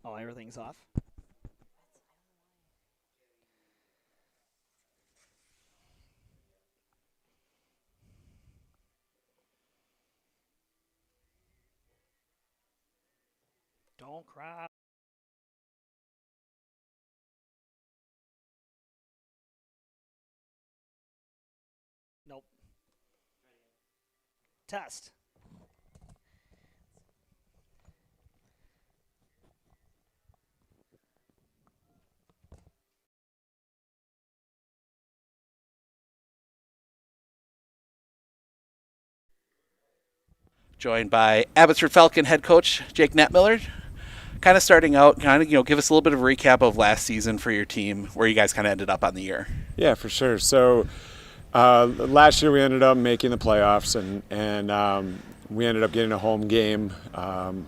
Oh, everything's off. Don't cry. Nope. Test. Joined by Abbotsford Falcon head coach Jake Netmiller. Kind of starting out, give us a little bit of a recap of last season for your team, where you guys kind of ended up on the year. Yeah, for sure. So last year we ended up making the playoffs, and we ended up getting a home game,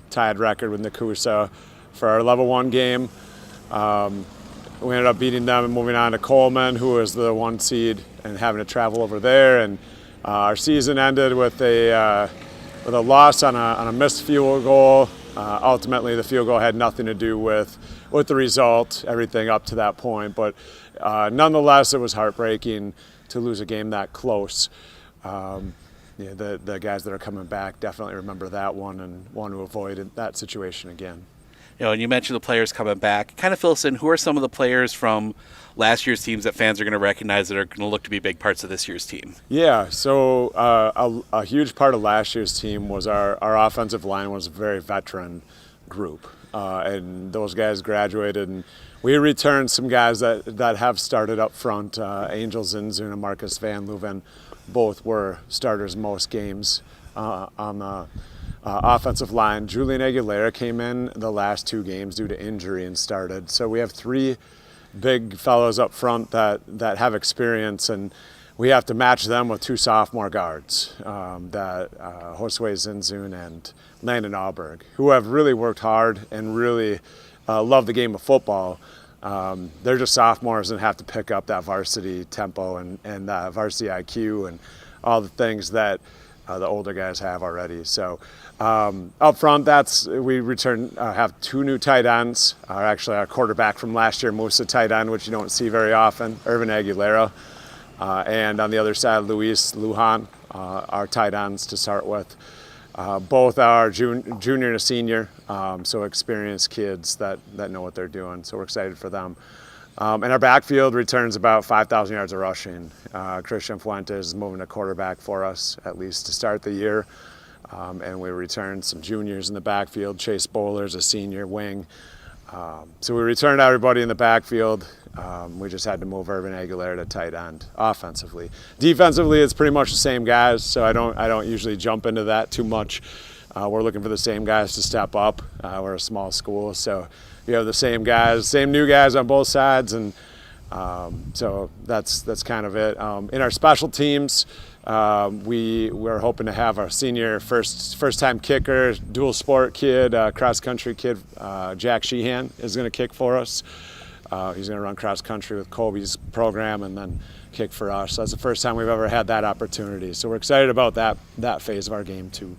tied record with Nakusa for our level 1 game. We ended up beating them and moving on to Coleman, who was the 1 seed, and having to travel over there. And our season ended with a loss on a missed field goal. Ultimately, the field goal had nothing to do with the result, everything up to that point. But nonetheless, it was heartbreaking to lose a game that close. The guys that are coming back definitely remember that one and want to avoid that situation again. And you mentioned the players coming back. Kind of fill us in, who are some of the players from last year's teams that fans are going to recognize that are going to look to be big parts of this year's team? Yeah, so a huge part of last year's team was our offensive line was a very veteran group. And those guys graduated, and we returned some guys that have started up front. Angel Zinzun and Marcus Van Leuven both were starters most games on the offensive line. Julian Aguilera came in the last 2 games due to injury and started. So we have 3 big fellows up front that have experience, and we have to match them with 2 sophomore guards, Josue Zinzun and Landon Alberg, who have really worked hard and really love the game of football. They're just sophomores and have to pick up that varsity tempo and varsity IQ and all the things that the older guys have already. So up front, we have 2 new tight ends. Actually, our quarterback from last year moves to tight end, which you don't see very often, Irvin Aguilera. And on the other side, Luis Lujan, our tight ends to start with. Both are junior and a senior, so experienced kids that know what they're doing. So we're excited for them. And our backfield returns about 5,000 yards of rushing. Christian Fuentes is moving to quarterback for us, at least to start the year. And we returned some juniors in the backfield. Chase Bowler's a senior wing. So we returned everybody in the backfield. We just had to move Irvin Aguilera to tight end offensively. Defensively, it's pretty much the same guys, so I don't usually jump into that too much. We're looking for the same guys to step up. We're a small school, so you have the same guys, same new guys on both sides, and so that's kind of it. In our special teams, we're hoping to have our senior first-time kicker, dual sport kid, cross-country kid, Jack Sheehan is going to kick for us. He's going to run cross-country with Colby's program and then kick for us. So that's the first time we've ever had that opportunity. So we're excited about that phase of our game too.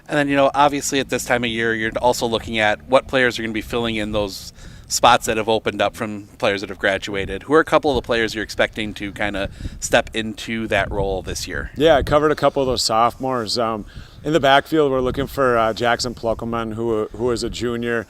And then, obviously at this time of year, you're also looking at what players are going to be filling in those spots that have opened up from players that have graduated. Who are a couple of the players you're expecting to kind of step into that role this year? Yeah, I covered a couple of those sophomores. In the backfield, we're looking for Jackson Pluckelman, who is a junior.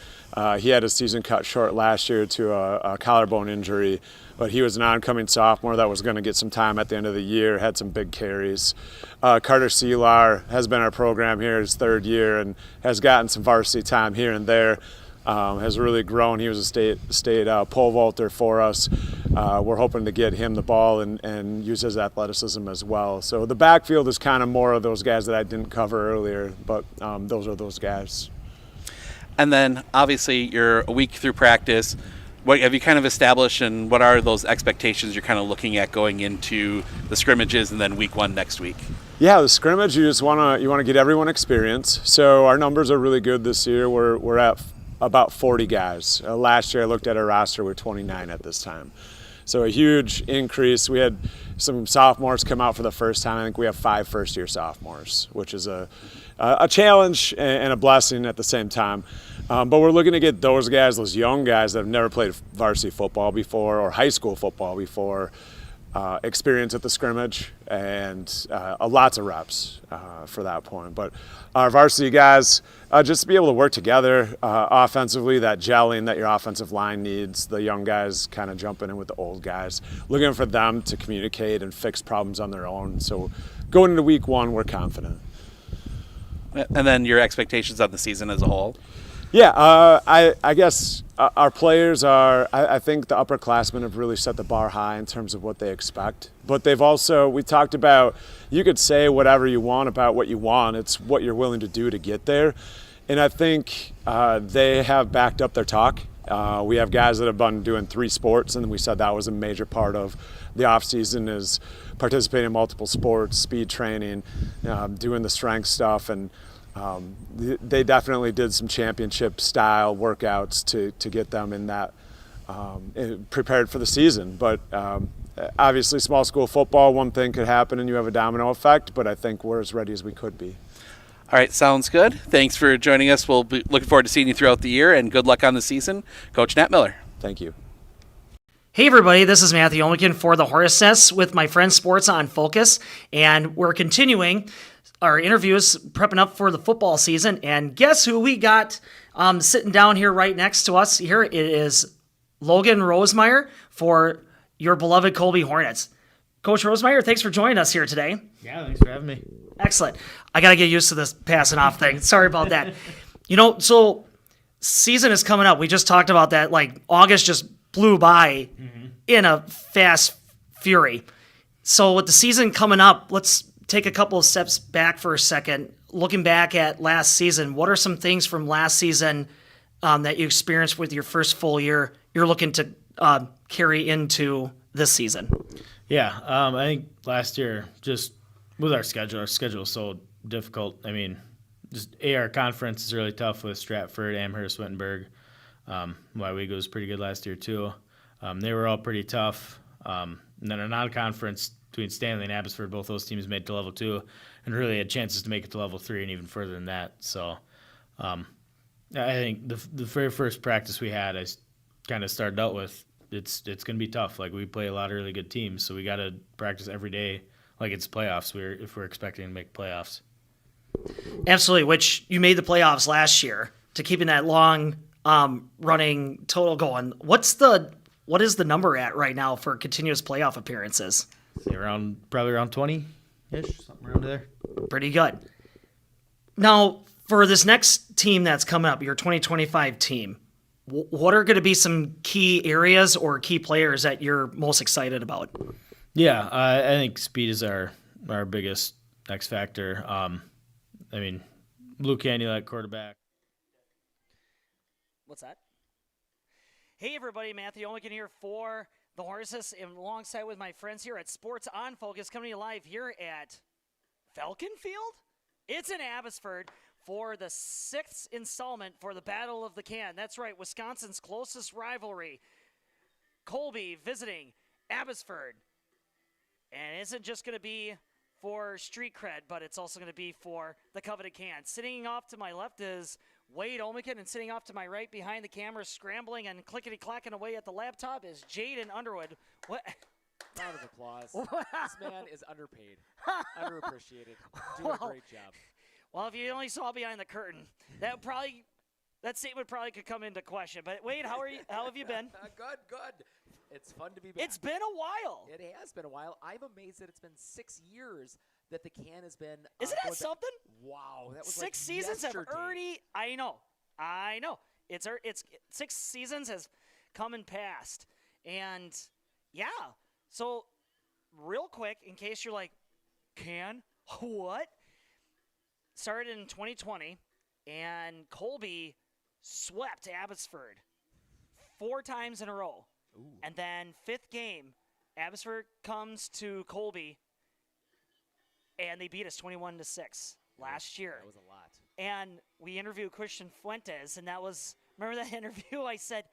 He had his season cut short last year to a collarbone injury, but he was an oncoming sophomore that was going to get some time at the end of the year, had some big carries. Carter Seelar has been our program here his 3rd year and has gotten some varsity time here and there. Has really grown. He was a state pole vaulter for us. We're hoping to get him the ball and use his athleticism as well. So the backfield is kind of more of those guys that I didn't cover earlier, but those are those guys. And then, obviously, you're a week through practice. What have you kind of established, and what are those expectations you're kind of looking at going into the scrimmages and then week 1 next week? Yeah, the scrimmage, you want to get everyone experience. So our numbers are really good this year. We're at about 40 guys. Last year I looked at our roster, we're 29 at this time. So a huge increase. We had some sophomores come out for the first time. I think we have 5 first-year sophomores, which is a challenge and a blessing at the same time. But we're looking to get those guys, those young guys that have never played varsity football before or high school football before, experience at the scrimmage and lots of reps for that point. But our varsity guys, just to be able to work together offensively, that gelling that your offensive line needs, the young guys kind of jumping in with the old guys, looking for them to communicate and fix problems on their own. So going into week one, we're confident. And then your expectations on the season as a whole? Yeah, I guess our players are, I think the upperclassmen have really set the bar high in terms of what they expect. But they've also, we talked about, you could say whatever you want about what you want. It's what you're willing to do to get there. And I think they have backed up their talk. We have guys that have been doing 3 sports, and we said that was a major part of the off season is participating in multiple sports, speed training, doing the strength stuff, and they definitely did some championship style workouts to get them in that prepared for the season. But obviously small school football, one thing could happen and you have a domino effect, but I think we're as ready as we could be. All right, sounds good. Thanks for joining us. We'll be looking forward to seeing you throughout the year, and good luck on the season. Coach Nat Miller. Thank you. Hey everybody, this is Matthew Olmican for the Hornets Nest with my friend Sports on Focus, and we're continuing our interviews, prepping up for the football season. And guess who we got sitting down here right next to us? Here it is Logan Rosemeyer for your beloved Colby Hornets. Coach Rosemeyer, thanks for joining us here today. Yeah, thanks for having me. Excellent. I got to get used to this passing off thing. Sorry about that. So season is coming up. We just talked about that. Like August just blew by in a fast fury. So with the season coming up, let's take a couple of steps back for a second. Looking back at last season, what are some things from last season that you experienced with your first full year you're looking to carry into this season? Yeah, I think last year, just with our schedule is so difficult. I mean, just our conference is really tough with Stratford, Amherst, Wittenberg. Wywego was pretty good last year too. They were all pretty tough. And then our non-conference between Stanley and Abbotsford, both those teams made it to level 2 and really had chances to make it to level 3 and even further than that. So I think the very first practice we had, I kind of started out with, it's going to be tough. Like, we play a lot of really good teams, so we got to practice every day like it's playoffs if we're expecting to make playoffs. Absolutely, which you made the playoffs last year to keeping that long running total going. What is the number at right now for continuous playoff appearances? Probably around 20-ish, something around there. Pretty good. Now, for this next team that's coming up, your 2025 team, what are going to be some key areas or key players that you're most excited about? Yeah, I think speed is our biggest X factor. I mean, Blue Cannula at quarterback. What's that? Hey, everybody, Matthew Olmican here for the Horses, and alongside with my friends here at Sports on Focus, coming to you live here at Falcon Field? It's in Abbotsford for the 6th installment for the Battle of the Can. That's right, Wisconsin's closest rivalry. Colby visiting Abbotsford. And it isn't just going to be for street cred, but it's also going to be for the coveted can. Sitting off to my left is Wade Olmican, and sitting off to my right behind the camera, scrambling and clickety-clacking away at the laptop, is Jaden Underwood. What? Round of applause. This man is underpaid, underappreciated, doing a great job. Well, if you only saw behind the curtain, that statement probably could come into question. But Wade, how are you? How have you been? Good. It's fun to be back. It's been a while. It has been a while. I'm amazed that it's been 6 years that the can has been. Isn't that something? Wow, that was 6 seasons have yesterday. already. I know. It's 6 seasons has come and passed, and yeah. So, real quick, in case you're like, can what? Started in 2020, and Colby swept Abbotsford 4 times in a row. Ooh. And then 5th game, Abbotsford comes to Colby, and they beat us 21-6 last year. That was a lot. And we interviewed Christian Fuentes, and remember that interview? I said,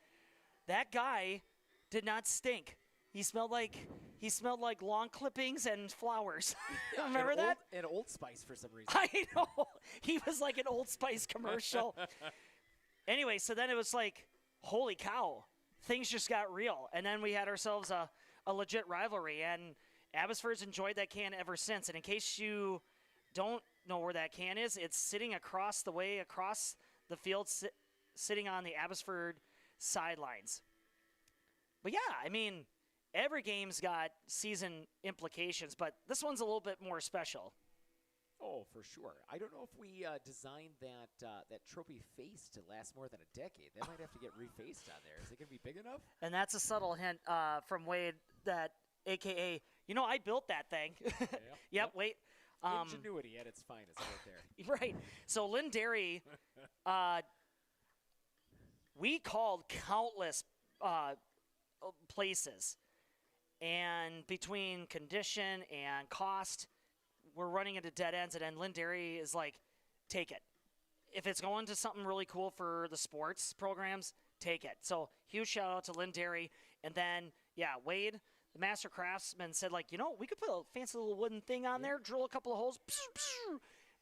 that guy did not stink. He smelled like lawn clippings and flowers. Yeah, remember that? And Old Spice for some reason. I know. He was like an Old Spice commercial. Anyway, so then it was like, holy cow, things just got real. And then we had ourselves a legit rivalry, and Abbotsford's enjoyed that can ever since. And in case you don't know where that can is, it's sitting across the way, across the field, sitting on the Abbotsford sidelines. But yeah, I mean, every game's got season implications, but this one's a little bit more special. Oh, for sure. I don't know if we designed that trophy face to last more than a decade. That might have to get refaced on there. Is it going to be big enough? And that's a subtle hint from Wade that, AKA, I built that thing. Yep, Wade. Ingenuity at its finest right there. Right. So Lynn Derry, we called countless places. And between condition and cost, we're running into dead ends. And then Lynn Derry is like, take it. If it's going to something really cool for the sports programs, take it. So huge shout out to Lynn Derry. And then, Wade, the master craftsman, said, like, we could put a fancy little wooden thing on there, drill a couple of holes,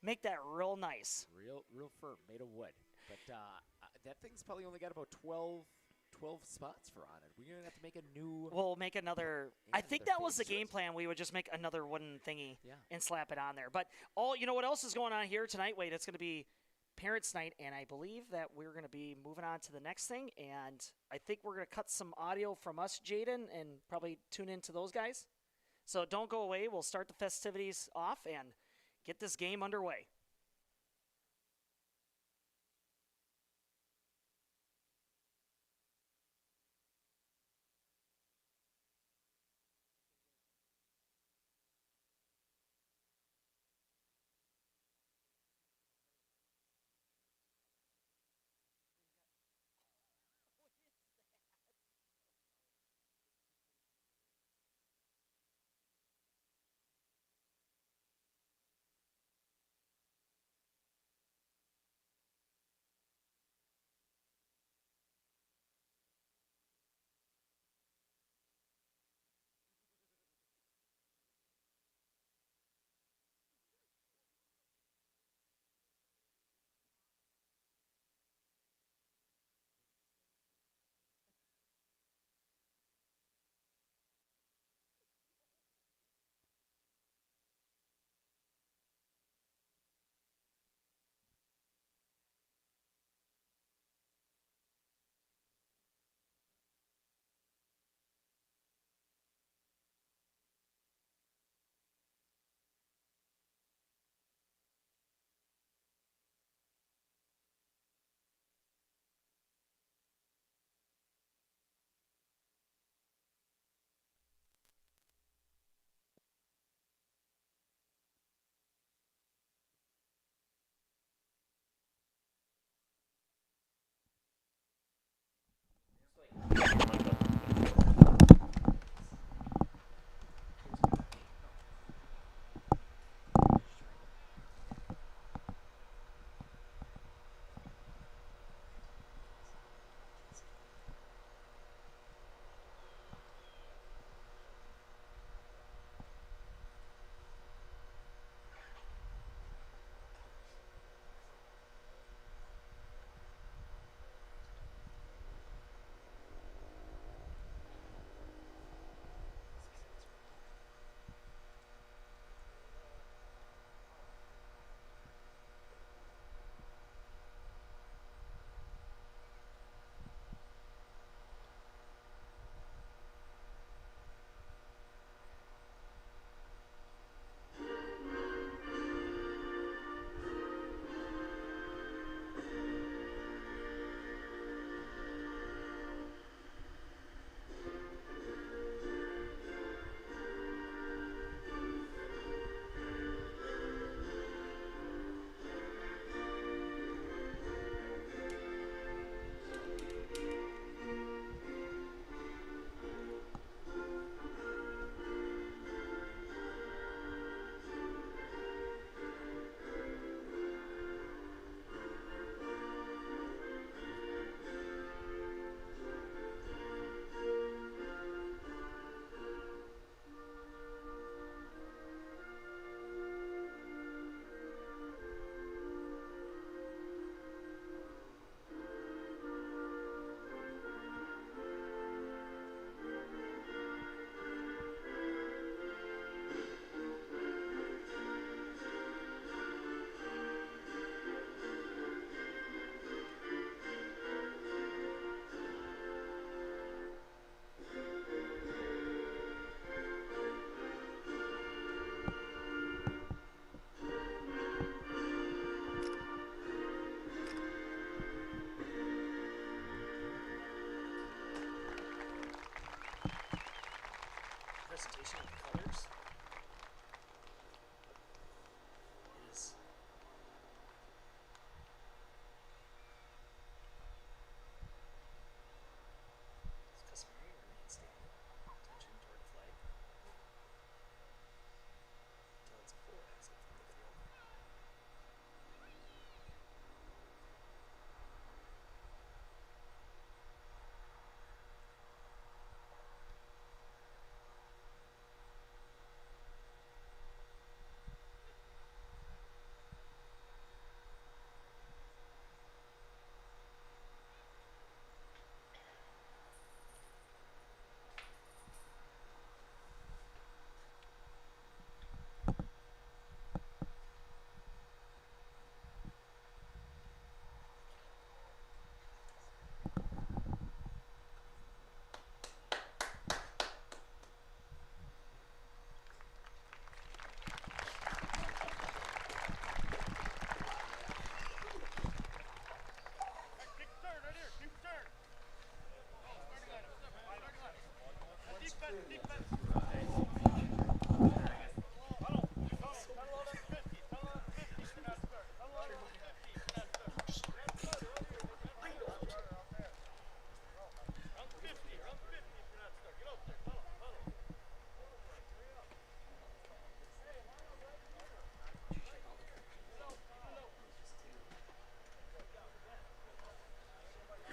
make that real nice. Real firm, made of wood. But that thing's probably only got about 12 spots for on it. We're going to have to make a new... We'll make another... I think that was the game plan. We would just make another wooden thingy and slap it on there. But what else is going on here tonight? Wait, it's going to be Parents' Night, and I believe that we're going to be moving on to the next thing. And I think we're going to cut some audio from us, Jaden, and probably tune into those guys. So don't go away. We'll start the festivities off and get this game underway.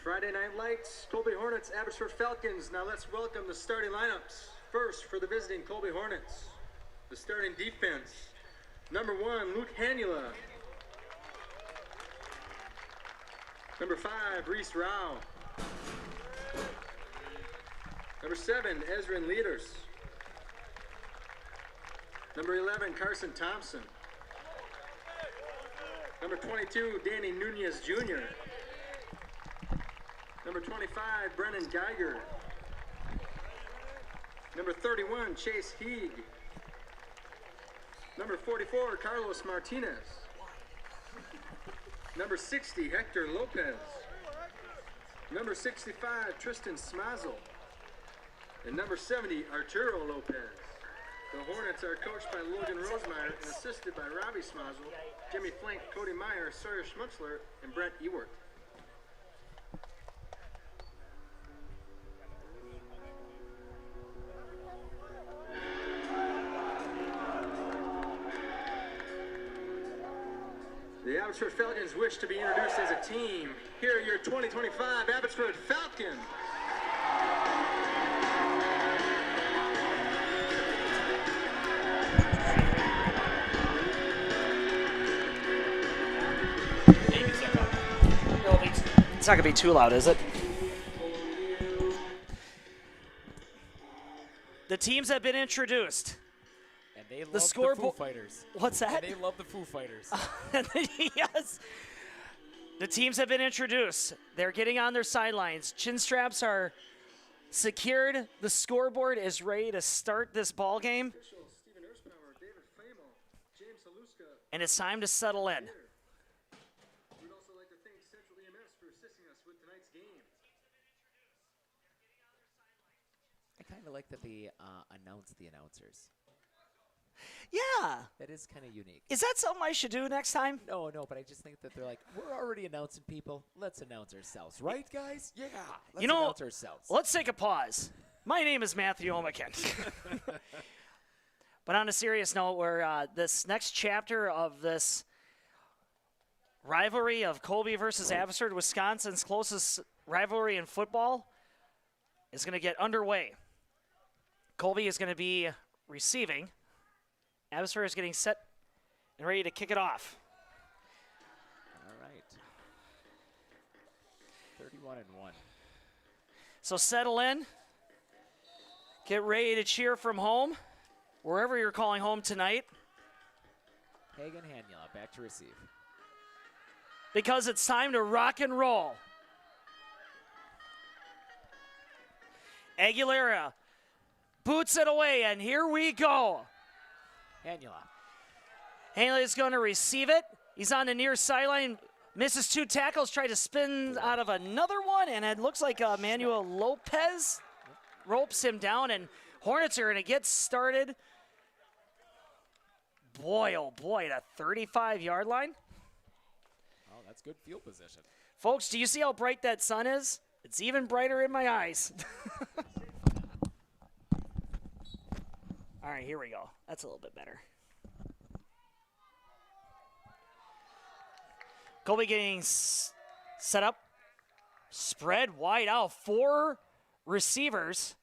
Friday Night Lights, Colby Hornets, Abbotsford Falcons. Now let's welcome the starting lineups. First, for the visiting Colby Hornets, the starting defense. Number 1, Luke Hanula. Number 5, Reese Rao. Number 7, Ezrin Leaders. Number 11, Carson Thompson. Number 22, Danny Nunez Jr. Number 25, Brennan Geiger. Number 31, Chase Heeg. Number 44, Carlos Martinez. Number 60, Hector Lopez. Number 65, Tristan Smazel. And number 70, Arturo Lopez. The Hornets are coached by Logan Rosemeyer and assisted by Robbie Smazel, Jimmy Flink, Cody Meyer, Sawyer Schmutzler, and Brent Ewert. The Abbotsford Falcons wish to be introduced as a team. Here are your 2025 Abbotsford Falcons. It's not going to be too loud, is it? The teams have been introduced. And they love The the Foo scoreboard. Fighters. What's that? And they love the Foo Fighters. Yes. The teams have been introduced. They're getting on their sidelines. Chin straps are secured. The scoreboard is ready to start this ball game. And it's time to settle in. We'd also like to thank Central EMS for assisting us with tonight's game. I kind of like that they announce the announcers. Yeah. That is kind of unique. Is that something I should do next time? No, but I just think that they're like, we're already announcing people. Let's announce ourselves. Right, guys? Yeah. Let's announce ourselves. Let's take a pause. My name is Matthew Omican. But on a serious note, we're this next chapter of this rivalry of Colby versus Abbotsford, Wisconsin's closest rivalry in football, is going to get underway. Colby is going to be receiving. Abbotsford is getting set and ready to kick it off. All right. 31-1. So settle in. Get ready to cheer from home, wherever you're calling home tonight, Hagen Hanula back to receive. because it's time to rock and roll. Aguilera boots it away, and here we go. Hanula. Hanley is going to receive it. He's on the near sideline, misses 2 tackles, tried to spin out of another one, and it looks like Manuel Lopez ropes him down, and Hornets are going to get started. Boy, oh boy, at a 35-yard line. Oh, that's good field position. Folks, do you see how bright that sun is? It's even brighter in my eyes. All right, here we go. That's a little bit better. Colby getting set up. Spread wide out. 4 receivers.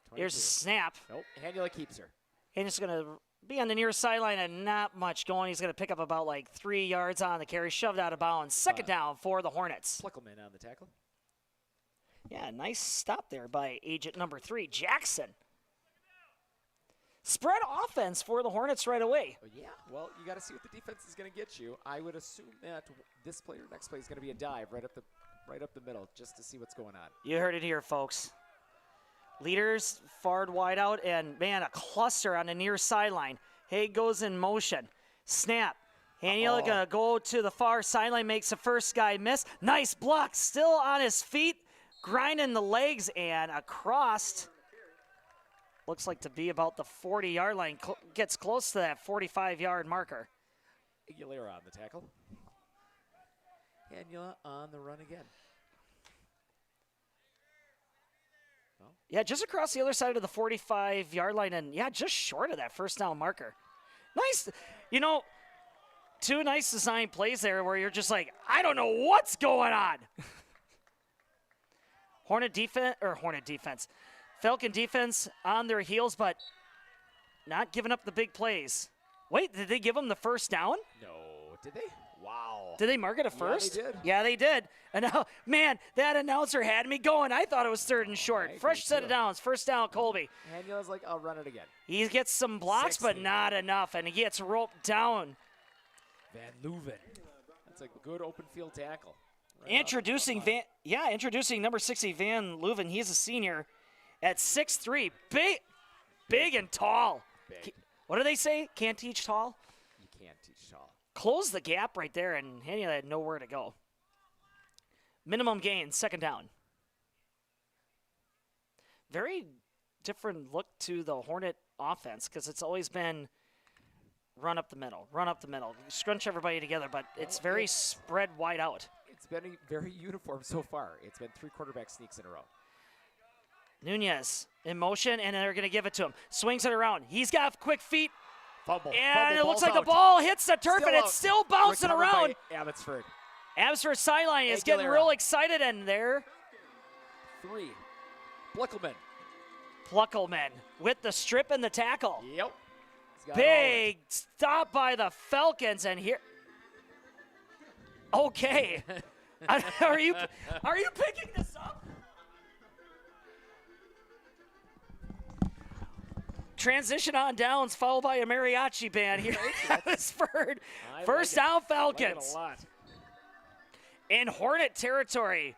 22. Here's a snap. Nope. Hanula keeps her. And it's going to be on the near sideline and not much going. He's going to pick up about like 3 yards on the carry, shoved out of bounds. Second down for the Hornets. Pluckelman on the tackle. Yeah, nice stop there by agent number 3, Jackson. Spread offense for the Hornets right away. Oh, yeah, well, you got to see what the defense is going to get you. I would assume that this play or next play is going to be a dive right up the middle just to see what's going on. You heard it here, folks. Leaders far wide out, and, man, a cluster on the near sideline. Haig goes in motion. Snap. Hanula going to go to the far sideline, makes the first guy miss. Nice block, still on his feet. grinding the legs and across. Looks like to be about the 40-yard line. Gets close to that 45-yard marker. Aguilera on the tackle. Hanula on the run again. Yeah, just across the other side of the 45-yard line, and yeah, just short of that first down marker. Nice, two nice design plays there where you're just like, I don't know what's going on. Falcon defense on their heels, but not giving up the big plays. Wait, did they give them the first down? No, did they? Wow. Did they mark it a first? Yeah, they did. Yeah, they did. And now, man, that announcer had me going. I thought it was third and short. Fresh set of downs. First down, Colby. Hanula's like, I'll run it again. He gets some blocks, 60. but not enough, and he gets roped down. Van Leuven. That's a good open field tackle. Introducing number 60, Van Leuven. He's a senior at 6'3". Big and tall. Big. What do they say? Can't teach tall? You can't teach tall. Close the gap right there, and Hanula had nowhere to go. Minimum gain, second down. Very different look to the Hornet offense because it's always been run up the middle, scrunch everybody together, but it's very spread wide out. It's been very uniform so far. It's been 3 quarterback sneaks in a row. Nunez in motion, and they're going to give it to him. Swings it around. He's got quick feet. Fumble. And it looks like out. the ball hits the turf, Still and out. it's still bouncing Recovered around. by Abbotsford. Abbotsford sideline is getting Aguilera. real excited, and there, 3. Blickelman. Pluckelman with the strip and the tackle. Yep. He's got Big stop by the Falcons, and here. Okay, are you picking this up? Transition on downs, followed by a mariachi band here at Abbotsford. First down, Falcons. a lot. In Hornet territory.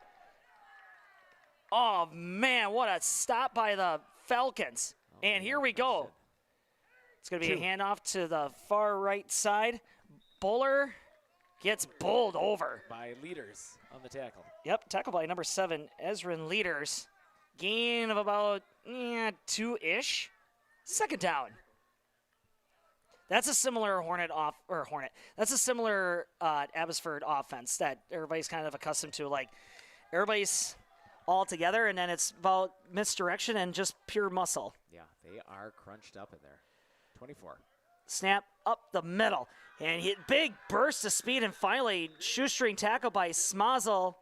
Oh, man, what a stop by the Falcons. And here we go. It's going to be a handoff to the far right side. Buller gets bowled over. By Leaders on the tackle. Yep, tackle by number 7, Ezrin Leaders. Gain of about 2-ish. Second down. That's a similar That's a similar Abbotsford offense that everybody's kind of accustomed to. Like, everybody's all together, and then it's about misdirection and just pure muscle. Yeah, they are crunched up in there. 24. Snap up the middle, and hit big burst of speed, and finally shoestring tackle by Smazel,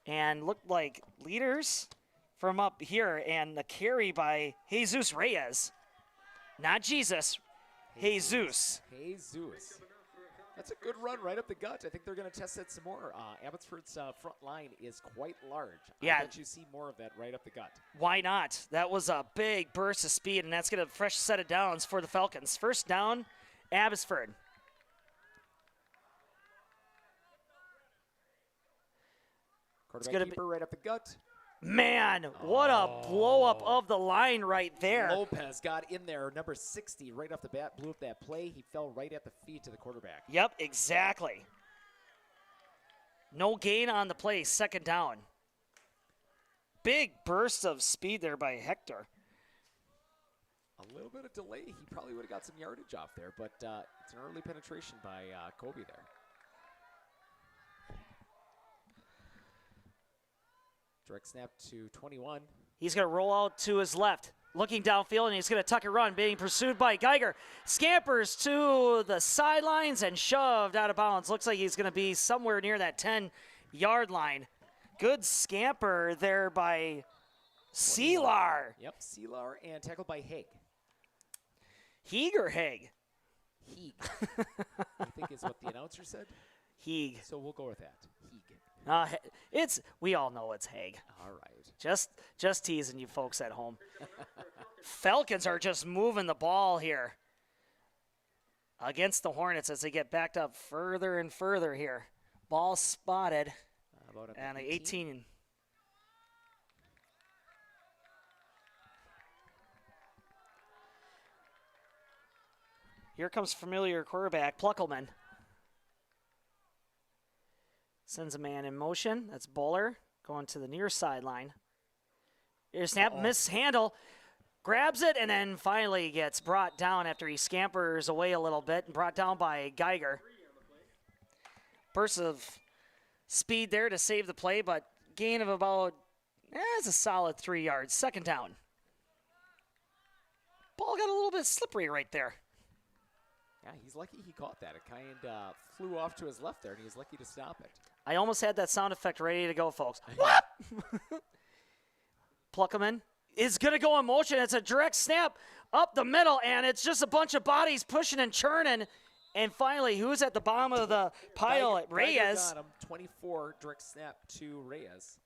and looked like Leaders from up here, and the carry by Jesus Reyes. Not Jesus, Jesus. That's a good run right up the gut. I think they're going to test that some more. Abbotsford's front line is quite large. Yeah. I bet you see more of that right up the gut. Why not? That was a big burst of speed, and that's going to fresh set of downs for the Falcons. First down, Abbotsford. Quarterback keeper right up the gut. Man, what a blow up of the line right there. Lopez got in there, number 60, right off the bat, blew up that play. He fell right at the feet to the quarterback. Yep, exactly. No gain on the play, second down. Big burst of speed there by Hector. A little bit of delay. He probably would have got some yardage off there, but it's an early penetration by Colby there. Direct snap to 21. He's going to roll out to his left, looking downfield, and he's going to tuck and run, being pursued by Geiger. Scampers to the sidelines and shoved out of bounds. Looks like he's going to be somewhere near that 10-yard line. Good scamper there by Seelar. Yep, Seelar, and tackled by Haig. Heeg or Haig? Heeg. I think is what the announcer said. Heeg. So we'll go with that. Heeg. We all know it's Haig. All right. Just teasing you folks at home. Falcons are just moving the ball here against the Hornets as they get backed up further and further here. Ball spotted. And 18. Here comes familiar quarterback, Pluckelman. Sends a man in motion. That's Bowler. going to the near sideline. Here's snap, mishandle, grabs it, and then finally gets brought down after he scampers away a little bit and brought down by Geiger. Burst of speed there to save the play, but gain of about, it's a solid 3 yards. Second down. Ball got a little bit slippery right there. Yeah, he's lucky he caught that. It kind of flew off to his left there, and he was lucky to stop it. I almost had that sound effect ready to go, folks. What? Pluckerman is going to go in motion. It's a direct snap up the middle, and it's just a bunch of bodies pushing and churning. And finally, who's at the bottom of the pile? Reyes. Geiger got him. 24 direct snap to Reyes.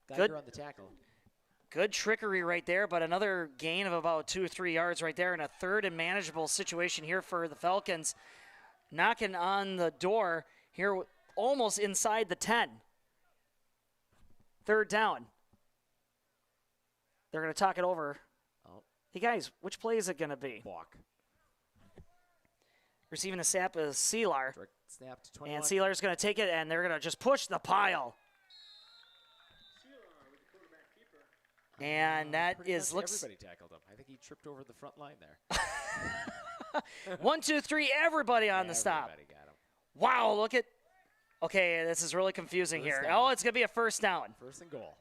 Geiger Good. on the tackle. Good trickery right there, but another gain of about 2 or 3 yards right there, and a third and manageable situation here for the Falcons. Knocking on the door here, almost inside the 10. Third down. They're going to talk it over. Oh. Hey, guys, which play is it going to be? Walk. Receiving the snap is Sealar. Direct snap to 21. And Sealar's going to take it, and they're going to just push the pile. And that Pretty is, much looks, everybody tackled him. I think he tripped over the front line there. 1, 2, 3, everybody on the stop. Everybody got him. Wow, look at, okay, this is really confusing First here. down. Oh, it's going to be a first down. First and goal.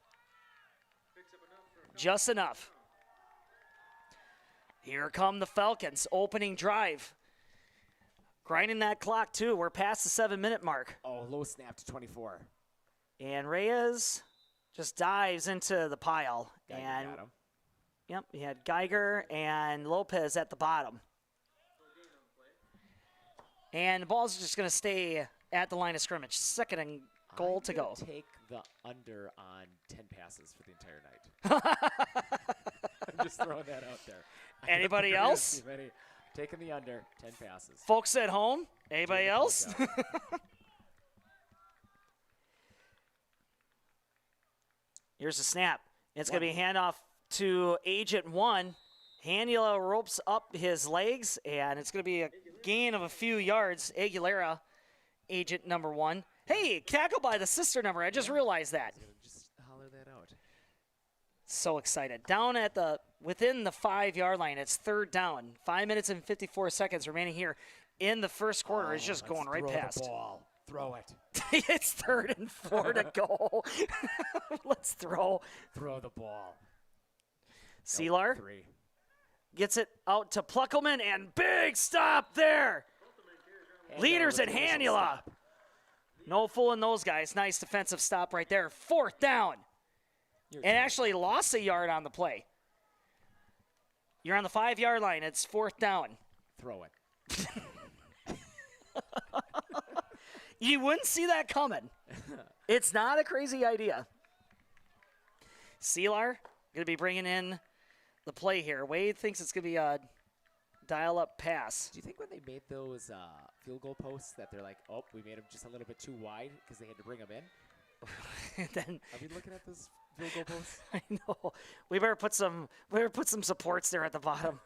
Just enough. Here come the Falcons, opening drive. Grinding that clock, too. We're past the 7-minute mark. Oh, low snap to 24. And Reyes just dives into the pile. Geiger and got him. Yep, he had Geiger and Lopez at the bottom. And the ball's just going to stay at the line of scrimmage. Second and goal to go. Take the under on 10 passes for the entire night. I'm just throwing that out there. Anybody else? Taking the under, 10 passes. Folks at home, anybody else? Here's the snap. It's going to be a handoff to Agent 1. Hanula ropes up his legs, and it's going to be a gain of a few yards. Aguilera, Agent number 1. Hey, tackle by the sister number. I just realized that. Just holler that out. So excited. Down at the, within the 5-yard line, it's third down. 5 minutes and 54 seconds remaining here in the first quarter. It's just going right past. The ball. Throw it. It's 3rd and 4 to go. Let's throw. Throw the ball. Sealar 3. gets it out to Pluckelman, and big stop there. Leaders at Hanula. No fooling those guys. Nice defensive stop right there. 4th down. And actually lost a yard on the play. You're on the 5-yard line. It's 4th down. Throw it. You wouldn't see that coming. It's not a crazy idea. Sealar going to be bringing in the play here. Wade thinks it's going to be a dial-up pass. Do you think when they made those field goal posts that they're like, oh, we made them just a little bit too wide because they had to bring them in? Then Are we looking at those field goal posts? I know we better put some supports there at the bottom.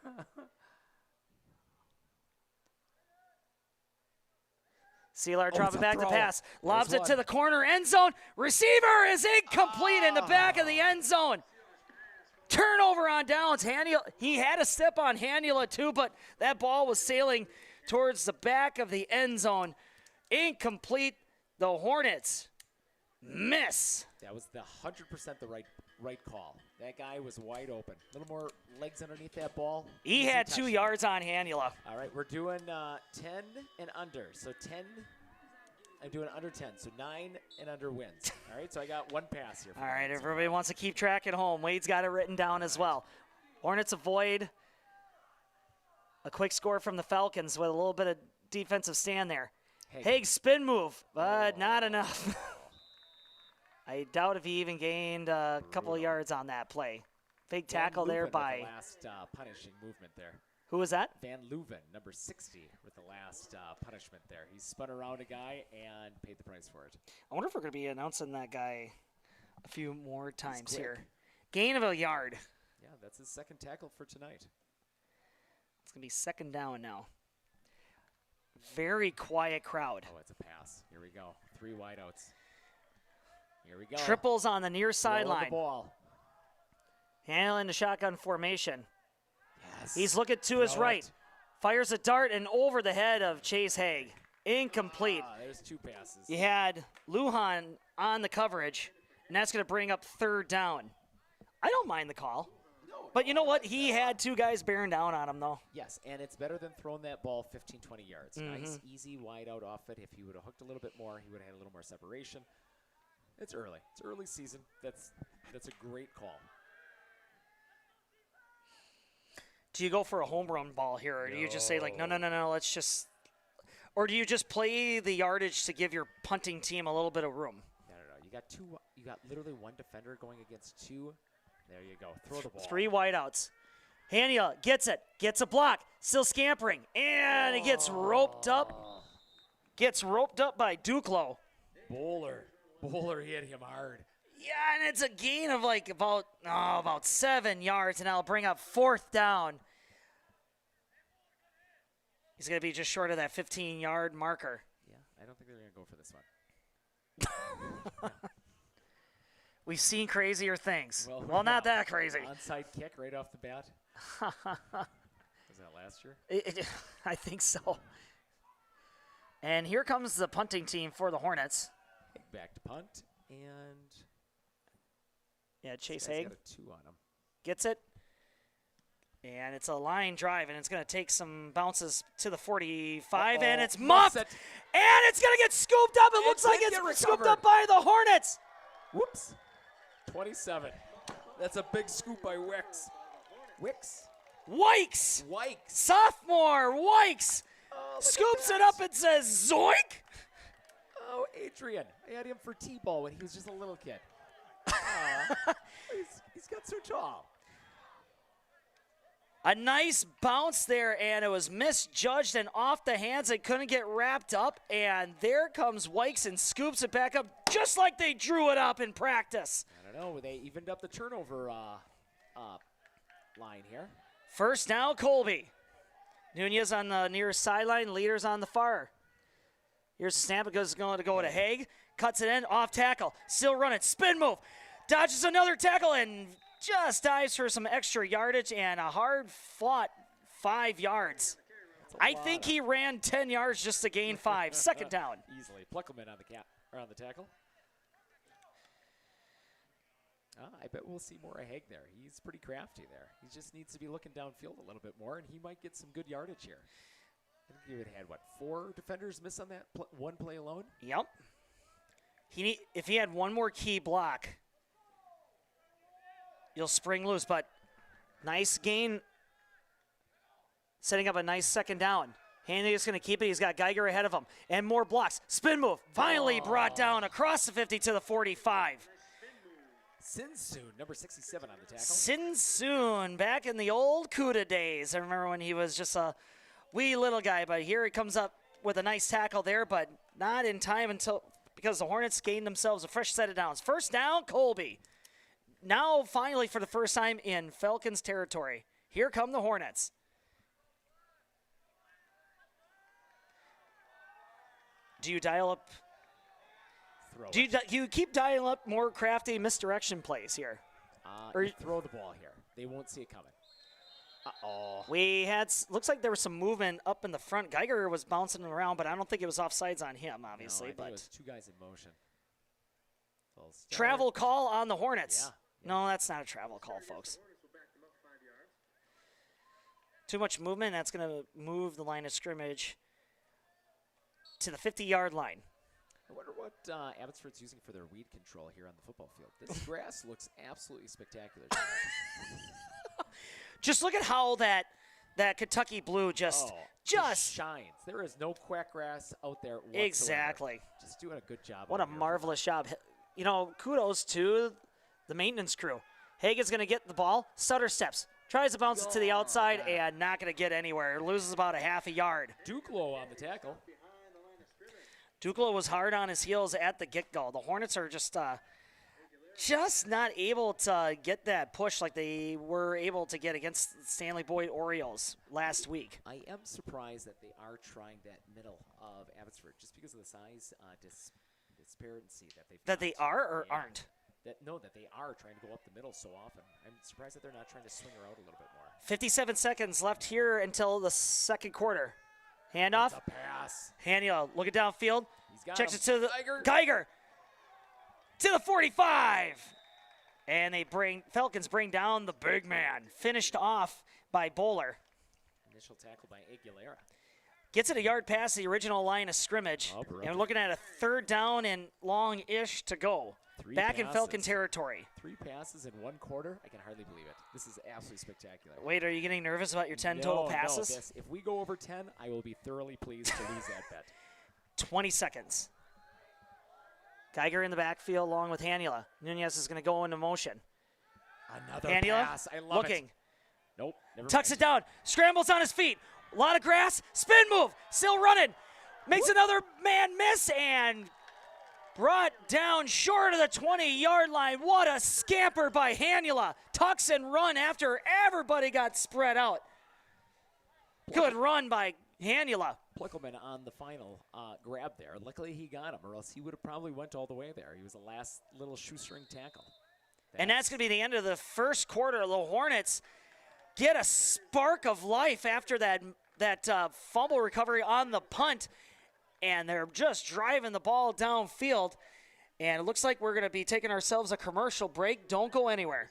Sealar dropping back to pass, lobs it to the corner end zone. Receiver is incomplete in the back of the end zone. Turnover on downs. He had a step on Hanula too, but that ball was sailing towards the back of the end zone. Incomplete. The Hornets miss. That was the 100% the right call. That guy was wide open. A little more legs underneath that ball. He Easy had 2 touchdown. yards on Hanula. All right, we're doing 10 and under. So 10, I'm doing under 10. So 9 and under wins. All right, so I got 1 pass here. All right, everybody wants to keep track at home. Wade's got it written down as well. Hornets avoid a quick score from the Falcons with a little bit of defensive stand there. Haig spin move, but not enough. I doubt if he even gained a couple of yards on that play. Big tackle there by. The last punishing movement there. Who was that? Van Leuven, number 60, with the last punishment there. He spun around a guy and paid the price for it. I wonder if we're going to be announcing that guy a few more times quick. here. Gain of a yard. Yeah, that's his second tackle for tonight. It's going to be second down now. Very quiet crowd. Oh, it's a pass. Here we go. 3 wideouts. Here we go. Triples on the near Throwing the sideline. ball. Handling the shotgun formation. Yes. He's looking to his Throw right. it. Fires a dart and over the head of Chase Haig. Incomplete. There's 2 passes. You had Lujan on the coverage, and that's going to bring up 3rd down. I don't mind the call. But you know what? He had 2 guys bearing down on him, though. Yes, and it's better than throwing that ball 15, 20 yards. Nice, easy, wide out off it. If he would have hooked a little bit more, he would have had a little more separation. It's early. It's early season. That's a great call. Do you go for a home run ball here, or do you just say, like, no, let's just – or do you just play the yardage to give your punting team a little bit of room? No. You got literally 1 defender going against 2. There you go. Throw the ball. 3 wideouts. Hania gets it, gets a block, still scampering, and it gets roped up. Gets roped up by Duclos. Bowler hit him hard. Yeah, and it's a gain of like about 7 yards, and that'll bring up 4th down. He's going to be just short of that 15-yard marker. Yeah, I don't think they're going to go for this one. We've seen crazier things. Well, not that crazy. Onside kick right off the bat. Was that last year? I think so. And here comes the punting team for the Hornets. Back to punt, and Yeah, Chase this guy's Haig got a 2 on him. gets it. And it's a line drive, and it's going to take some bounces to the 45, and it's muffed. Muffs it. And it's going to get scooped up. It looks like did it's get scooped recovered. up by the Hornets. Whoops. 27. That's a big scoop by Wicks. Wikes, Wikes. sophomore Wikes, scoops it up and says, zoink. Oh, Adrian. I had him for T-ball when he was just a little kid. Aw. he's got so tall. A nice bounce there, and it was misjudged and off the hands. It couldn't get wrapped up, and there comes Wikes and scoops it back up just like they drew it up in practice. I don't know. They evened up the turnover line here. First down, Colby. Nunez on the near sideline, leaders on the far. Here's the snap. It goes going to go to Haig. Cuts it in, off tackle. Still running, spin move. Dodges another tackle and just dives for some extra yardage and a hard-fought 5 yards. I think he ran 10 yards just to gain 5. Second down. Easily. Pluckelman on the tackle. I bet we'll see more of Haig there. He's pretty crafty there. He just needs to be looking downfield a little bit more, and he might get some good yardage here. I think he would have had, 4 defenders miss on that one play alone? Yep. If he had one more key block, you'll spring loose. But nice gain, setting up a nice second down. Hanley is going to keep it. He's got Geiger ahead of him. And more blocks. Spin move. Finally brought down across the 50 to the 45. Sinsoon, number 67 on the tackle. Sinsoon, back in the old Kuda days. I remember when he was just a wee little guy, but here he comes up with a nice tackle there, but not in time because the Hornets gained themselves a fresh set of downs. First down, Colby. Now, finally, for the first time in Falcons territory, here come the Hornets. Do you dial up? Do you keep dialing up more crafty misdirection plays here? Or you throw the ball here. They won't see it coming. Uh-oh. Looks like there was some movement up in the front. Geiger was bouncing around, but I don't think it was offsides on him, obviously. No, I think but it was 2 guys in motion. Travel call on the Hornets. Yeah. No, that's not a travel call, folks. Too much movement. That's going to move the line of scrimmage to the 50-yard line. I wonder what Abbotsford's using for their weed control here on the football field. This grass looks absolutely spectacular. Just look at how that Kentucky blue just shines. There is no quack grass out there whatsoever. Exactly. Just doing a good job. What a marvelous job. You know, kudos to the maintenance crew. Haig is going to get the ball, stutter steps, tries to bounce it to the outside, and not going to get anywhere. Loses about a half a yard. Duclos on the tackle. Duclos was hard on his heels at the get-go. The Hornets are just not able to get that push like they were able to get against Stanley Boyd Orioles last week. I am surprised that they are trying that middle of Abbotsford just because of the size transparency that they've That they got. are or Yeah. aren't? That they are trying to go up the middle so often. I'm surprised that they're not trying to swing her out a little bit more. 57 seconds left here until the second quarter. Handoff. It's a pass. Haniola looking downfield. He's got Checks him. it to the Geiger. To the 45. And Falcons bring down the big man. Finished off by Bowler. Initial tackle by Aguilera. Gets it a yard past the original line of scrimmage. Oh, bro. And we're looking at a third down and long-ish to go. Back in Falcon territory. 3 passes in 1 quarter. I can hardly believe it. This is absolutely spectacular. Wait, are you getting nervous about your 10 No, total passes? No, if we go over 10, I will be thoroughly pleased to lose that bet. 20 seconds. Geiger in the backfield along with Haniola. Nunez is going to go into motion. Another Haniola pass. I love looking. it. Nope. Never Tucks mind. it down. Scrambles on his feet. A lot of grass. Spin move. Still running. Makes another man miss and brought down short of the 20-yard line. What a scamper by Haniola. Tucks and run after everybody got spread out. Good run by Haniola. Plickelman on the final grab there. Luckily he got him, or else he would have probably went all the way there. He was the last little shoestring tackle. And that's going to be the end of the first quarter. The Hornets get a spark of life after that fumble recovery on the punt, and they're just driving the ball downfield. And it looks like we're going to be taking ourselves a commercial break. Don't go anywhere.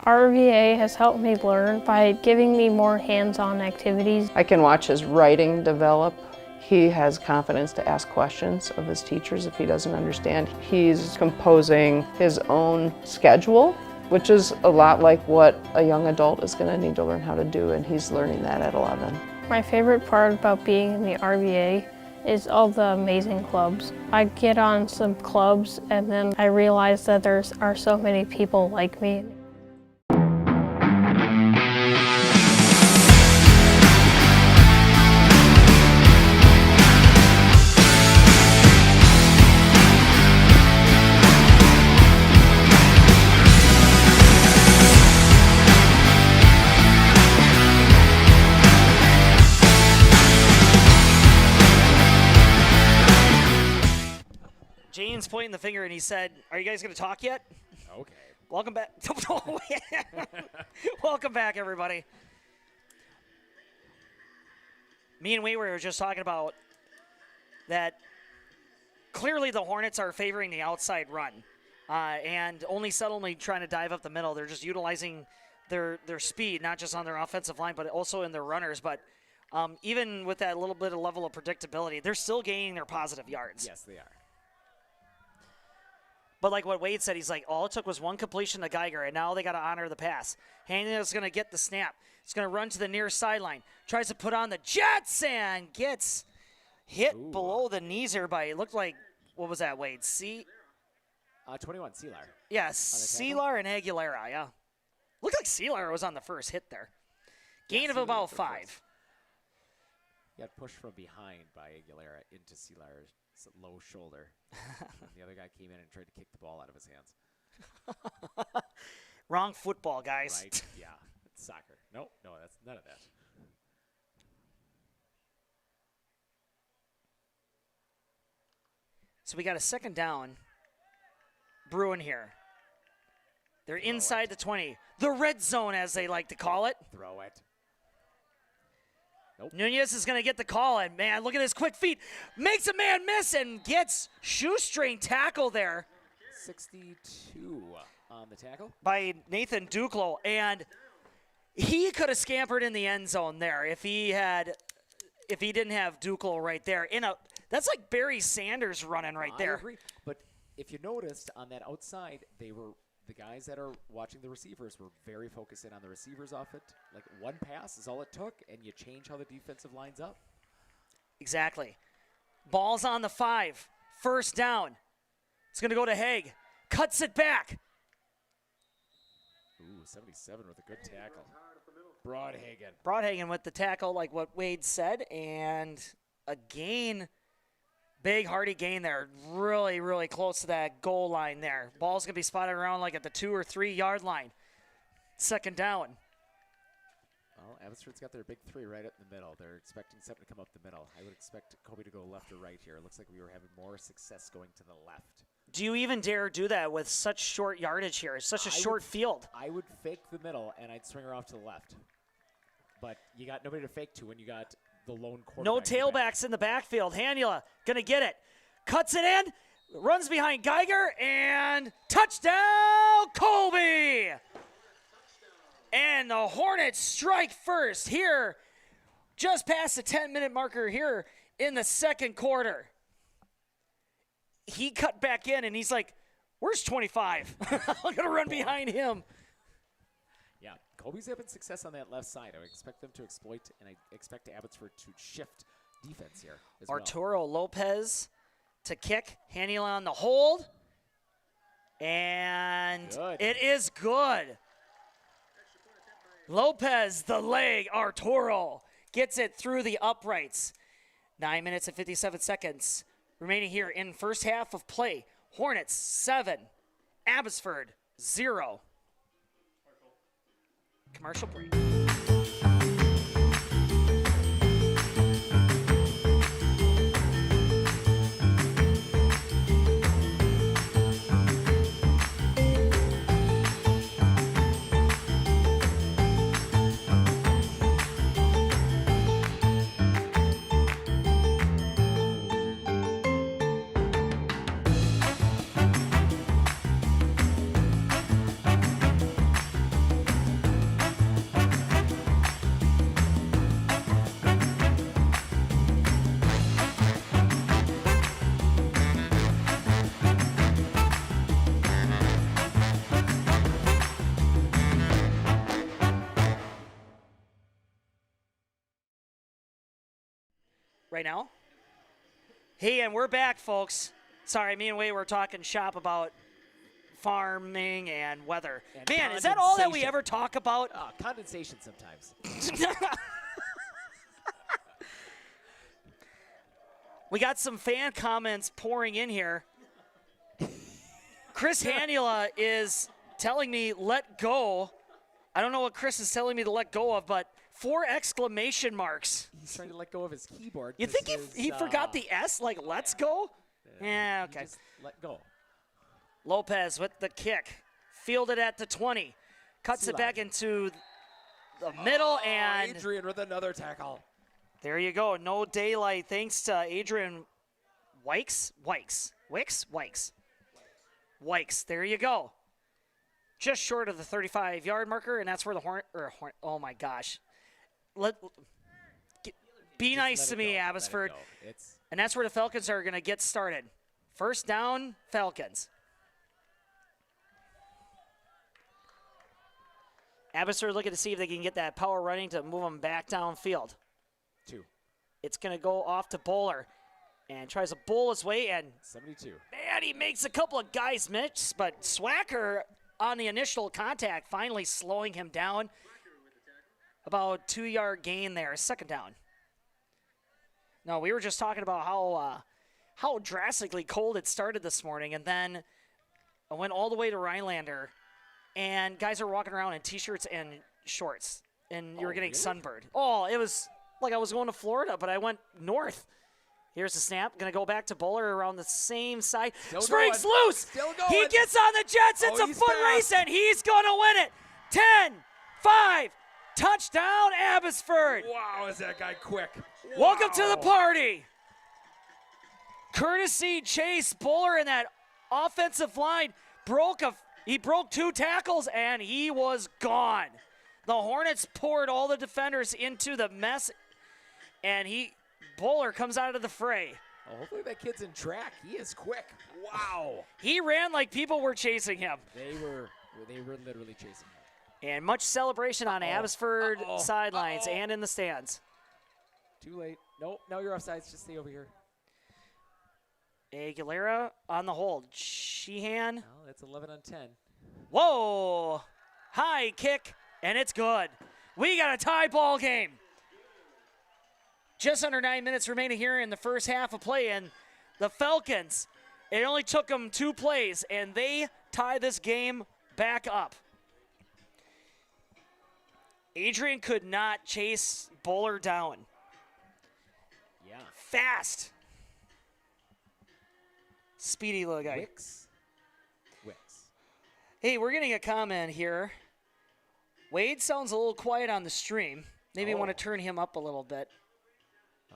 RVA has helped me learn by giving me more hands-on activities. I can watch his writing develop. He has confidence to ask questions of his teachers if he doesn't understand. He's composing his own schedule, which is a lot like what a young adult is going to need to learn how to do, and he's learning that at 11. My favorite part about being in the RVA is all the amazing clubs. I get on some clubs and then I realize that there are so many people like me. James pointing the finger, and he said, "Are you guys going to talk yet?" Okay. Welcome back. Welcome back, everybody. Me and we were just talking about that clearly the Hornets are favoring the outside run and only subtly trying to dive up the middle. They're just utilizing their speed, not just on their offensive line, but also in their runners. But even with that little bit of level of predictability, they're still gaining their positive yards. Yes, they are. But like what Wade said, he's like, all it took was one completion to Geiger, and now they got to honor the pass. Hanio's going to get the snap. He's going to run to the near sideline. Tries to put on the Jets and gets hit below the knees here by, it looked like, what was that, Wade? 21, Sealar. Yes, Sealar and Aguilera, yeah. Looked like Sealar was on the first hit there. Gain of about 5. He got pushed from behind by Aguilera into Sealar's low shoulder. And the other guy came in and tried to kick the ball out of his hands. Wrong football, guys. Right? Yeah. It's soccer. No, that's none of that. So we got a second down brewing here. They're inside the 20. The red zone, as they like to call it. Throw it. Nope. Nunez is going to get the call, and man, look at his quick feet. Makes a man miss and gets shoestring tackle there 62 on the tackle. by Nathan Duclos. And he could have scampered in the end zone there if he didn't have Duclos right there. That's like Barry Sanders running right there. I agree. But if you noticed on that outside, the guys that are watching the receivers were very focused in on the receivers off it. Like one pass is all it took, and you change how the defensive line's up. Exactly. Ball's on the 5. First down. It's going to go to Haig. cuts it back. Ooh, 77 with a good tackle. Broadhagen. Broadhagen with the tackle, like what Wade said, and a gain, big hearty gain there, really, really close to that goal line there. Ball's going to be spotted around like at the 2 or 3 yard line. Second down. Well, Abbotsford's got their big 3 right up in the middle. They're expecting something to come up the middle. I would expect Colby to go left or right here. It looks like we were having more success going to the left. Do you even dare do that with such short yardage here? It's such a short field. I would fake the middle, and I'd swing her off to the left. But you got nobody to fake to when you got the lone quarterback. No tailbacks in the backfield. Hanula going to get it. Cuts it in. Runs behind Geiger. And touchdown, Colby! And the Hornets strike first here, just past the 10-minute marker here in the second quarter. He cut back in, and he's like, where's 25? I'm going to run behind him. Yeah, Colby's having success on that left side. I would expect them to exploit, and I expect Abbotsford to shift defense here as well. Arturo Lopez to kick. Hanula on the hold. And Good. it is good. Lopez, the leg, Arturo gets it through the uprights. 9 minutes and 57 seconds remaining here in first half of play. Hornets 7, Abbotsford 0. Commercial break. Right now. Hey, and we're back, folks. Sorry, me and Wade were talking shop about farming and weather. And Man, is that all that we condensation. ever talk about? Condensation sometimes. We got some fan comments pouring in here. Chris Hanula is telling me let go. I don't know what Chris is telling me to let go of, but 4 exclamation marks. He's trying to let go of his keyboard. You 'cause think his, he forgot the S, like let's go? Yeah, he okay. just let go. Lopez with the kick. Fielded at the 20. Cuts it back into the middle, and Adrian with another tackle. there you go. No daylight thanks to Adrian Wykes. There you go. Just short of the 35-yard marker, and that's where the Hornet, oh my gosh. Be nice Let to it me, go, let it Abbotsford. go. It's And that's where the Falcons are going to get started. First down, Falcons. Abbotsford looking to see if they can get that power running to move them back downfield. 2. It's going to go off to Bowler and tries to bowl his way, and 72. man, he makes a couple of guys miss, but Swacker on the initial contact finally slowing him down. About 2-yard gain there, second down. No, we were just talking about how drastically cold it started this morning, and then I went all the way to Rhinelander, and guys are walking around in T-shirts and shorts, and you were getting really? sunburned. Oh, it was like I was going to Florida, but I went north. Here's the snap. Going to go back to Bowler around the same side. Still Springs going. loose. Still He going. gets on the Jets. It's Oh, a he's foot fast. race, and he's going to win it. 10, 5, touchdown, Abbotsford. Wow, is that guy quick? Welcome to the Wow. party. Courtesy Chase Bowler in that offensive line he broke 2 tackles, and he was gone. The Hornets poured all the defenders into the mess, and Bowler comes out of the fray. Oh, hopefully that kid's in track. He is quick. Wow. He ran like people were chasing him. They were literally chasing him. And much celebration on Abbotsford Uh-oh. sidelines Uh-oh. and in the stands. Too late. Nope. Now you're offsides. Just stay over here. Aguilera on the hold. Sheehan. Well, it's 11 on 10. Whoa! High kick, and it's good. We got a tie ball game. Just under 9 minutes remaining here in the first half of play, and the Falcons, it only took them 2 plays, and they tie this game back up. Adrian could not chase Bowler down. Yeah. Fast. Speedy little guy. Wicks. Hey, we're getting a comment here. Wade sounds a little quiet on the stream. Maybe you want to turn him up a little bit.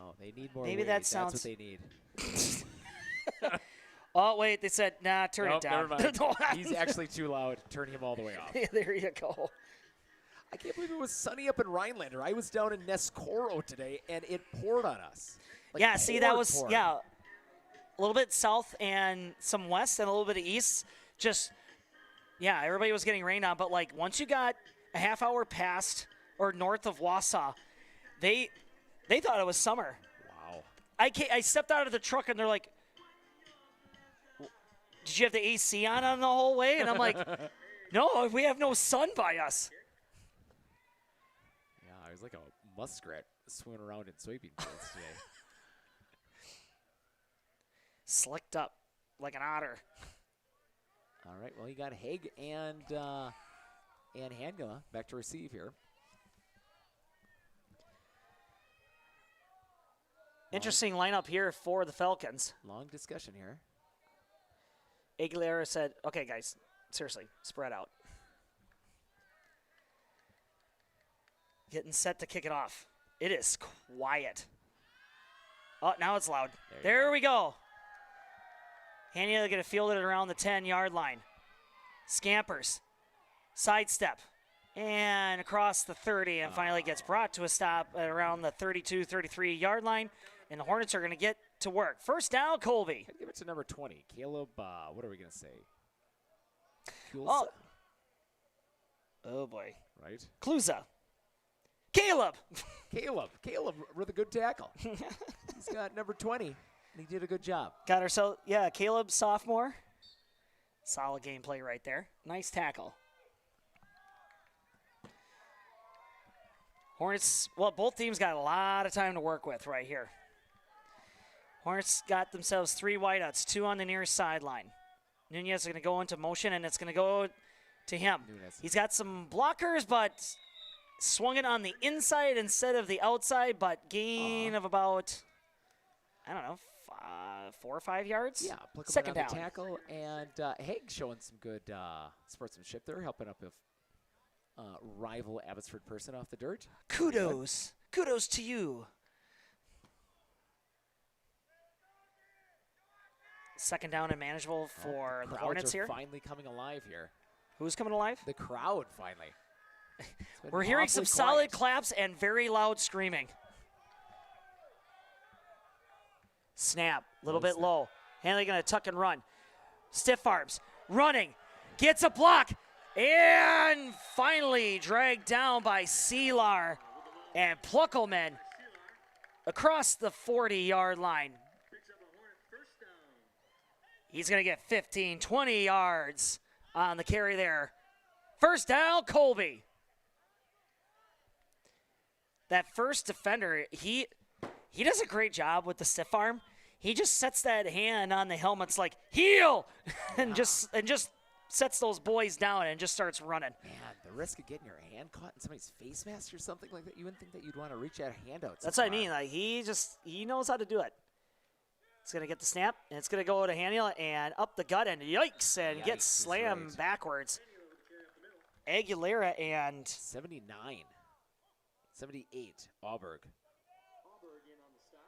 Oh, they need more Maybe Wade. that sounds. That's what they need. Oh, wait, they said, nah, turn it down. Never mind. He's actually too loud. Turn him all the way off. There you go. I can't believe it was sunny up in Rhinelander. I was down in Nescoro today, and it poured on us. Like, yeah, see, that was, poured. yeah, a little bit south and some west and a little bit of east. Just, yeah, everybody was getting rained on. But, like, once you got a half hour past or north of Wausau, they thought it was summer. Wow. I stepped out of the truck, and they're like, did you have the AC on the whole way? And I'm like, no, we have no sun by us. Yeah, I was like a muskrat swimming around in soybean fields today. Slicked up like an otter. All right, well, you got Haig and Hangula back to receive here. Interesting lineup here for the Falcons. Long discussion here. Aguilera said, okay, guys, seriously, spread out. Getting set to kick it off. It is quiet. Oh, now it's loud. There we go. Hania going to field it around the 10-yard line. Scampers. Sidestep. And across the 30, and finally gets brought to a stop at around the 32, 33-yard line. And the Hornets are going to get to work. First down, Colby. I'd give it to number 20, Caleb, what are we going to say? Oh, boy. Right? Kluza. Caleb. Caleb with a good tackle. He's got number 20, and he did a good job. Got ourselves, yeah, Caleb, sophomore. Solid gameplay right there. Nice tackle. Hornets, well, both teams got a lot of time to work with right here. Hornets got themselves 3 wideouts, 2 on the near sideline. Nunez is going to go into motion, and it's going to go to him. He's got some blockers, but swung it on the inside instead of the outside, but gain of about, I don't know, 4 or 5 yards? Yeah, applicable second down down. the tackle, and Haig showing some good sportsmanship there, helping up with rival Abbotsford person off the dirt. Kudos. Kudos to you. Second down and manageable for the Hornets here. Finally coming alive here. Who's coming alive? The crowd finally. We're hearing some solid claps and very loud screaming. Snap, a little bit low. Hanley going to tuck and run. Stiff arms, running, gets a block, and finally dragged down by Seelar and Pluckelman across the 40-yard line. He's going to get 15, 20 yards on the carry there. First down, Colby. That first defender, he does a great job with the stiff arm. He just sets that hand on the helmets like, heel! and just sets those boys down and just starts running. Man, the risk of getting your hand caught in somebody's face mask or something like that, you wouldn't think that you'd want to reach out a hand out. That's what I mean. Like he knows how to do it. It's going to get the snap, and it's going to go to Haniel and up the gut, and yikes, and gets slammed backwards. Aguilera and 79, 78, Auburg.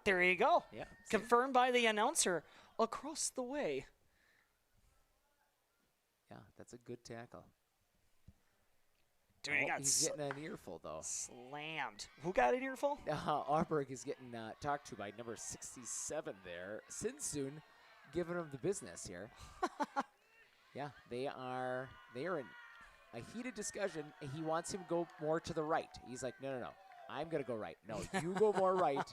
There you go. Yeah. Confirmed by the announcer across the way. Yeah, that's a good tackle. Dude, he got he's getting an earful, though. Slammed. Who got an earful? Auburg is getting talked to by number 67 there. Sinsoon giving him the business here. Yeah, they are in a heated discussion. He wants him to go more to the right. He's like, no, I'm going to go right. No, you go more right.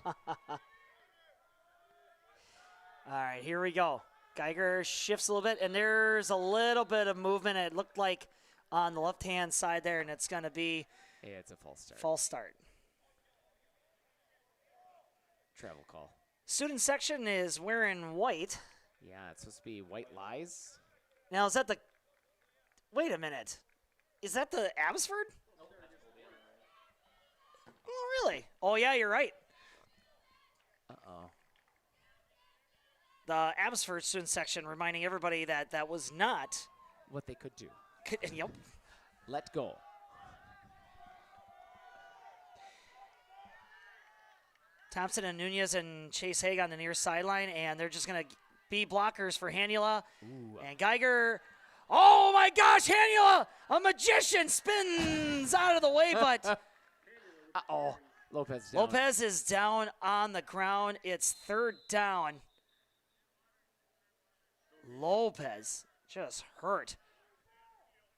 All right, here we go. Geiger shifts a little bit, and there's a little bit of movement. It looked like on the left-hand side there, and it's going to be It's a false start. false start. Travel call. Student section is wearing white. Yeah, it's supposed to be white lies. Now, is that the – wait a minute. Is that the Abbotsford? Oh, really? Oh, yeah, you're right. Uh-oh. The Abbotsford student section reminding everybody that that was not – What they could do. Yep. Let go. Thompson and Nunez and Chase Haig on the near sideline, and they're just going to be blockers for Hanula. And Geiger. Oh, my gosh, Hanula, a magician, spins out of the way, but Uh-oh. Lopez down. Lopez is down on the ground. It's third down. Lopez just hurt.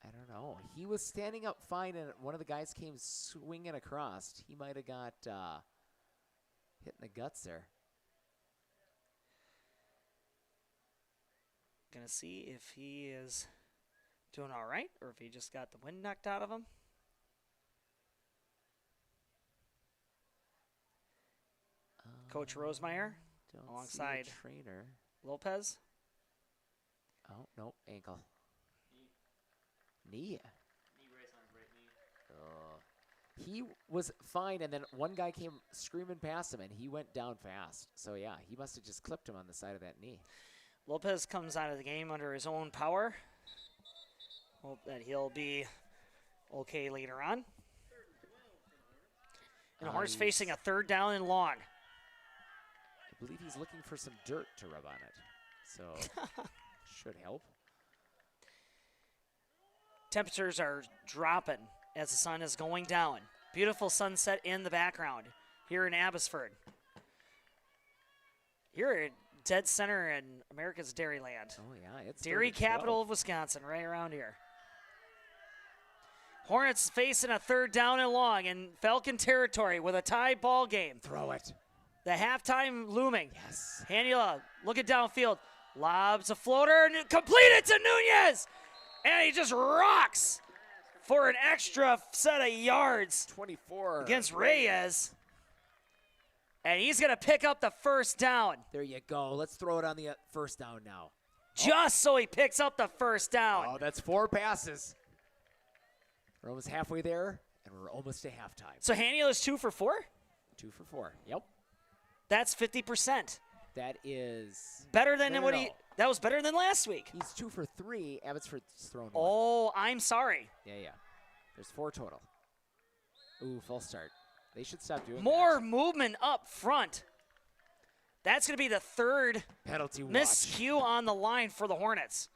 I don't know. He was standing up fine, and one of the guys came swinging across. He might have got hit in the guts there. Gonna see if he is doing all right or if he just got the wind knocked out of him. Coach Rosemeyer Don't alongside see the trainer. Lopez. Oh, no, ankle. Knee. He was fine, and then one guy came screaming past him, and he went down fast. So, yeah, he must have just clipped him on the side of that knee. Lopez comes out of the game under his own power. Hope that he'll be okay later on. And the Hornets facing a third down and long. I believe he's looking for some dirt to rub on it. So, should help. Temperatures are dropping as the sun is going down. Beautiful sunset in the background here in Abbotsford. Here at dead center in America's Dairyland. Oh, yeah. It's Dairy capital of Wisconsin, right around here. Hornets facing a third down and long in Falcon territory with a tie ball game. Throw it. The halftime looming. Yes. Hanula looking downfield. Lobs a floater and completed to Nunez. And he just rocks for an extra set of yards 24. against Reyes. And he's going to pick up the first down. There you go. Let's throw it on the first down now. Just so he picks up the first down. Oh, that's 4 passes. We're almost halfway there, and we're almost to halftime. So Hanula's 2 for 4? 2 for 4. Yep. That's 50%. That is Better than no, what no, he. no. That was better than last week. He's 2 for 3. Abbotsford's thrown 1. Oh, I'm sorry. Yeah. There's 4 total. Ooh, false start. They should stop doing More that. movement up front. That's going to be the third Penalty watch. miscue on the line for the Hornets.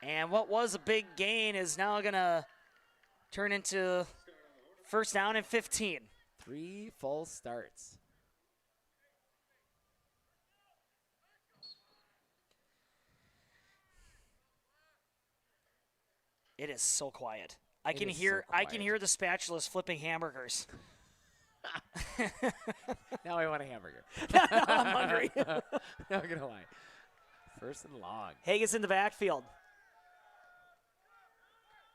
And what was a big gain is now going to turn into first down and 15. 3 false starts. It is so quiet. I It can is so hear quiet. the spatulas flipping hamburgers. Now I want a hamburger. I'm hungry. Not gonna lie. First and long. Haig is in the backfield.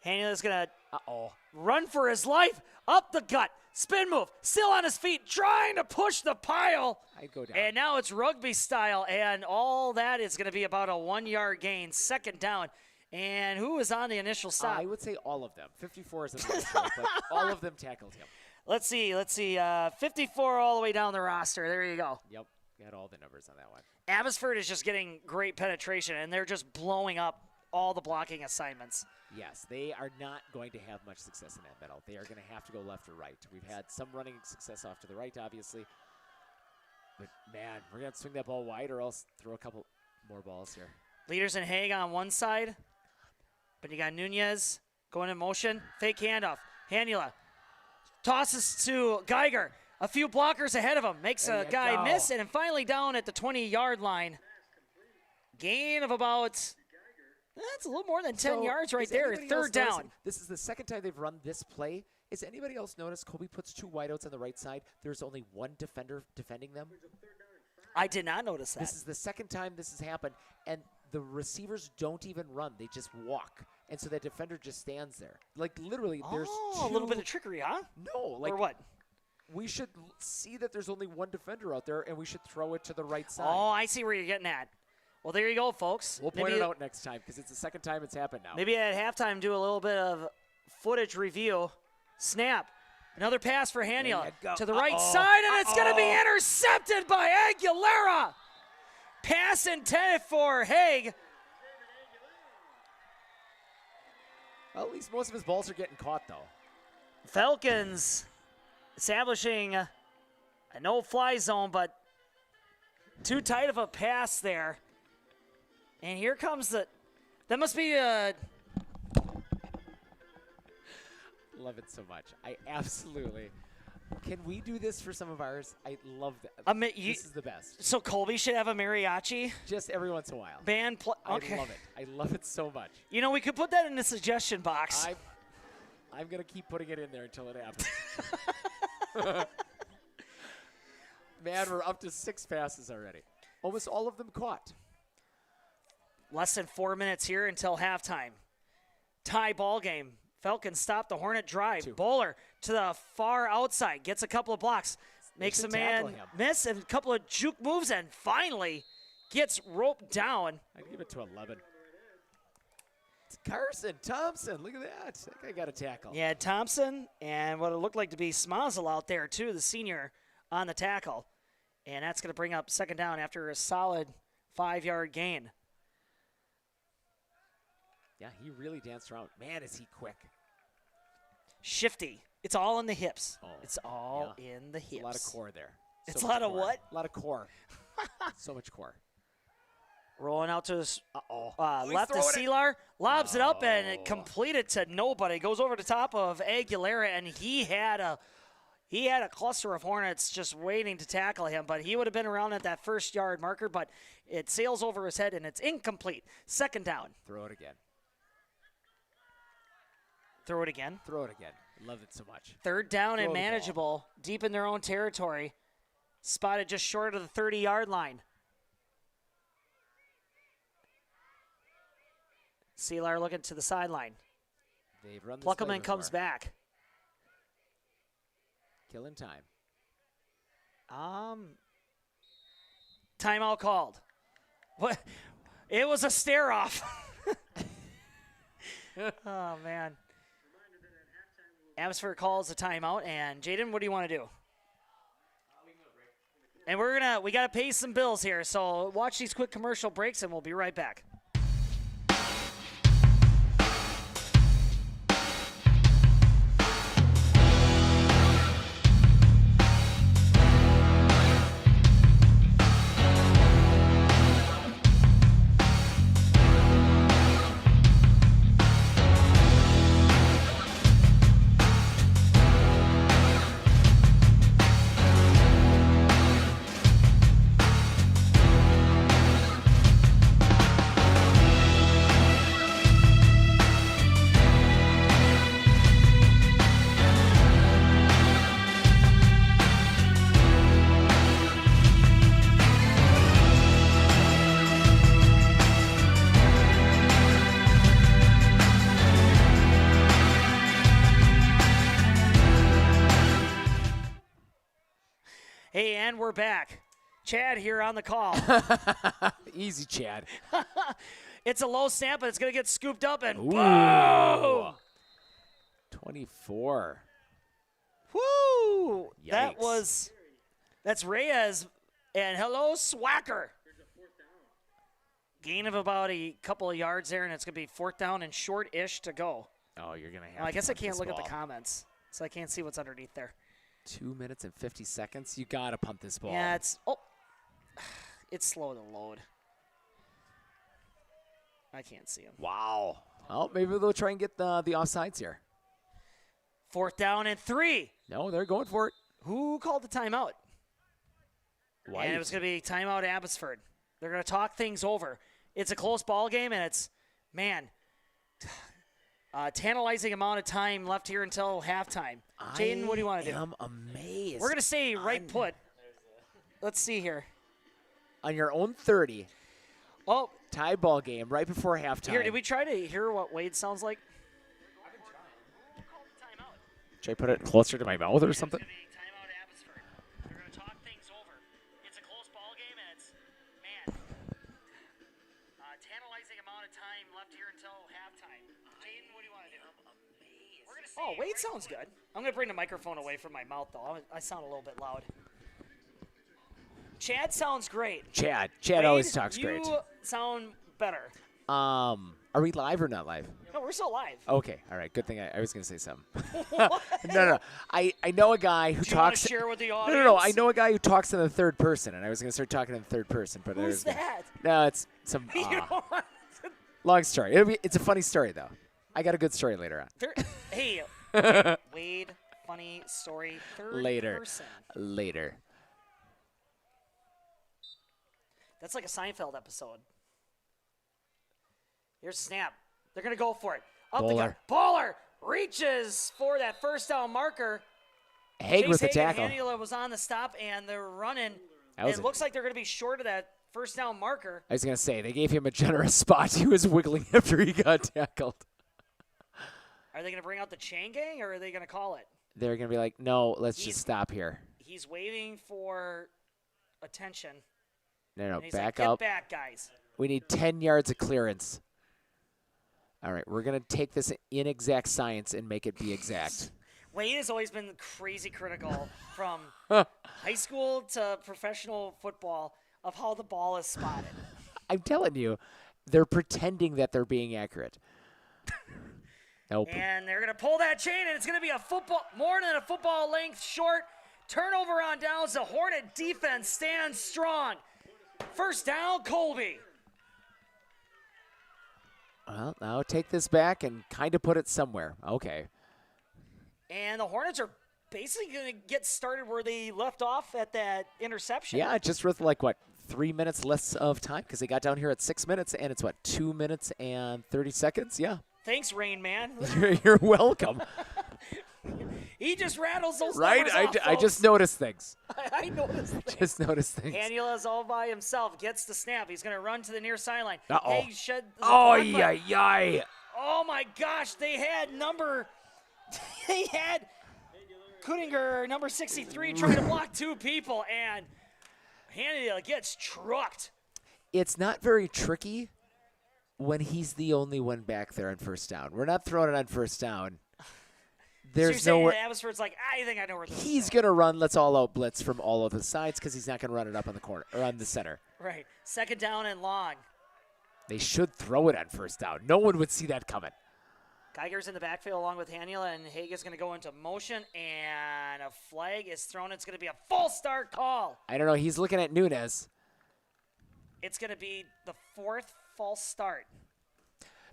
Hanula's going to Uh-oh. run for his life, up the gut, spin move, still on his feet, trying to push the pile. I'd go down. And now it's rugby style, and all that is going to be about a 1-yard gain, second down. And who was on the initial stop? I would say all of them. 54 is a little short, but all of them tackled him. Let's see. 54 all the way down the roster. There you go. Yep. Got all the numbers on that one. Abbotsford is just getting great penetration, and they're just blowing up all the blocking assignments. Yes, they are not going to have much success in that middle. They are going to have to go left or right. We've had some running success off to the right, obviously. But, man, we're going to swing that ball wide or else throw a couple more balls here. Leaders and Haig on one side, but you got Nunez going in motion. Fake handoff. Hanula tosses to Geiger. A few blockers ahead of him. Makes There a you guy go. miss, and finally down at the 20-yard line. Gain of about, that's a little more than 10 So, yards right is there. anybody Third else down. noticing- This is the second time they've run this play. Is anybody else notice Colby puts 2 wideouts on the right side? There's only 1 defender defending them. I did not notice that. This is the second time this has happened, and the receivers don't even run. They just walk. And so that defender just stands there. Like, literally, there's a little bit of trickery, huh? No. Like, or what? We should see that there's only one defender out there, and we should throw it to the right side. Oh, I see where you're getting at. Well, there you go, folks. We'll point it out next time because it's the second time it's happened now. Maybe at halftime do a little bit of footage review. Snap. Another pass for Haniel to the right side, and it's going to be intercepted by Aguilera. Pass intended for Haig. Well, at least most of his balls are getting caught, though. Falcons establishing a no-fly zone, but too tight of a pass there. And here comes that must be Love it so much. I absolutely. Can we do this for some of ours? I love that. This is the best. So Colby should have a mariachi? Just every once in a while. Band okay. I love it. I love it so much. You know, we could put that in the suggestion box. I'm going to keep putting it in there until it happens. Man, we're up to 6 passes already. Almost all of them caught. Less than 4 minutes here until halftime. Tie ball game. Falcons stop the Hornet drive. Bowler to the far outside. Gets a couple of blocks. Makes a man miss and a couple of juke moves and finally gets roped down. I'd give it to 11. It's Carson Thompson. Look at that. That guy got a tackle. Yeah, Thompson and what it looked like to be Smazel out there too, the senior on the tackle. And that's going to bring up second down after a solid 5-yard gain. Yeah, he really danced around. Man, is he quick. Shifty. It's all in the hips. Oh, it's all in the hips. A lot of core there. It's a lot of what? A lot of core. So much core. Rolling out to his left to Sealar. Lobs it up and it completed to nobody. Goes over the top of Aguilera, and he had a cluster of Hornets just waiting to tackle him, but he would have been around at that first yard marker, but it sails over his head, and it's incomplete. Second down. Throw it again. Throw it again. Throw it again. Love it so much. Third down and manageable, deep in their own territory. Spotted just short of the 30-yard line. Sealar looking to the sideline. They've run this Pluckerman comes back. Killing time. Timeout called. What? It was a stare-off. Oh, man. Abbotsford calls a timeout, and Jaden, what do you want to do? And we got to pay some bills here, so watch these quick commercial breaks, and we'll be right back. Hey, and we're back. Chad here on the call. Easy, Chad. It's a low snap, but it's going to get scooped up, and boom! 24. Woo! Yikes. That's Reyes, and hello, Swacker. Gain of about a couple of yards there, and it's going to be fourth down and short-ish to go. Oh, you're going to have Well, I guess I can't look ball. at the comments, so I can't see what's underneath there. 2 minutes and 50 seconds. You got to punt this ball. Yeah, it's slow to load. I can't see him. Wow. Well, maybe they'll try and get the offsides here. Fourth down and 3. No, they're going for it. Who called the timeout? White. And it was going to be timeout Abbotsford. They're going to talk things over. It's a close ball game, and it's, man, tantalizing amount of time left here until halftime. Jaden, what do you want to do? I am amazed. We're going to stay right put. Let's see here. on your own 30. Oh, Tie ball game right before halftime. here, did we try to hear what Wade sounds like? Should I put it closer to my mouth or something? It's gonna be timeout Abbotsford. They're going to talk things over. It's a close ball game, and it's, man, tantalizing amount of time left here until halftime. Jaden, what do you want to do? We're gonna see. Wade sounds good. I'm going to bring the microphone away from my mouth, though. I sound a little bit loud. Chad sounds great. Chad Wade, always talks great. You sound better. Are we live or not live? No, we're still live. Okay, all right. Good thing I was going to say something. No. I know a guy who Do you want talks. to share with the audience? No. I know a guy who talks in the third person, and I was going to start talking in the third person, but Who's that? No, it's some You know what? long story. It's a funny story though. I got a good story later on. Hey, Wade, funny story. Third Later. person. Later. That's like a Seinfeld episode. Here's a snap. They're going to go for it. Up the Bowler. gut. Bowler reaches for that first down marker. Haig with the Chase tackle. Hanula was on the stop, and they're running. That was It looks like they're going to be short of that first down marker. I was going to say, they gave him a generous spot. He was wiggling after he got tackled. Are they going to bring out the chain gang, or are they going to call it? They're going to be like, no, let's He's- just stop here. He's waiting for attention. No, And he's back like, up. Get back, guys. We need 10 yards of clearance. All right, we're going to take this inexact science and make it be exact. Wade has always been crazy critical from high school to professional football of how the ball is spotted. I'm telling you, they're pretending that they're being accurate. Nope. And they're going to pull that chain, and it's going to be a football, more than a football length short. Turnover on downs. The Hornet defense stands strong. First down, Colby. Well, now take this back and kind of put it somewhere. Okay. And the Hornets are basically going to get started where they left off at that interception. Yeah, just with 3 minutes less of time because they got down here at 6 minutes, and it's 2 minutes and 30 seconds? Yeah. Thanks, Rain Man. You're welcome. He just rattles those Right? numbers off, I just folks. noticed things. I noticed things. Just noticed things. Hanula's all by himself. Gets the snap. He's going to run to the near sideline. Uh-oh. Haig shed the Oh, block, but- yeah. Oh my gosh, they had Kudinger, number 63, trying to block two people, and Hanula gets trucked. It's not very tricky when he's the only one back there on first down. We're not throwing it on first down. So you're There's saying nowhere. that Abbotsford's like, I think I know where this He's is going to run let's all out blitz from all of the sides because he's not going to run it up on the corner or on the center. going. Right. Second down and long. They should throw it on first down. No one would see that coming. Geiger's in the backfield along with Hanula, and Haig is going to go into motion, and a flag is thrown. It's going to be a false start call. I don't know. He's looking at Nunez. It's going to be the fourth false start.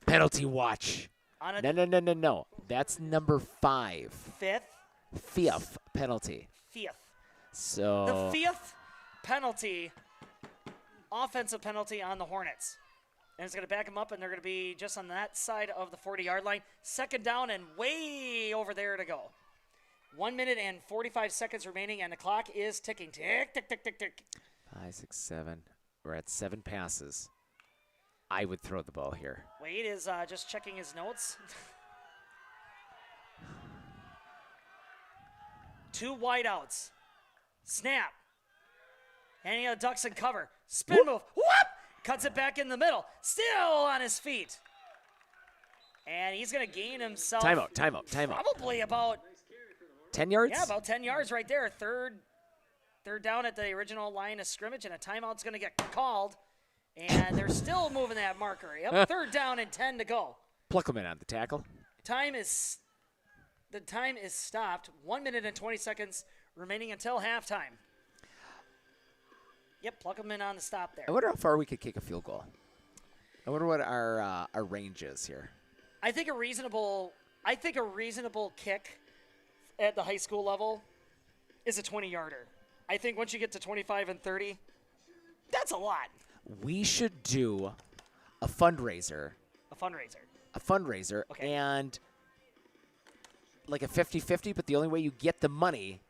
Penalty watch. On a No. That's number 5. Fifth penalty. fifth. So The fifth penalty, offensive penalty on the Hornets. And it's going to back them up, and they're going to be just on that side of the 40-yard line. Second down and way over there to go. 1 minute and 45 seconds remaining, and the clock is ticking. Tick, tick, tick, tick, tick. 5, 6, 7. We're at 7 passes. I would throw the ball here. Wade is just checking his notes. 2 wideouts. Snap. Hanula ducks and cover. Spin move. Whoop! Cuts it back in the middle. Still on his feet. And he's going to gain himself. Timeout. Probably about 10 yards? Yeah, about 10 yards right there. Third down at the original line of scrimmage, and a timeout's going to get called. And they're still moving that marker. Yep, third down and 10 to go. Pluckelman on the tackle. The time is stopped. 1 minute and 20 seconds remaining until halftime. Yep, Pluckelman on the stop there. I wonder how far we could kick a field goal. I wonder what our range is here. I think a reasonable kick at the high school level is a 20-yarder. I think once you get to 25 and 30, that's a lot. We should do a fundraiser. A fundraiser. Okay. And like a 50-50, but the only way you get the money,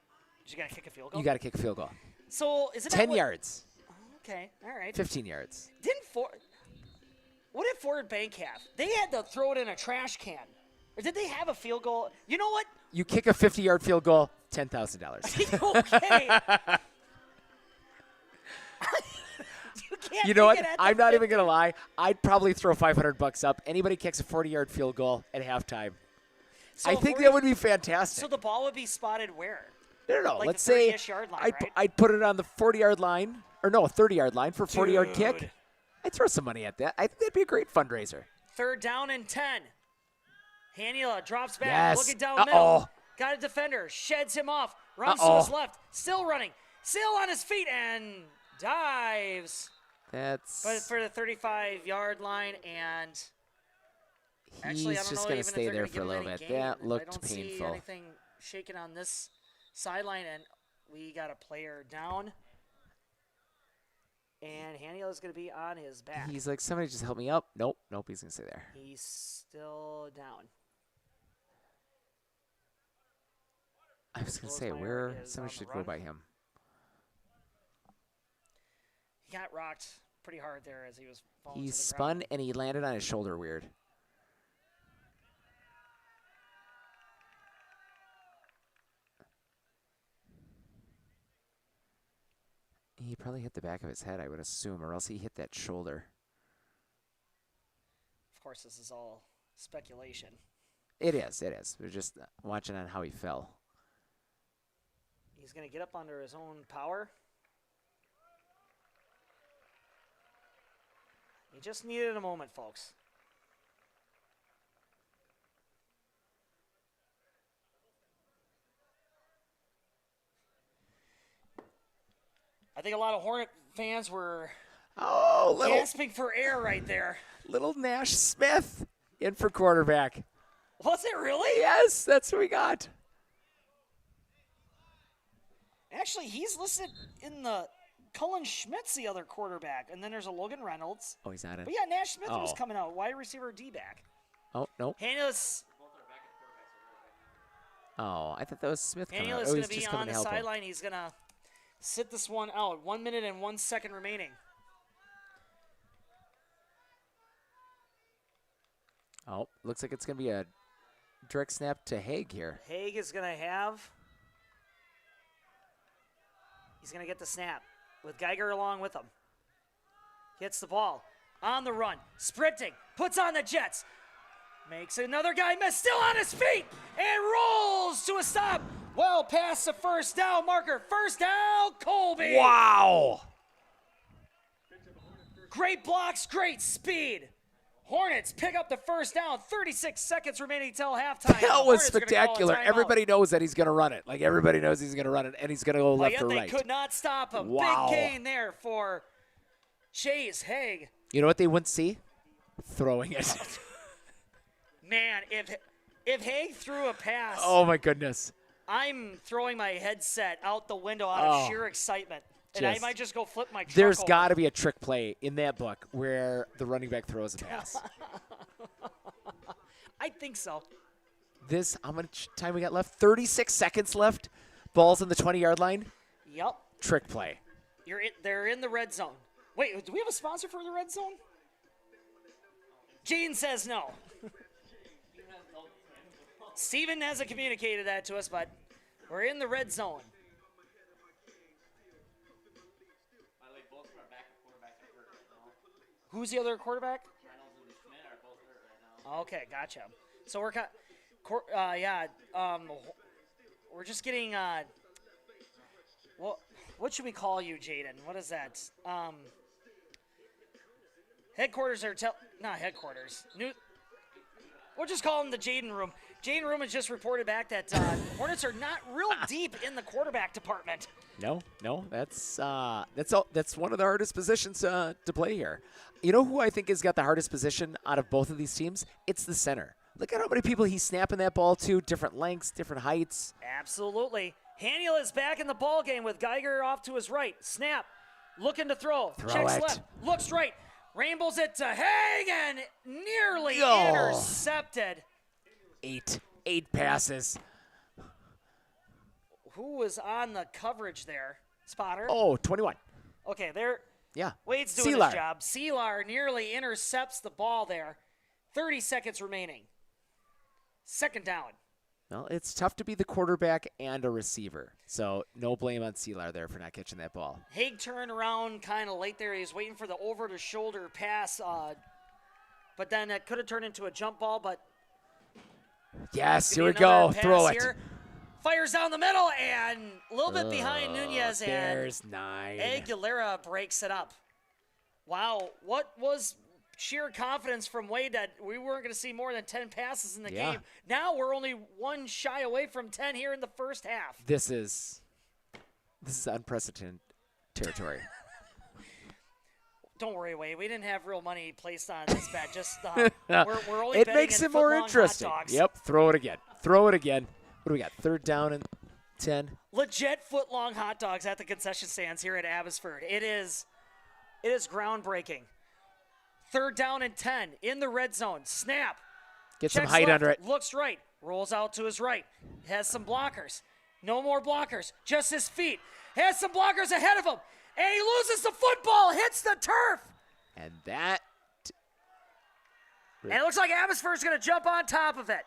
You got to kick a field goal? you got to kick a field goal. So is it 10 not yards. Okay, all right. 15 yards. What did Ford Bank have? They had to throw it in a trash can. Or did they have a field goal? You know what? You kick a 50-yard field goal, $10,000. Okay. You can't You know make what? it at the I'm not even 50. gonna lie. I'd probably throw $500 up. Anybody kicks a 40-yard field goal at halftime. So I if think we're- that would be fantastic. So the ball would be spotted where? No. Like Let's the say 30-ish yard line, I'd, right? I'd put it on the 40-yard line, or no, 30-yard line for a 40-yard kick. Dude. I'd throw some money at that. I think that'd be a great fundraiser. 3rd down and 10. Hanula drops back, Yes. looking down Uh-oh. middle. Got a defender, sheds him off, runs to his Uh-oh. left, still running, still on his feet, and dives. That's But for the 35-yard line, and actually, I he's don't just know gonna even stay if they're there gonna for a give him little any bit. gain. That I looked don't see painful. anything shaking on this sideline, and we got a player down. And Haniel is going to be on his back. He's like, somebody just help me up. Nope, he's gonna stay there. He's still down. I was gonna say, Rosemeyer where is somebody on the should go run. by him. He got rocked pretty hard there as he was falling He to the spun ground. and he landed on his shoulder weird. He probably hit the back of his head, I would assume, or else he hit that shoulder. Of course, this is all speculation. It is. We're just watching on how he fell. He's going to get up under his own power. He just needed a moment, folks. I think a lot of Hornet fans were Oh, gasping for air right there. little Nash Smith in for quarterback. Was it really? Yes, that's what we got. Actually, he's listed in the Cullen Schmidt's the other quarterback, and then there's a Logan Reynolds. Oh, he's not in. But yeah, Nash Smith was Oh. coming out, wide receiver D-back. Oh, no. Hanius Oh, I thought that was Smith coming out. is Oh, going he's to be just on coming to the help him. sideline. He's going to sit this one out. 1 minute and 1 second remaining. Oh, looks like it's going to be a direct snap to Haig here. Haig is going to have. He's going to get the snap with Geiger along with him. Gets the ball on the run, sprinting, puts on the Jets, makes another guy miss, still on his feet, and rolls to a stop. Well past the first down marker. First down, Colby. Wow. Great blocks, great speed. Hornets pick up the first down. 36 seconds remaining till halftime. That The was Hornets are gonna call a spectacular. timeout. Everybody knows that he's going to run it. Like, everybody knows he's going to run it, and he's going to go But left yet or they right. could not stop him. Wow. Big gain there for Chase Haig. You know what they wouldn't see? Throwing it. Man, if Haig threw a pass, Oh, my goodness. I'm throwing my headset out the window out of sheer excitement. And I Just- might just go flip my truck There's over. got to be a trick play in that book where the running back throws a pass. I think so. This, how much time we got left? 36 seconds left. Ball's in the 20-yard line. Yep. Trick play. They're in the red zone. Wait, do we have a sponsor for the red zone? Gene says no. Steven hasn't communicated that to us, but we're in the red zone. Who's the other quarterback? Okay, gotcha. So we're we're just getting what should we call you, Jaden? What is that? Headquarters are not headquarters. We'll just call them the Jaden room. Jaden room has just reported back that Hornets are not real deep in the quarterback department. No, that's one of the hardest positions to play here. You know who I think has got the hardest position out of both of these teams? It's the center. Look at how many people he's snapping that ball to, different lengths, different heights. Absolutely. Haniel is back in the ball game with Geiger off to his right. Snap, looking to throw. Checks it. left, looks right, rainbows it to Haig and nearly Oh. intercepted. Eight passes. Who was on the coverage there? Spotter. Oh, 21. Okay, Yeah. Wade's doing Seelar. his job. Seelar nearly intercepts the ball there. 30 seconds remaining. Second down. Well, it's tough to be the quarterback and a receiver. So no blame on Seelar there for not catching that ball. Haig turned around kind of late there. He was waiting for the over-the-shoulder pass, but then it could have turned into a jump ball, but Yes, here Could we be go. another Throw pass it. here. Fires down the middle and a little bit behind Nunez, and There's 9. Aguilera breaks it up. Wow, what was sheer confidence from Wade that we weren't going to see more than 10 passes in the Yeah. game. Now we're only one shy away from 10 here in the first half. This is unprecedented territory. Don't worry, Wade. We didn't have real money placed on this bet. Just we're only It betting makes in it more footlong hot interesting. dogs. Yep, throw it again. Throw it again. What do we got? 3rd down and 10. Legit foot-long hot dogs at the concession stands here at Abbotsford. It is groundbreaking. 3rd down and 10 in the red zone. Snap. Get some Checks height left, under it. Looks right. Rolls out to his right. Has some blockers. No more blockers. Just his feet. Has some blockers ahead of him. And he loses the football. Hits the turf. And that And it looks like Abbotsford's going to jump on top of it.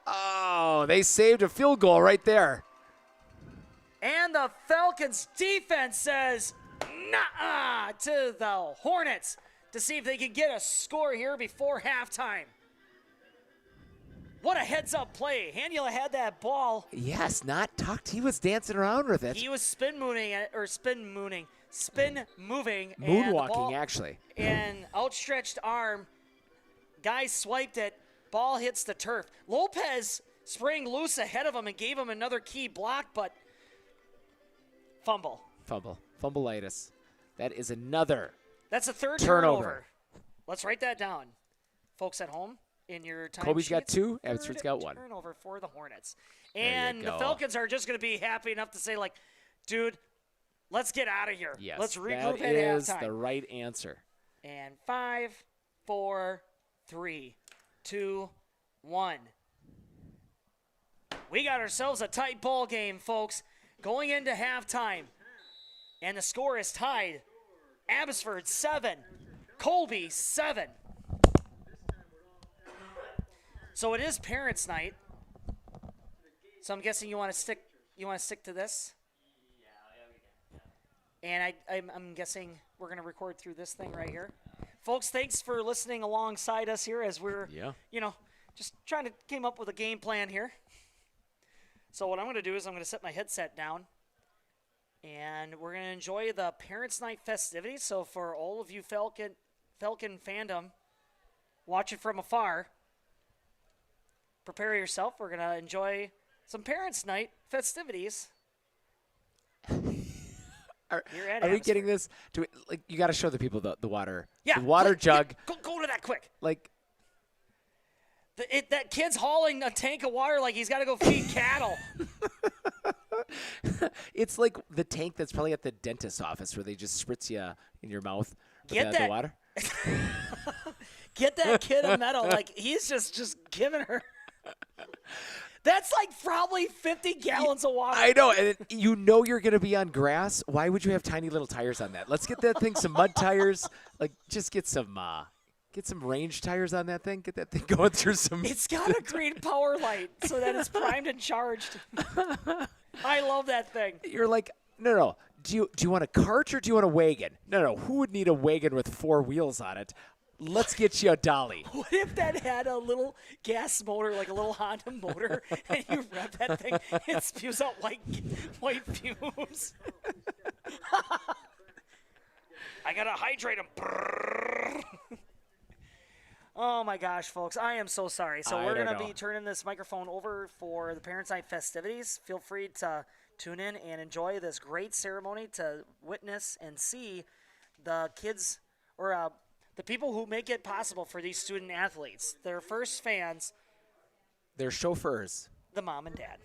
Oh, they saved a field goal right there. And the Falcons defense says nah to the Hornets to see if they can get a score here before halftime. What a heads-up play. Hanula had that ball. Yes, not tucked. He was dancing around with it. He was spin moving. And the Moonwalking, ball, actually. and outstretched arm. Guy swiped it. Ball hits the turf. Lopez sprang loose ahead of him and gave him another key block, but fumble. Fumbleitis. That is another. That's a third Turnover. turnover. Let's write that down. Folks at home, in your time Colby's got sheets, 2, Abbotsford's third got 1. Turnover for the Hornets. you And the go. Falcons are just going to be happy enough to say, like, dude, let's get out of here. Yes, Let's regroup that at is halftime. the right answer. And 5, 4, 3, 2, 1. We got ourselves a tight ball game, folks, going into halftime. And the score is tied. Abbotsford 7, Colby 7. So it is parents' night. So I'm guessing you want to stick to this? And I'm guessing we're going to record through this thing right here. Folks, thanks for listening alongside us here as we're, just trying to came up with a game plan here. So what I'm going to do is I'm going to set my headset down, and we're going to enjoy the Parents' Night festivities. So for all of you Falcon fandom watching from afar, prepare yourself. We're going to enjoy some Parents' Night festivities. Are Here at we Abbotsford. getting this? You got to show the people the water. Yeah, The water quick, jug. yeah, go to that quick. Like, That kid's hauling a tank of water like he's got to go feed cattle. it's like the tank that's probably at the dentist's office where they just spritz you in your mouth with Get the that- water. Get that kid a medal. Like, he's just giving her. That's like probably 50 gallons of water. I know, and you know you're going to be on grass. Why would you have tiny little tires on that? Let's get that thing some mud tires. Like, just get some range tires on that thing. Get that thing going through some. It's got a green power light so that it's primed and charged. I love that thing. You're like, no. Do you want a cart or do you want a wagon? No. Who would need a wagon with 4 wheels on it? Let's get you a dolly. What if that had a little gas motor, like a little Honda motor, and you rev that thing, it spews out white fumes? I gotta hydrate them. Oh my gosh, folks, I am so sorry. So we're gonna be turning this microphone over for the Parents' Night festivities. Feel free to tune in and enjoy this great ceremony to witness and see the kids or the people who make it possible for these student athletes. Their first fans, They're chauffeurs. the mom and dad.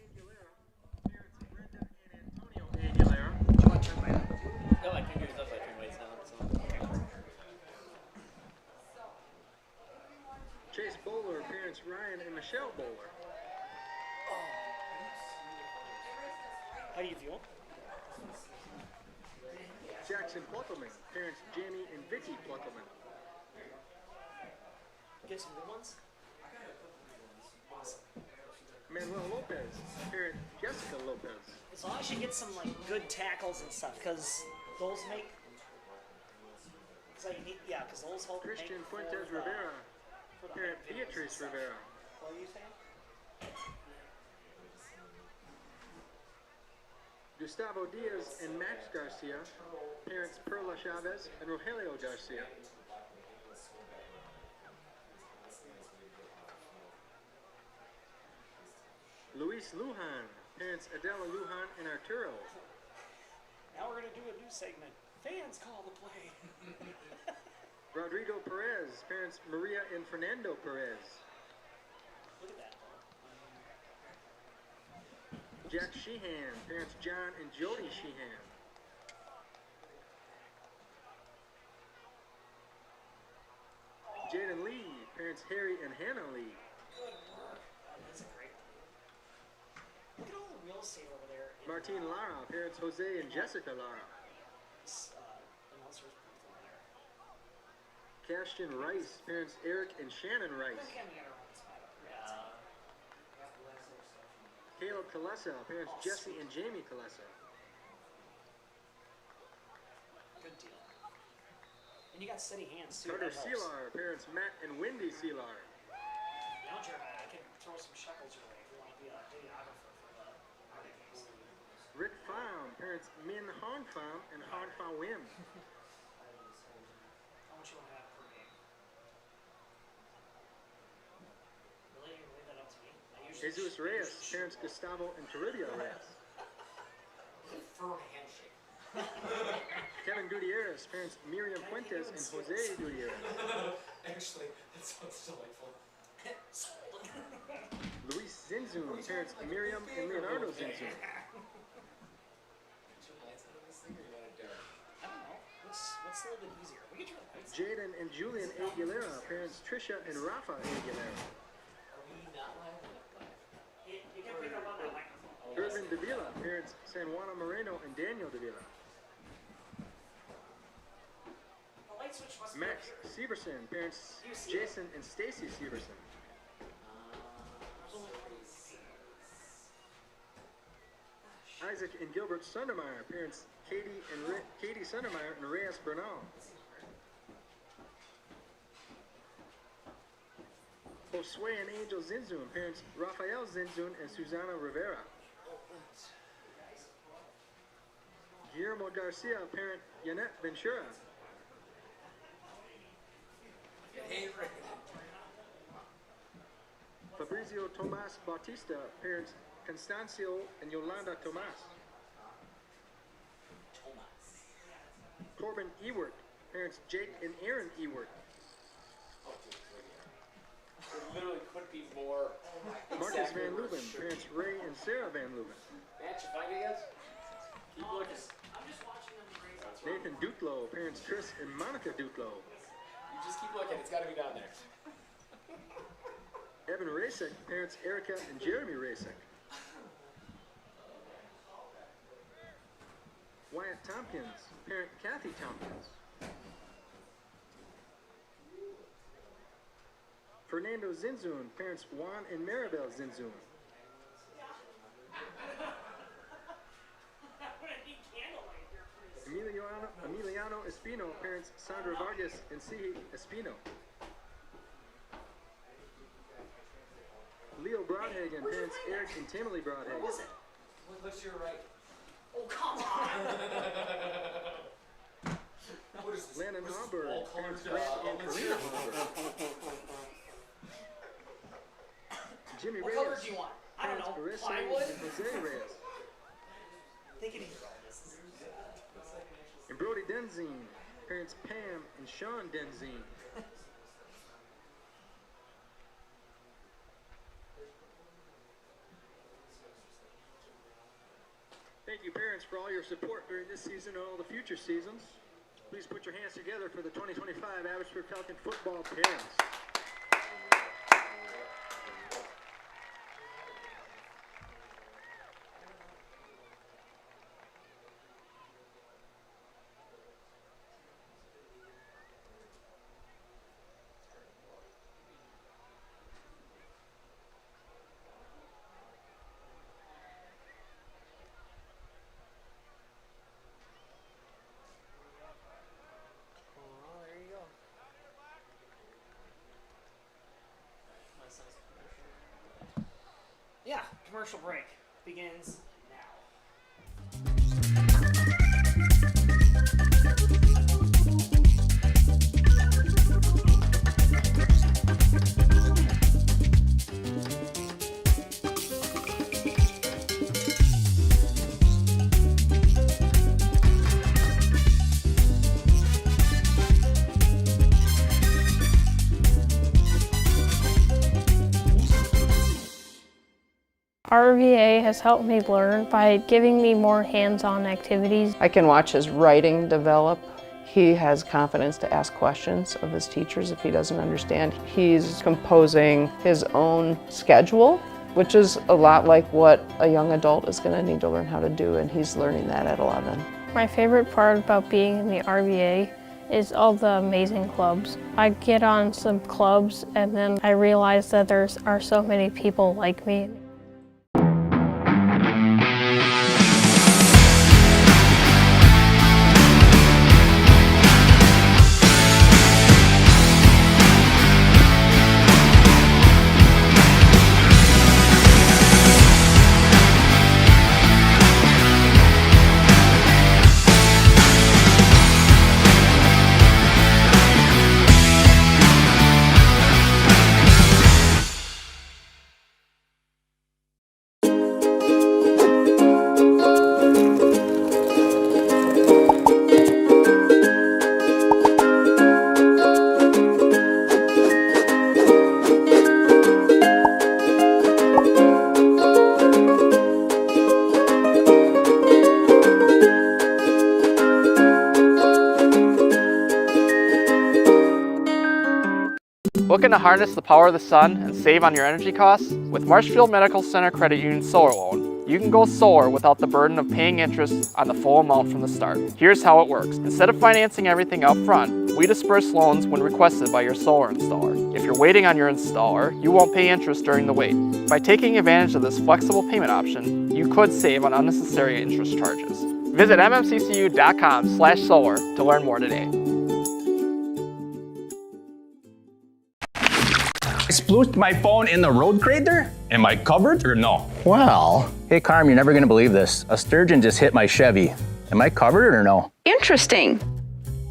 No, I turned yours up. I turned Wade's down. Chase Bowler, parents Ryan and Michelle Bowler. How do you feel? Jackson Pluckelman. Parents Jamie and Vicky Pluckelman. Get some good ones. Awesome. Manuel Lopez. Parent Jessica Lopez. As long as you get some like good tackles and stuff, because those make. Because those help. Christian make Fuentes for the- Rivera. for the Parent hype videos and Beatrice stuff. Rivera. What are you saying? Gustavo Diaz and Max Garcia. Parents Perla Chavez and Rogelio Garcia. Luis Lujan. Parents Adela Lujan and Arturo. Now we're gonna do a new segment. Fans call the play. Rodrigo Perez. Parents Maria and Fernando Perez. Look at that. Jack Sheehan. Parents John and Jody Sheehan. Jaden Lee. Parents Harry and Hannah Lee. Good work. That's a great one. Look at all the real estate over there. In, Martin Lara. Parents Jose and Jessica Lara. this, announcer's booth over there. Cashton Rice. Parents Eric and Shannon Rice. Okay, we got our own spot up here. Caleb Kalesa. Parents Jesse and Jamie Kalesa. Good deal. And you got steady hands too. Carter That helps. Sealar. Parents Matt and Wendy Sealar. Now, Jeremiah, I can throw some shekels your way if you want to be a videographer for the Army games. Rick Pham. Parents Min Hong Pham and Hong Pham Wim. How much you want to have per game? Really? You leave that up to me? I usually Jesus Reyes. Parents Gustavo and Toribio Reyes. Firm handshake. Kevin Gutierrez. Parents Miriam Fuentes and Jose Gutierrez. Actually, that sounds delightful. Luis Zinzun. Parents Miriam and Leonardo Zinzun. Two lines out of this thing, or you want to dare? I don't know. What's a little bit easier? We can try the pizza. Jaden and Julian Aguilera. Parents Trisha and Rafa Aguilera. Are we not live or live? You can pick up on that microphone. Irvin Davila. Parents San Juana Moreno and Daniel Davila. The light switch must be Max up here. Severson. Parents You see it? Jason and Stacy Severson. There's only one. Isaac and Gilbert Sundermeyer. Parents Katie Sundermeyer and Reyes Bernal. Josue and Angel Zinzun. Parents Rafael Zinzun and Susana Rivera. Guillermo Garcia. Parent Yanet Ventura. Fabrizio Tomas Bautista. Parents Constancio and Yolanda Tomas. Corbin Ewert. Parents Jake and Aaron Ewert. There literally couldn't be more. Marcus Van Leuven. Parents Ray and Sarah Van Leuven. Matt, you find it yet? Keep looking. I'm just watching them raise up. Nathan Dutlow. Parents Chris and Monica Dutlow. You just keep looking. It's got to be down there. Evan Rasek. Parents Erica and Jeremy Rasek. Wyatt Tompkins. Parent Kathy Tompkins. Fernando Zinzun. Parents Juan and Maribel Zinzun. Emiliano Espino. Parents Sandra Vargas and C. Espino. Leo Broadhagen. Parents Eric and Tamily Broadhagen. What was it? Look to your right. Oh, come on! What is this? Landon This is Hauber. all Parents colored, Grant and almonds Karina here. Hauber. Jimmy What Reyes. color do you want? I don't Parents know. Arisa Plywood? and Jose Reyes. They can eat all this. And Brody Denzine. Parents Pam and Sean Denzine. Thank you, parents, for all your support during this season and all the future seasons. Please put your hands together for the 2025 Abbotsford Falcon football parents. Yeah, commercial break begins now. RVA has helped me learn by giving me more hands-on activities. I can watch his writing develop. He has confidence to ask questions of his teachers if he doesn't understand. He's composing his own schedule, which is a lot like what a young adult is going to need to learn how to do, and he's learning that at 11. My favorite part about being in the RVA is all the amazing clubs. I get on some clubs and then I realize that there are so many people like me. Looking to harness the power of the sun and save on your energy costs? With Marshfield Medical Center Credit Union Solar Loan, you can go solar without the burden of paying interest on the full amount from the start. Here's how it works. Instead of financing everything up front, we disperse loans when requested by your solar installer. If you're waiting on your installer, you won't pay interest during the wait. By taking advantage of this flexible payment option, you could save on unnecessary interest charges. Visit mmccu.com/solar to learn more today. I splooshed my phone in the road crater? Am I covered or no? Well, hey Carm, you're never gonna believe this. A sturgeon just hit my Chevy. Am I covered or no? Interesting.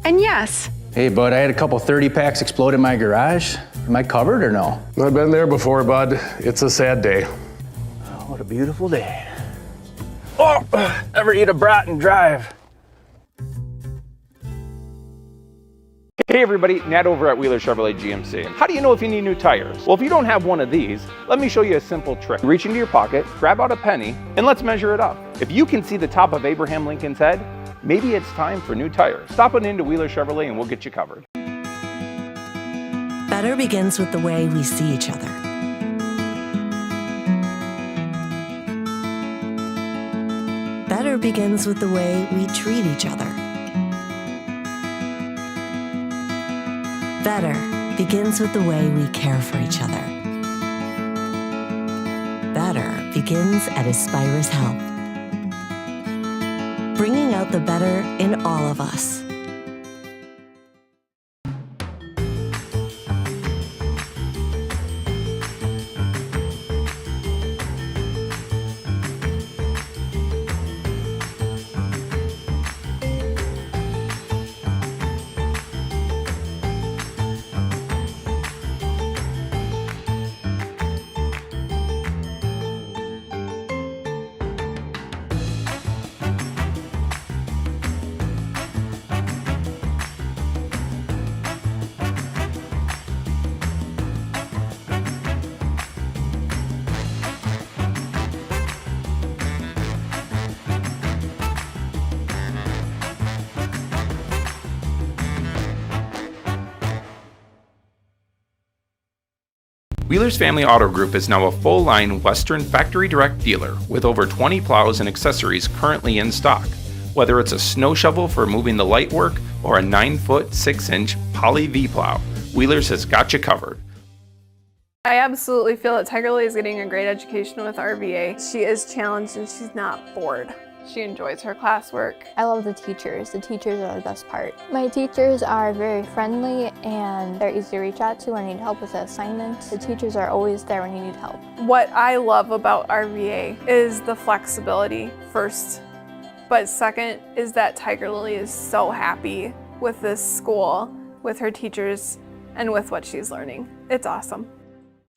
And yes. Hey bud, I had a couple 30 packs explode in my garage. Am I covered or no? I've been there before, bud. It's a sad day. Oh, what a beautiful day. Oh, ever eat a brat and drive? Hey everybody, Nat over at Wheeler Chevrolet GMC. How do you know if you need new tires? Well, if you don't have one of these, let me show you a simple trick. Reach into your pocket, grab out a penny, and let's measure it up. If you can see the top of Abraham Lincoln's head, maybe it's time for new tires. Stop on into Wheeler Chevrolet and we'll get you covered. Better begins with the way we see each other. Better begins with the way we treat each other. Better begins with the way we care for each other. Better begins at Aspirus Health. Bringing out the better in all of us. Wheeler's Family Auto Group is now a full-line Western factory direct dealer with over 20 plows and accessories currently in stock. Whether it's a snow shovel for moving the light work or a 9-foot 6-inch Poly V plow, Wheeler's has got you covered. I absolutely feel that Tiger Lily is getting a great education with RVA. She is challenged and she's not bored. She enjoys her classwork. I love the teachers. The teachers are the best part. My teachers are very friendly and they're easy to reach out to when I need help with an assignment. The teachers are always there when you need help. What I love about RVA is the flexibility first, but second is that Tiger Lily is so happy with this school, with her teachers, and with what she's learning. It's awesome.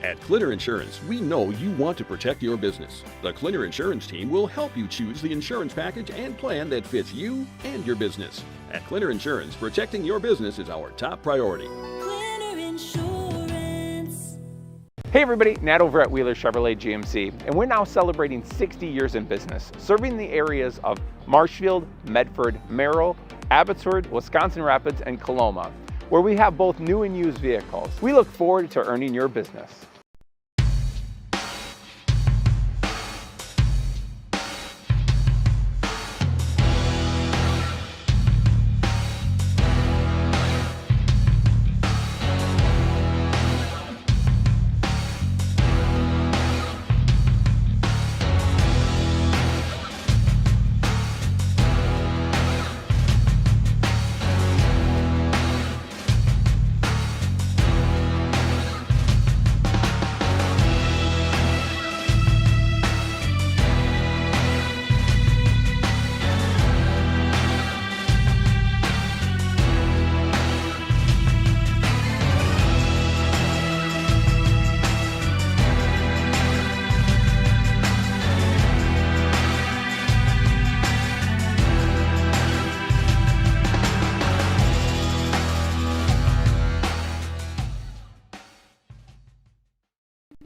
At Clinner Insurance, we know you want to protect your business. The Clinner Insurance team will help you choose the insurance package and plan that fits you and your business. At Clinner Insurance, protecting your business is our top priority. Clinner Insurance. Hey everybody, Nat over at Wheeler Chevrolet GMC, and we're now celebrating 60 years in business, serving the areas of Marshfield, Medford, Merrill, Abbotsford, Wisconsin Rapids, and Coloma, where we have both new and used vehicles. We look forward to earning your business.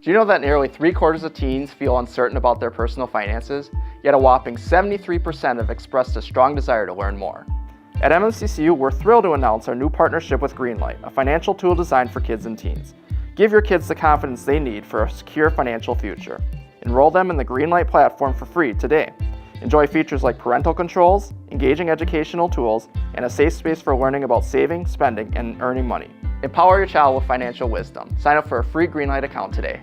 Do you know that nearly 3/4 of teens feel uncertain about their personal finances, yet a whopping 73% have expressed a strong desire to learn more? At MMCCU, we're thrilled to announce our new partnership with Greenlight, a financial tool designed for kids and teens. Give your kids the confidence they need for a secure financial future. Enroll them in the Greenlight platform for free today. Enjoy features like parental controls, engaging educational tools, and a safe space for learning about saving, spending, and earning money. Empower your child with financial wisdom. Sign up for a free Greenlight account today.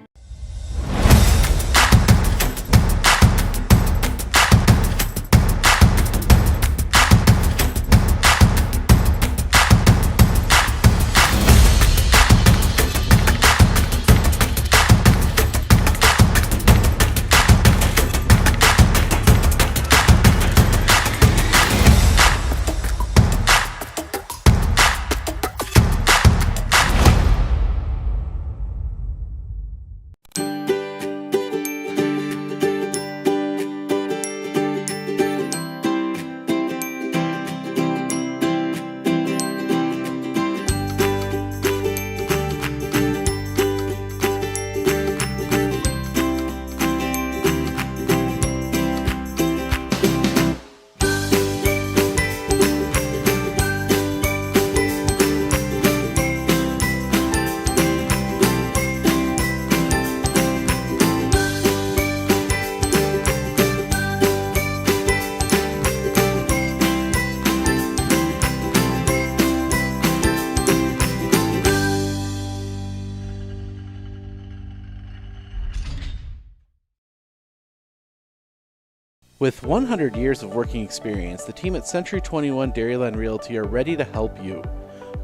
With 100 years of working experience, the team at Century 21 Dairyland Realty are ready to help you.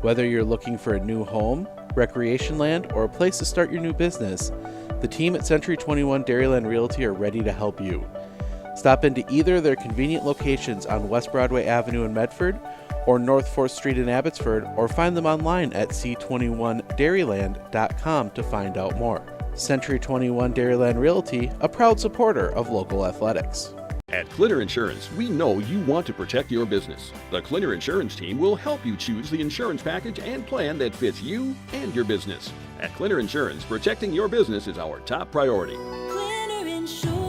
Whether you're looking for a new home, recreation land, or a place to start your new business, the team at Century 21 Dairyland Realty are ready to help you. Stop into either of their convenient locations on West Broadway Avenue in Medford or North 4th Street in Abbotsford, or find them online at c21dairyland.com to find out more. Century 21 Dairyland Realty, a proud supporter of local athletics. At Clinner Insurance, we know you want to protect your business. The Clinner Insurance team will help you choose the insurance package and plan that fits you and your business. At Clinner Insurance, protecting your business is our top priority. Clinner Insurance.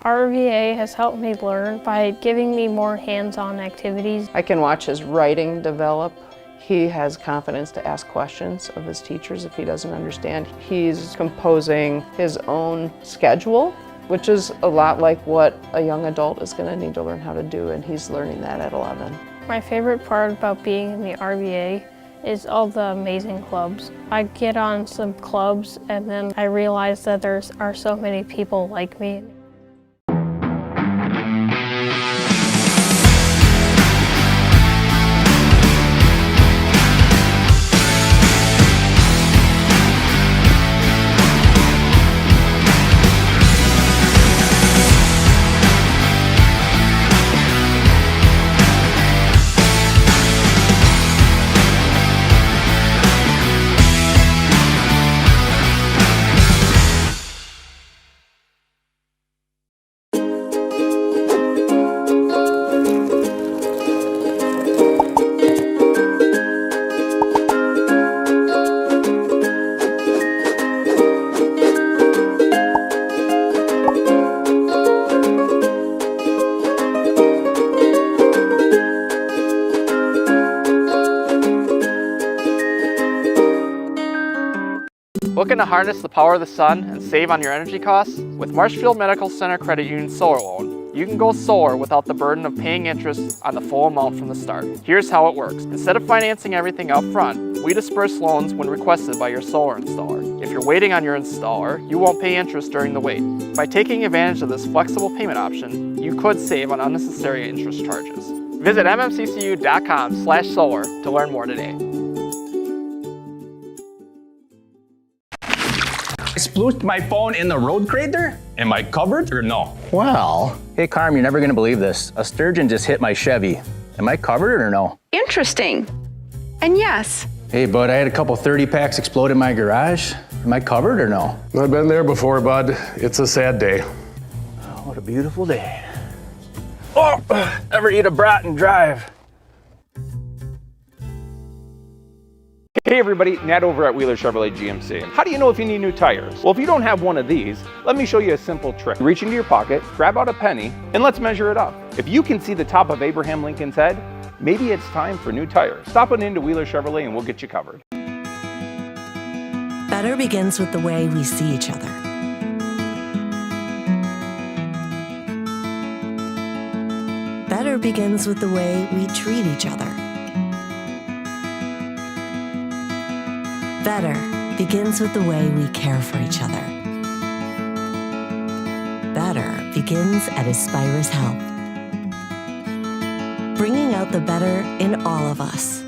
RVA has helped me learn by giving me more hands-on activities. I can watch his writing develop. He has confidence to ask questions of his teachers if he doesn't understand. He's composing his own schedule, which is a lot like what a young adult is going to need to learn how to do, and he's learning that at 11. My favorite part about being in the RVA is all the amazing clubs. I get on some clubs and then I realize that there are so many people like me. Looking to harness the power of the sun and save on your energy costs? With Marshfield Medical Center Credit Union Solar Loan, you can go solar without the burden of paying interest on the full amount from the start. Here's how it works. Instead of financing everything up front, we disperse loans when requested by your solar installer. If you're waiting on your installer, you won't pay interest during the wait. By taking advantage of this flexible payment option, you could save on unnecessary interest charges. Visit mmccu.com/solar to learn more today. I splooshed my phone in the road crater? Am I covered or no? Well, hey Carm, you're never gonna believe this. A sturgeon just hit my Chevy. Am I covered or no? Interesting. And yes. Hey bud, I had a couple 30 packs explode in my garage. Am I covered or no? I've been there before, bud. It's a sad day. Oh, what a beautiful day. Oh, ever eat a brat and drive? Hey everybody, Nat over at Wheeler Chevrolet GMC. How do you know if you need new tires? Well, if you don't have one of these, let me show you a simple trick. Reach into your pocket, grab out a penny, and let's measure it up. If you can see the top of Abraham Lincoln's head, maybe it's time for new tires. Stop on into Wheeler Chevrolet and we'll get you covered. Better begins with the way we see each other. Better begins with the way we treat each other. Better begins with the way we care for each other. Better begins at Aspirus Health, bringing out the better in all of us.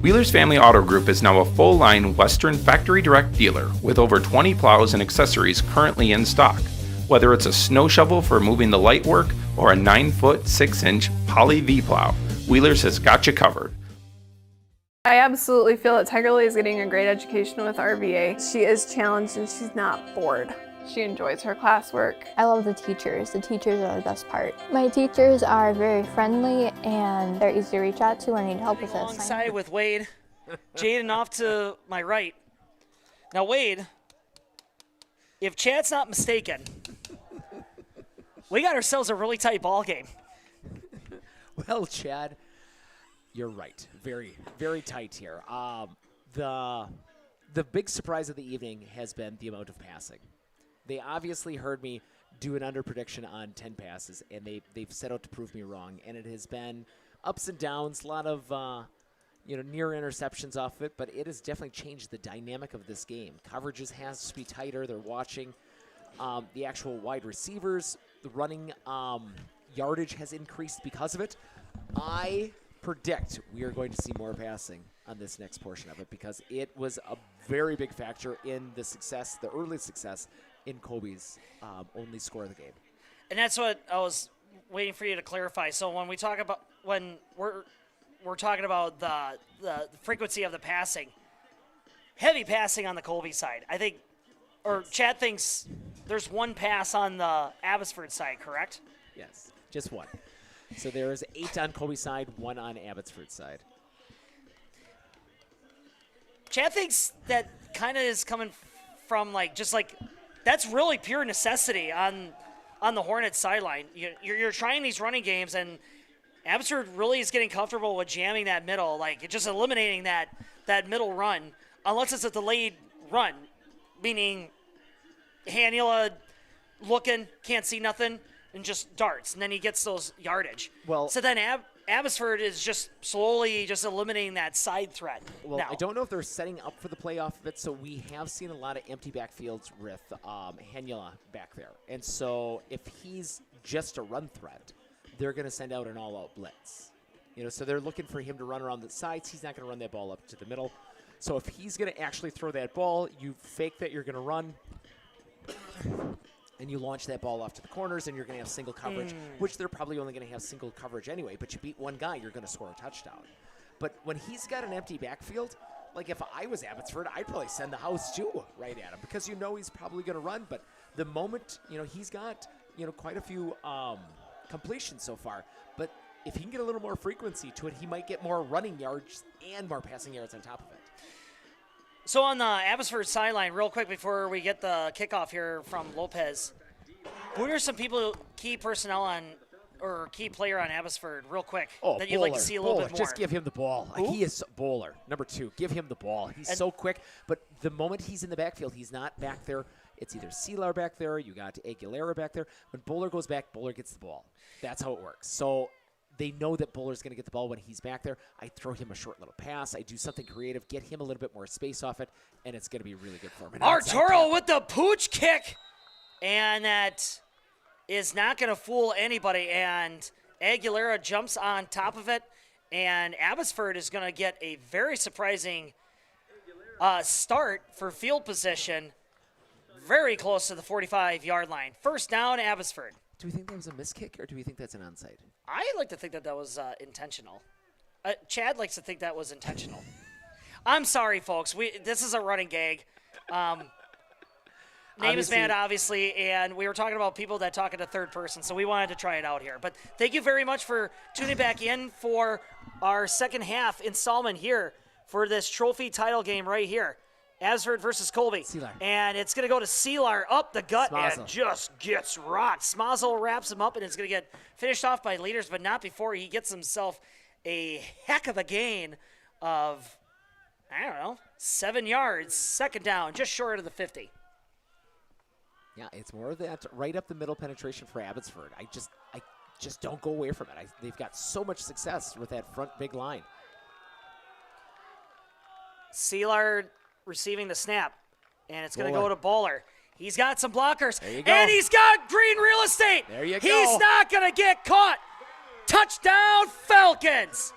Wheeler's Family Auto Group is now a full-line Western factory direct dealer with over 20 plows and accessories currently in stock. Whether it's a snow shovel for moving the light work or a 9-foot 6-inch poly V-plow, Wheeler's has got you covered. I absolutely feel that Tiger Lily is getting a great education with RVA. She is challenged and she's not bored. She enjoys her classwork. I love the teachers. The teachers are the best part. My teachers are very friendly and they're easy to reach out to when I need help with this. Alongside with Wade, Jaden off to my right. Now Wade, if Chad's not mistaken, we got ourselves a really tight ball game. Well, Chad, you're right. Very, very tight here. The big surprise of the evening has been the amount of passing. They obviously heard me do an under prediction on 10 passes, and they've set out to prove me wrong. And it has been ups and downs, a lot of near interceptions off of it, but it has definitely changed the dynamic of this game. Coverages has to be tighter. They're watching the actual wide receivers. The running yardage has increased because of it. I predict we are going to see more passing on this next portion of it because it was a very big factor in the early success in Colby's only score of the game. And that's what I was waiting for you to clarify. So when we talk about we're talking about the frequency of the passing, heavy passing on the Colby side. I think, or Chad thinks there's one pass on the Abbotsford side, correct? Yes, just one. So there is 8 on Colby's side, 1 on Abbotsford's side. Chad thinks that kind of is coming from that's really pure necessity on the Hornets sideline. You're trying these running games, and Abbotsford really is getting comfortable with jamming that middle, just eliminating that middle run, unless it's a delayed run, meaning Haniela looking, can't see nothing, and just darts, and then he gets those yardage. Well, so then Abbotsford is just slowly just eliminating that side threat. Well, now. I don't know if they're setting up for the playoff of it, so we have seen a lot of empty backfields with Haniela back there. And so if he's just a run threat, they're going to send out an all-out blitz. So they're looking for him to run around the sides. He's not going to run that ball up to the middle. So if he's going to actually throw that ball, you fake that you're going to run, and you launch that ball off to the corners, and you're going to have single coverage, which they're probably only going to have single coverage anyway. But you beat one guy, you're going to score a touchdown. But when he's got an empty backfield, if I was Abbotsford, I'd probably send the house too right at him because he's probably going to run. But the moment, he's got, quite a few completions so far. But if he can get a little more frequency to it, he might get more running yards and more passing yards on top of it. So on the Abbotsford sideline, real quick before we get the kickoff here from Lopez, who are some key personnel or key player on Abbotsford, real quick, that you'd like to see a little bit more? Just give him the ball. He is Bowler, number 2. Give him the ball. He's so quick, but the moment he's in the backfield, he's not back there. It's either Sealar back there, you got Aguilera back there. When Bowler goes back, Bowler gets the ball. That's how it works. So they know that Bowler's going to get the ball when he's back there. I throw him a short little pass. I do something creative, get him a little bit more space off it, and it's going to be really good for him. Arturo with the pooch kick, and that is not going to fool anybody. And Aguilera jumps on top of it, and Abbotsford is going to get a very surprising start for field position, very close to the 45-yard line. First down, Abbotsford. Do we think that was a missed kick, or do we think that's an onside? I like to think that was intentional. Chad likes to think that was intentional. I'm sorry, folks. This is a running gag. Name is Matt, obviously, and we were talking about people that talk in a third person, so we wanted to try it out here. But thank you very much for tuning back in for our second half installment here for this trophy title game right here. Abbotsford versus Colby. Sealar. And it's going to go to Sealar up the gut Smazel. and just gets rocked. Smazel wraps him up, and it's going to get finished off by leaders, but not before he gets himself a heck of a gain of, 7 yards. Second down, just short of the 50. Yeah, it's more of that right up the middle penetration for Abbotsford. I just don't go away from it. They've got so much success with that front big line. Sealar receiving the snap, and it's going to go to Bowler. He's got some blockers, There you go. and he's got green real estate. There you go. He's not going to get caught. Touchdown, Falcons.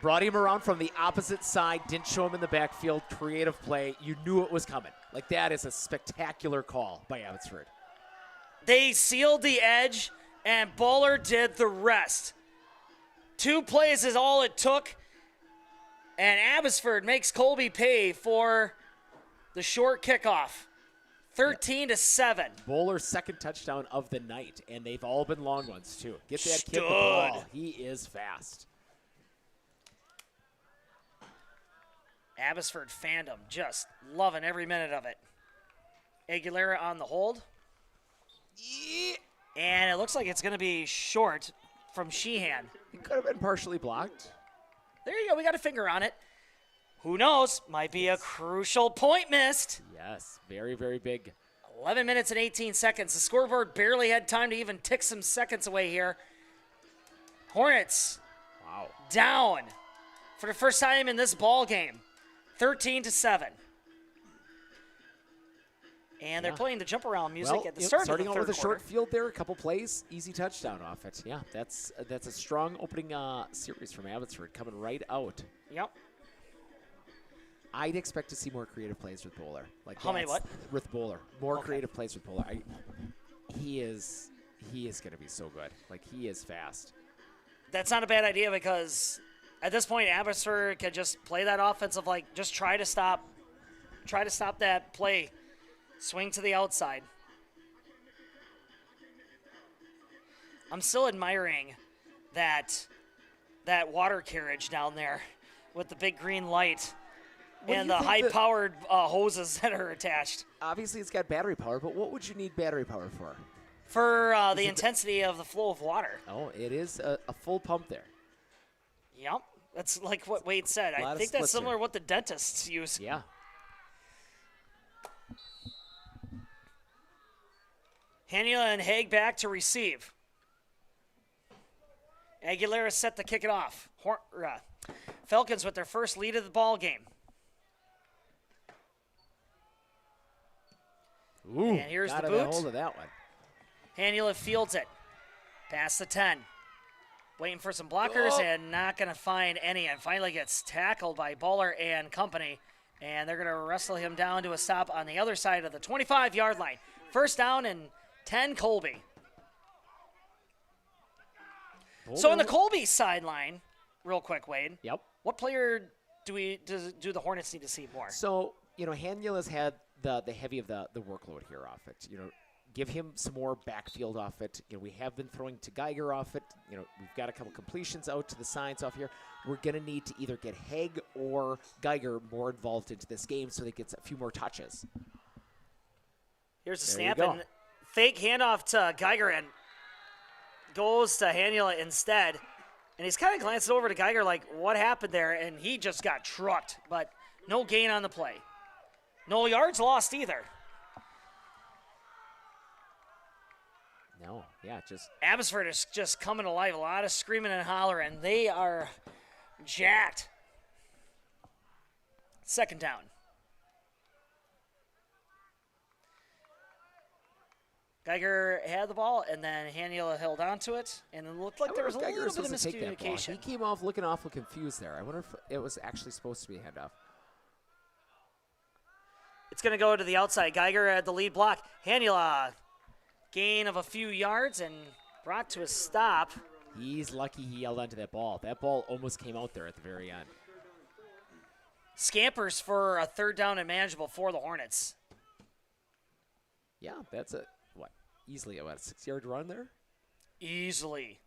Brought him around from the opposite side, didn't show him in the backfield, creative play. You knew it was coming. That is a spectacular call by Abbotsford. They sealed the edge, and Bowler did the rest. 2 plays is all it took, and Abbotsford makes Colby pay for the short kickoff. 13-7. Bowler's second touchdown of the night, and they've all been long ones, too. Get that kid the Stood. ball. He is fast. Abbotsford fandom just loving every minute of it. Aguilera on the hold. And it looks like it's going to be short from Sheehan. It could have been partially blocked. There you go. We got a finger on it. Who knows? Might be a crucial point missed. Yes, very, very big. 11 minutes and 18 seconds. The scoreboard barely had time to even tick some seconds away here. Hornets Wow. down for the first time in this ball game, 13-7. And they're playing the jump around music at the start of the starting out third with a quarter. short field there, a couple plays, easy touchdown off it. Yeah, that's a strong opening series from Abbotsford coming right out. Yep. I'd expect to see more creative plays with Bowler. Like How many what? With Bowler. More creative plays with Bowler. He is going to be so good. Like, he is fast. That's not a bad idea because at this point, Abbotsford can just play that offensive, like just try to stop that play. Swing to the outside. I'm still admiring that water carriage down there with the big green light and the high-powered hoses that are attached. Obviously, it's got battery power, but what would you need battery power for? For the intensity of the flow of water. Oh, it is a full pump there. Yep. That's like what Wade said. I think that's similar to what the dentists use. Yeah. Hanula and Haig back to receive. Aguilera set to kick it off. Falcons with their first lead of the ball game. Ooh, and here's the got boot. a hold of that one. Hanula fields it. Past the 10. Waiting for some blockers and not going to find any. And finally gets tackled by Bowler and company. And they're going to wrestle him down to a stop on the other side of the 25-yard line. First down and 10, Colby. So on the Colby sideline, real quick, Wade. Yep. What player do the Hornets need to see more? So, Hanula's had the heavy of the workload here off it. Give him some more backfield off it. We have been throwing to Geiger off it. We've got a couple completions out to the sides off here. We're going to need to either get Haig or Geiger more involved into this game so they get a few more touches. Here's the snap and fake handoff to Geiger and goes to Hanula instead. And he's kind of glancing over to Geiger like, what happened there? And he just got trucked, but no gain on the play. No yards lost either. No, yeah, just... Abbotsford is just coming alive. A lot of screaming and hollering. They are jacked. Second down. Geiger had the ball, and then Hanula held onto it, and it looked like there was a little bit of miscommunication. He came off looking awful confused there. I wonder if it was actually supposed to be a handoff. It's going to go to the outside. Geiger had the lead block. Hanula, gain of a few yards and brought to a stop. He's lucky he held onto that ball. That ball almost came out there at the very end. Scampers for a third down and manageable for the Hornets. Yeah, that's easily a 6-yard run there? Easily.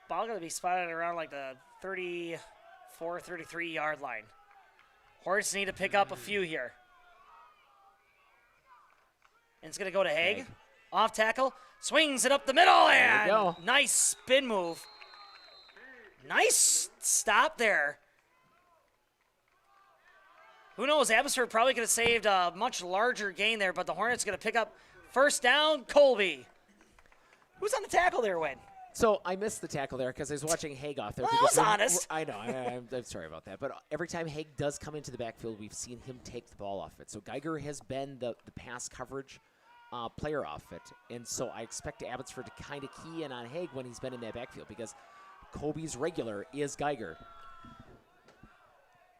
Ball going to be spotted around like the 34, 33-yard line. Hornets need to pick up a few here. And it's going to go to Haig. Off tackle. Swings it up the middle, and nice spin move. Nice stop there. Who knows? Abbotsford probably could have saved a much larger gain there, but the Hornets going to pick up first down. Colby. Who's on the tackle there, Wayne? So I missed the tackle there because I was watching Haig off there. Well, I was honest. I know. I'm sorry about that. But every time Haig does come into the backfield, we've seen him take the ball off it. So Geiger has been the pass coverage player off it. And so I expect Abbotsford to kind of key in on Haig when he's been in that backfield because Colby's regular is Geiger.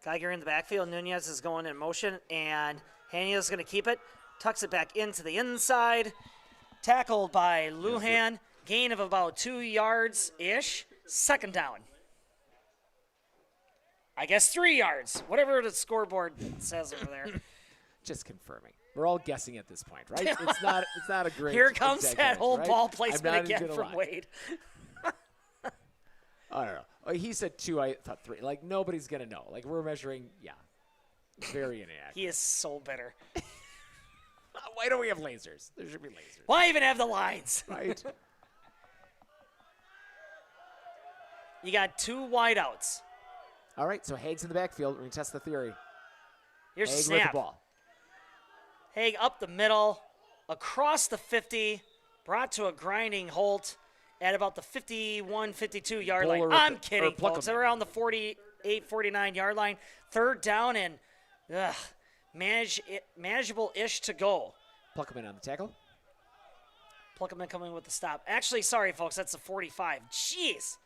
Geiger in the backfield. Nunez is going in motion, and Hanula's going to keep it. Tucks it back into the inside. Tackled by Lujan. Gain of about 2 yards-ish. Second down. I guess 3 yards. Whatever the scoreboard says over there. Just confirming. We're all guessing at this point, right? It's not a great. Here comes that whole right? ball placement again from Wade. I don't know. He said 2. I thought 3. Like, nobody's going to know. Like, we're measuring, very inaccurate. He is so bitter. Why don't we have lasers? There should be lasers. Why even have the lines? Right. You got 2 wideouts. All right, so Haig's in the backfield. We're going to test the theory. Here's the Haig snap. with the ball. Haig up the middle, across the 50, brought to a grinding halt, at about the 51, 52-yard line. Bowler I'm or kidding, folks. They're around the 48, 49-yard line. Third down and manageable-ish to go. Pluckerman on the tackle. Pluckerman coming with the stop. Actually, sorry, folks, that's the 45. Jeez.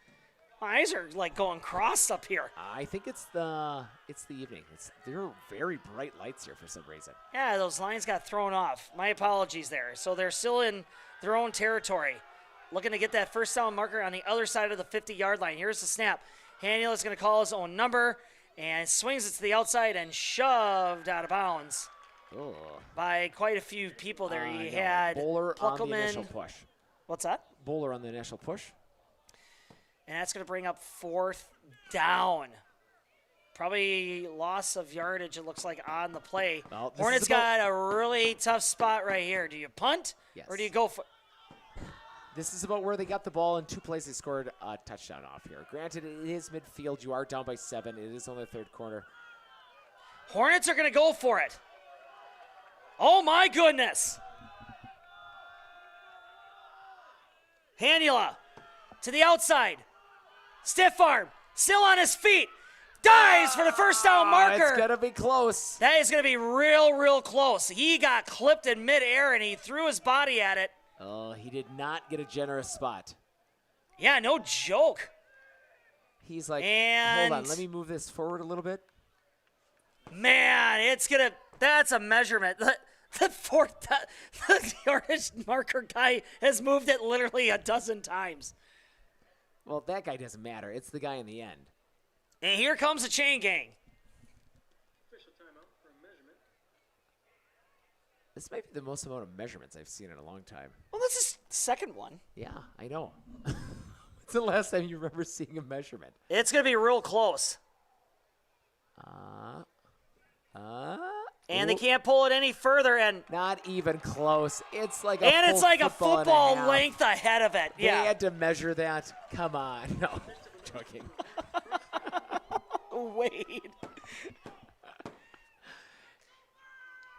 My eyes are like going crossed up here. I think it's the evening. There are very bright lights here for some reason. Yeah, those lines got thrown off. My apologies there. So they're still in their own territory. Looking to get that first down marker on the other side of the 50-yard line. Here's the snap. Haniel is going to call his own number and swings it to the outside and shoved out of bounds by quite a few people there. He had Bowler on the Pluckelman. initial push. What's that? Bowler on the initial push. And that's going to bring up fourth down. Probably loss of yardage, it looks like, on the play. Well, Hornets got a really tough spot right here. Do you punt or do you go for... This is about where they got the ball in 2 plays. They scored a touchdown off here. Granted, it is midfield. You are down by 7. It is on the third corner. Hornets are going to go for it. Oh, my goodness. Hanula to the outside. Stiff arm. Still on his feet. Dives for the first down marker. It's going to be close. That is going to be real, real close. He got clipped in midair, and he threw his body at it. Oh, he did not get a generous spot. Yeah, no joke. He's like, and hold on, let me move this forward a little bit. Man, that's a measurement. The yardage marker guy has moved it literally a dozen times. Well, that guy doesn't matter. It's the guy in the end. And here comes the chain gang. This might be the most amount of measurements I've seen in a long time. Well, this is the second one. Yeah, I know. What's the last time you remember seeing a measurement? It's going to be real close. And they can't pull it any furder. And not even close. It's like a and it's like a football and a length ahead of it. They Yeah. had to measure that. Come on. No, joking. Wait.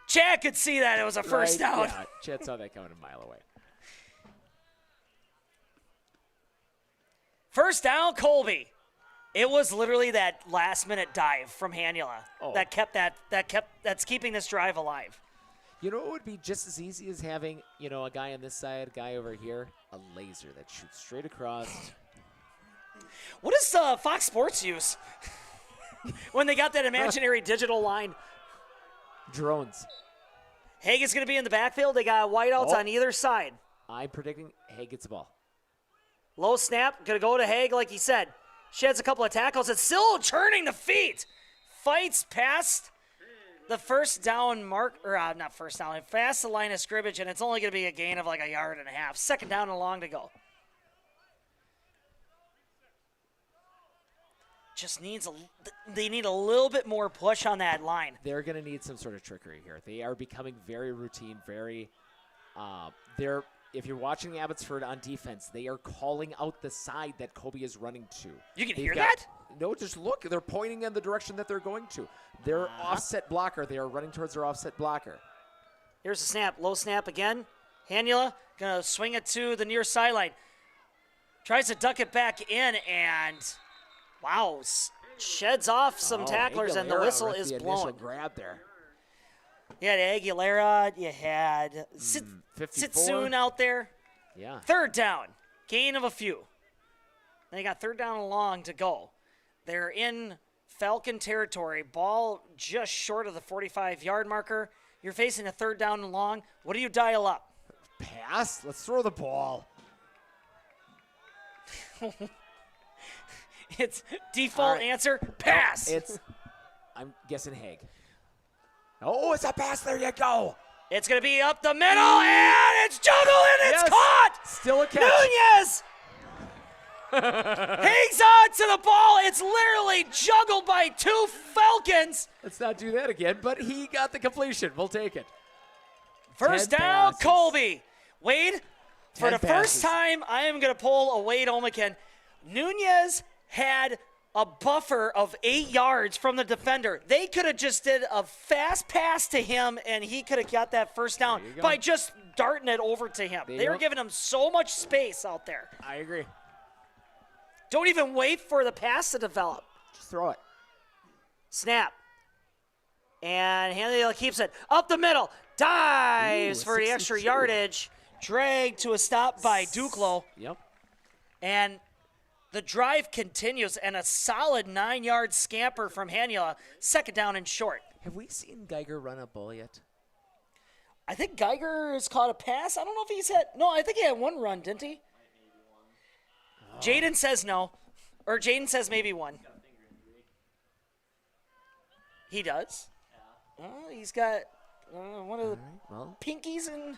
Chad could see that it was a first down. Yeah, Chad saw that coming a mile away. First down, Colby. It was literally that last-minute dive from Hanula that's keeping this drive alive. You know what would be just as easy as having, a guy on this side, a guy over here, a laser that shoots straight across. What does Fox Sports use when they got that imaginary digital line? Drones. Haig is going to be in the backfield. They got whiteouts on either side. I'm predicting Haig gets the ball. Low snap, going to go to Haig like he said. Sheds a couple of tackles. It's still churning the feet. Fights past the first down mark, or not first down, past the line of scrimmage, and it's only going to be a gain of like a yard and a half. Second down and long to go. They need a little bit more push on that line. They're going to need some sort of trickery here. They are becoming very routine, if you're watching Abbotsford on defense, they are calling out the side that Colby is running to. You can hear that? No, just look. They're pointing in the direction that they're going to. Their offset blocker, they are running towards their offset blocker. Here's the snap. Low snap again. Hanula going to swing it to the near sideline. Tries to duck it back in, and wow, sheds off some tacklers, and the whistle is blown. Grab there. You had Aguilera. You had Sitsoon out there. Yeah. Third down. Gain of a few. They got third down and long to go. They're in Falcon territory. Ball just short of the 45-yard marker. You're facing a third down and long. What do you dial up? Pass? Let's throw the ball. It's default answer, pass. I'm guessing Haig. Oh, it's a pass. There you go. It's going to be up the middle, and it's juggled, and it's caught. Still a catch. Nunez hangs on to the ball. It's literally juggled by two Falcons. Let's not do that again, but he got the completion. We'll take it. First down, Colby. Wade, for the first time, I am going to pull a Wade Omican. Nunez had a buffer of 8 yards from the defender. They could have just did a fast pass to him, and he could have got that first down by just darting it over to him. They were giving him so much space out there. I agree. Don't even wait for the pass to develop. Just throw it. Snap. And Hanley keeps it up the middle. Dives for the extra yardage. Dragged to a stop by Duclos. Yep. And the drive continues, and a solid 9-yard scamper from Hanula. Second down and short. Have we seen Geiger run a bull yet? I think Geiger has caught a pass. I don't know if he's had. No, I think he had one run, didn't he? Jaden says no. Or Jaden says maybe one. He does? He's got one of the pinkies and.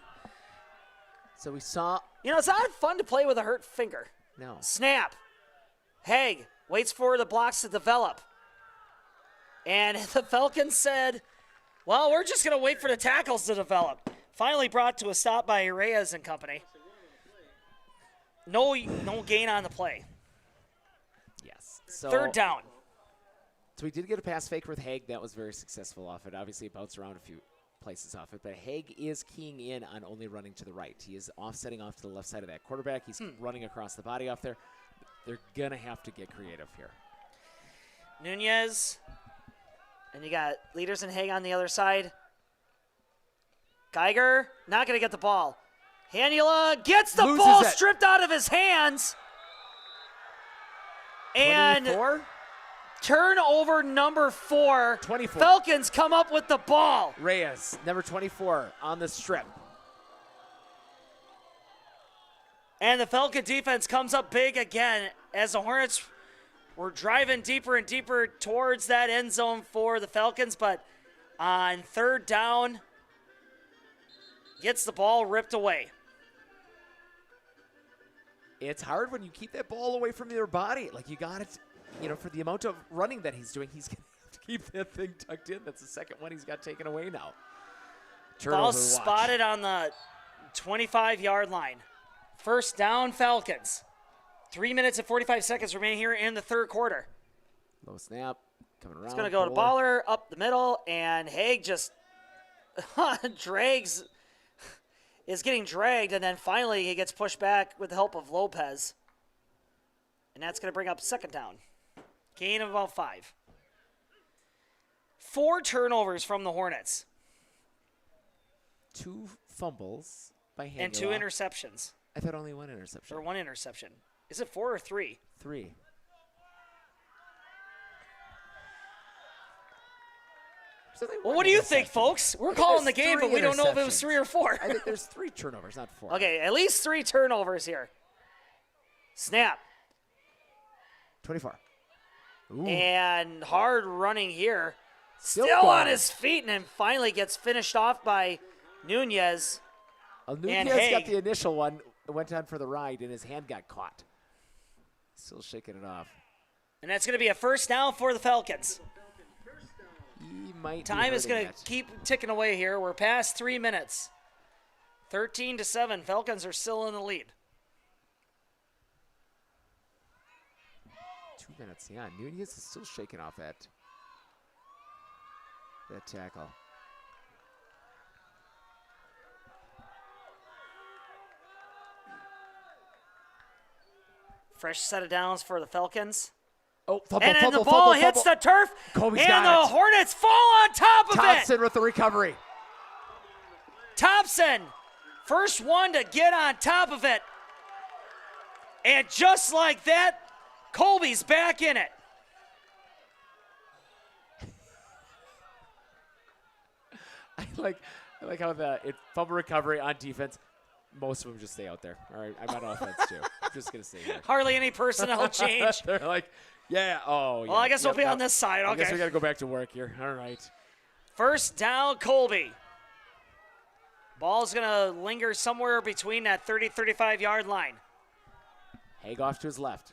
So we saw. You know, it's not fun to play with a hurt finger. No. Snap. Haig waits for the blocks to develop. And the Falcons said, well, we're just going to wait for the tackles to develop. Finally brought to a stop by Reyes and company. No gain on the play. Yes. So third down. So we did get a pass fake with Haig. That was very successful off it. Obviously, it bounced around a few places off it. But Haig is keying in on only running to the right. He is offsetting off to the left side of that quarterback. He's running across the body off there. They're going to have to get creative here. Nunez. And you got Leaders and Haig on the other side. Geiger not going to get the ball. Hanula gets the ball stripped out of his hands. And 24? Turnover number 4. 24. Falcons come up with the ball. Reyes, number 24, on the strip. And the Falcon defense comes up big again as the Hornets were driving deeper and deeper towards that end zone for the Falcons. But on third down, gets the ball ripped away. It's hard when you keep that ball away from your body. Like, you got it, for the amount of running that he's doing, he's going to have to keep that thing tucked in. That's the second one he's got taken away now. Ball spotted on the 25-yard line. First down, Falcons. 3 minutes and 45 seconds remaining here in the third quarter. Low snap, coming around. It's going to go to Baller up the middle, and Haig just is getting dragged, and then finally he gets pushed back with the help of Lopez. And that's going to bring up second down. Gain of about 5. 4 turnovers from the Hornets. 2 fumbles by Hanula. And 2 interceptions. I thought only 1 interception. Or 1 interception. Is it 4 or 3? 3. Well, what do you think, folks? We're calling the game, but we don't know if it was 3 or 4. I think there's 3 turnovers, not 4. Okay, at least 3 turnovers here. Snap. 24. Ooh. And hard running here. Still on his feet, and then finally gets finished off by Nunez. Nunez got the initial one, went on for the ride, and his hand got caught. Still shaking it off. And that's going to be a first down for the Falcons. He might Time is going to keep ticking away here. We're past 3 minutes. 13-7. Falcons are still in the lead. 2 minutes. Yeah, Nunez is still shaking off that tackle. Fresh set of downs for the Falcons. Oh, fumble, and then fumble, the ball fumble, hits fumble. the turf, Colby's and got the it. Hornets fall on top of Thompson with the recovery. Thompson, first one to get on top of it. And just like that, Colby's back in it. I like how fumble recovery on defense. Most of them just stay out there. All right, I'm on offense too. I'm just gonna say that. Hardly any personnel change. They're like, yeah, oh, yeah. Well, I guess we'll be on this side. Okay. I guess we gotta go back to work here. All right. First down, Colby. Ball's gonna linger somewhere between that 30-35 yard line. Haig off to his left.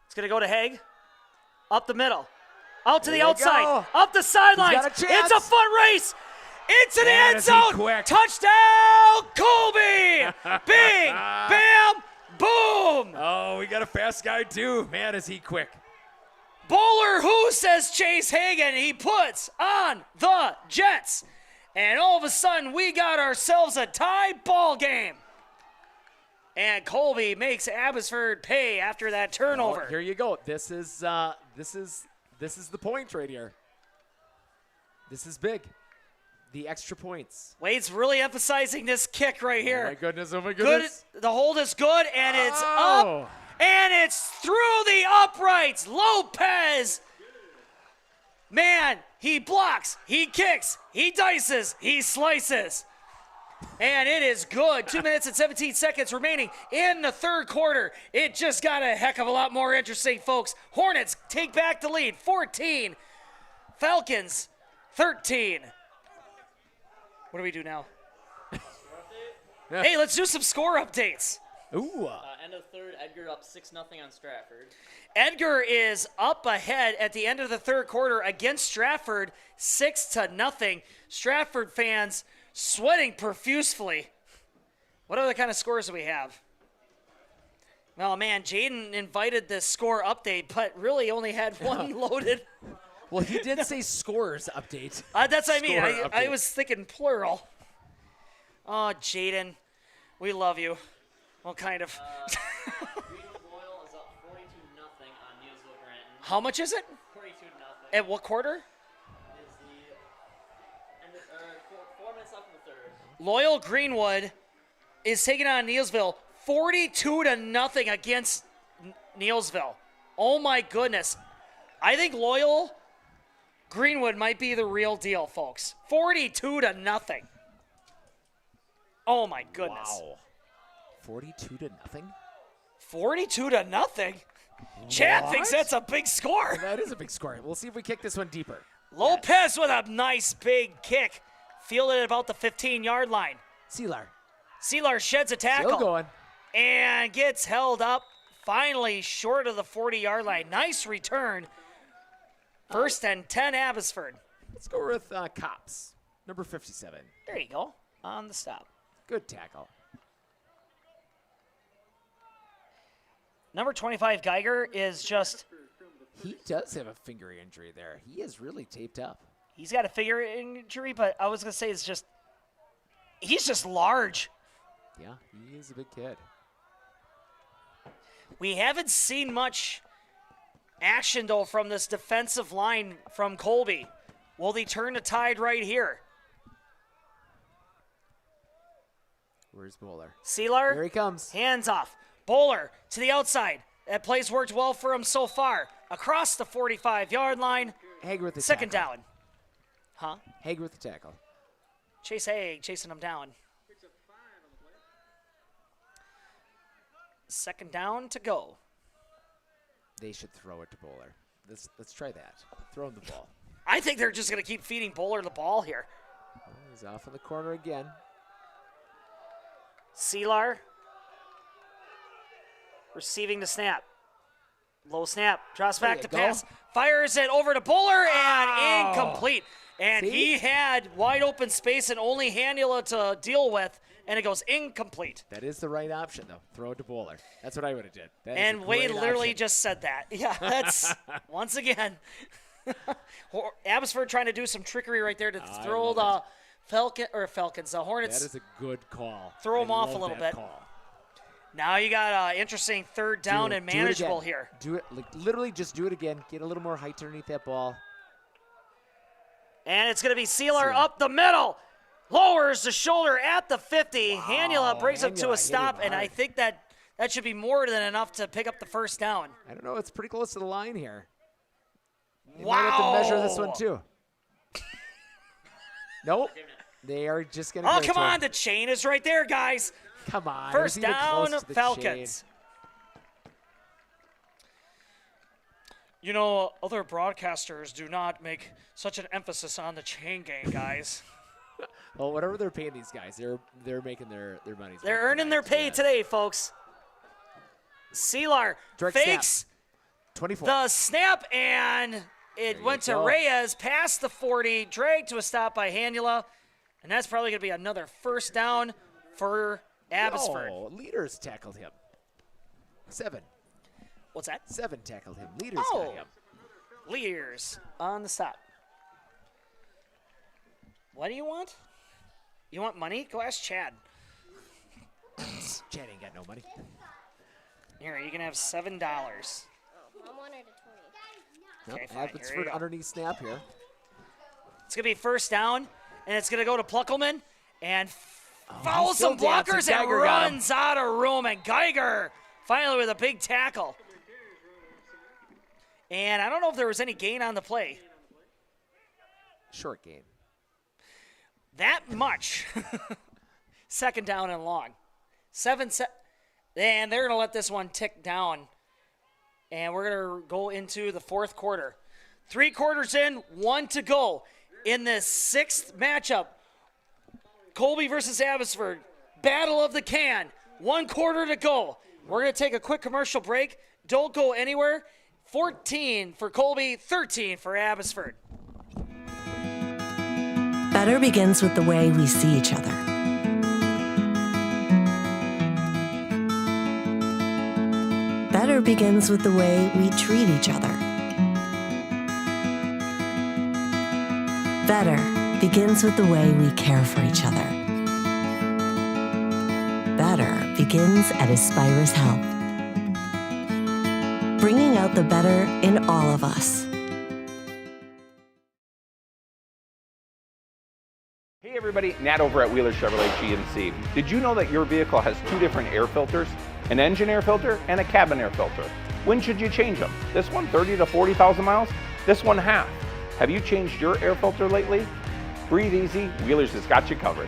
It's gonna go to Haig. Up the middle. Out to There the you outside. go. Up the sidelines. He's got a chance. It's a foot race. Into the Man, end is he zone. quick. Touchdown, Colby. Bing, bam, boom. Oh, we got a fast guy too. Man, is he quick. Bowler who says Chase Hagan. He puts on the Jets. And all of a sudden, we got ourselves a tie ball game. And Colby makes Abbotsford pay after that turnover. Here you go. This is the point right here. This is big. The extra points. Wade's really emphasizing this kick right here. Oh my goodness, oh my goodness. Good. The hold is good, and it's up, and it's through the uprights. Lopez, man, he blocks, he kicks, he dices, he slices. And it is good. 2 minutes and 17 seconds remaining in the third quarter. It just got a heck of a lot more interesting, folks. Hornets take back the lead, 14. Falcons, 13. What do we do now? Hey, let's do some score updates. Ooh. End of third, Edgar up 6-0 on Stratford. Edgar is up ahead at the end of the third quarter against Stratford, 6-0. Stratford fans sweating profusely. What other kind of scores do we have? Oh, man, Jaden invited this score update, but really only had one loaded. Well, he did say scores update. That's what I mean. Score I update. was thinking plural. Oh, Jaden, we love you. Well, kind of. Greenwood Loyal is up 42-0 on Neilsville Granton. How much is it? 42-0. At what quarter? Is the end of, 4 minutes left in the third. Loyal Greenwood is taking on Neilsville 42-0 against Neilsville. Oh my goodness. I think Loyal Greenwood might be the real deal, folks. 42-0. Oh my goodness. Wow. 42-0? 42-0? Chad thinks that's a big score. That is a big score. We'll see if we kick this one deeper. Lopez with a nice big kick. Fielded at about the 15-yard line. Sealar sheds a tackle. Still going. And gets held up. Finally short of the 40-yard line. Nice return. First and 10 Abbotsford. Let's go with Cops, number 57. There you go. On the stop. Good tackle. Number 25 Geiger is just... He does have a finger injury there. He is really taped up. He's got a finger injury, but I was going to say it's just... He's just large. Yeah, he is a big kid. We haven't seen much action, though, from this defensive line from Colby. Will they turn the tide right here? Where's Bowler? Sealer. Here he comes. Hands off. Bowler to the outside. That play's worked well for him so far. Across the 45-yard line. Hager with the Second tackle. down. Huh? Hager with the tackle. Chase Haig chasing him down. Second down to go. They should throw it to Bowler. Let's try that. Throw him the ball. I think they're just going to keep feeding Bowler the ball here. Oh, he's off in the corner again. Sealar receiving the snap. Low snap. Drops back to pass. Fires it over to Bowler and incomplete. And he had wide open space and only Handula to deal with, and it goes incomplete. That is the right option, though. Throw it to Bowler. That's what I would have did. That is And a Wade great literally option. just said that. Yeah, that's once again. Abbotsford trying to do some trickery right there to throw the Falcons, the Hornets. That is a good call. Throw them I off a love little that bit. Call. Now you got an interesting third down and manageable here. Do it, like literally just do it again. Get a little more height underneath that ball. And it's going to be Sealer up the middle. Lowers the shoulder at the 50. Handula brings him to a stop, and I think that should be more than enough to pick up the first down. I don't know. It's pretty close to the line here. They Wow. might have to measure this one, too. Nope. They are just going to Oh, come on. The chain is right there, guys. Come on. First it was even down, close to the Falcons. chain. You know, other broadcasters do not make such an emphasis on the chain gang, guys. Well, whatever they're paying these guys, they're making their money's They're worth earning their tonight, pay yeah. today, folks. Sealar Direct fakes snap. 24. the snap, and it There went you to go. Reyes past the 40, dragged to a stop by Handula, and that's probably going to be another first down for Abbotsford. No, Leaders tackled him. 7. What's that? 7 tackled him. Leaders Oh. got him. Leaders on the stop. What do you want? You want money? Go ask Chad. Chad ain't got no money. Here, you can have $7. I wanted a 20. Okay, fine. Abbotsford Here you go. underneath snap here. It's going to be first down, and it's going to go to Pluckelman, and he's fouls still some blockers dancing. and Geiger got him. runs out of room, and Geiger finally with a big tackle. And I don't know if there was any gain on the play. Short gain. That much. Second down and long. And they're going to let this one tick down. And we're going to go into the fourth quarter. 3 quarters in, 1 to go. In the 6th matchup, Colby versus Abbotsford. Battle of the Can. 1 quarter to go. We're going to take a quick commercial break. Don't go anywhere. 14 for Colby, 13 for Abbotsford. Better begins with the way we see each other. Better begins with the way we treat each other. Better begins with the way we care for each other. Better begins at Aspirus Health. Bringing out the better in all of us. Hey everybody, Nat over at Wheeler Chevrolet GMC. Did you know that your vehicle has 2 different air filters? An engine air filter and a cabin air filter. When should you change them? This one 30 to 40,000 miles? This one half. Have you changed your air filter lately? Breathe easy, Wheeler's has got you covered.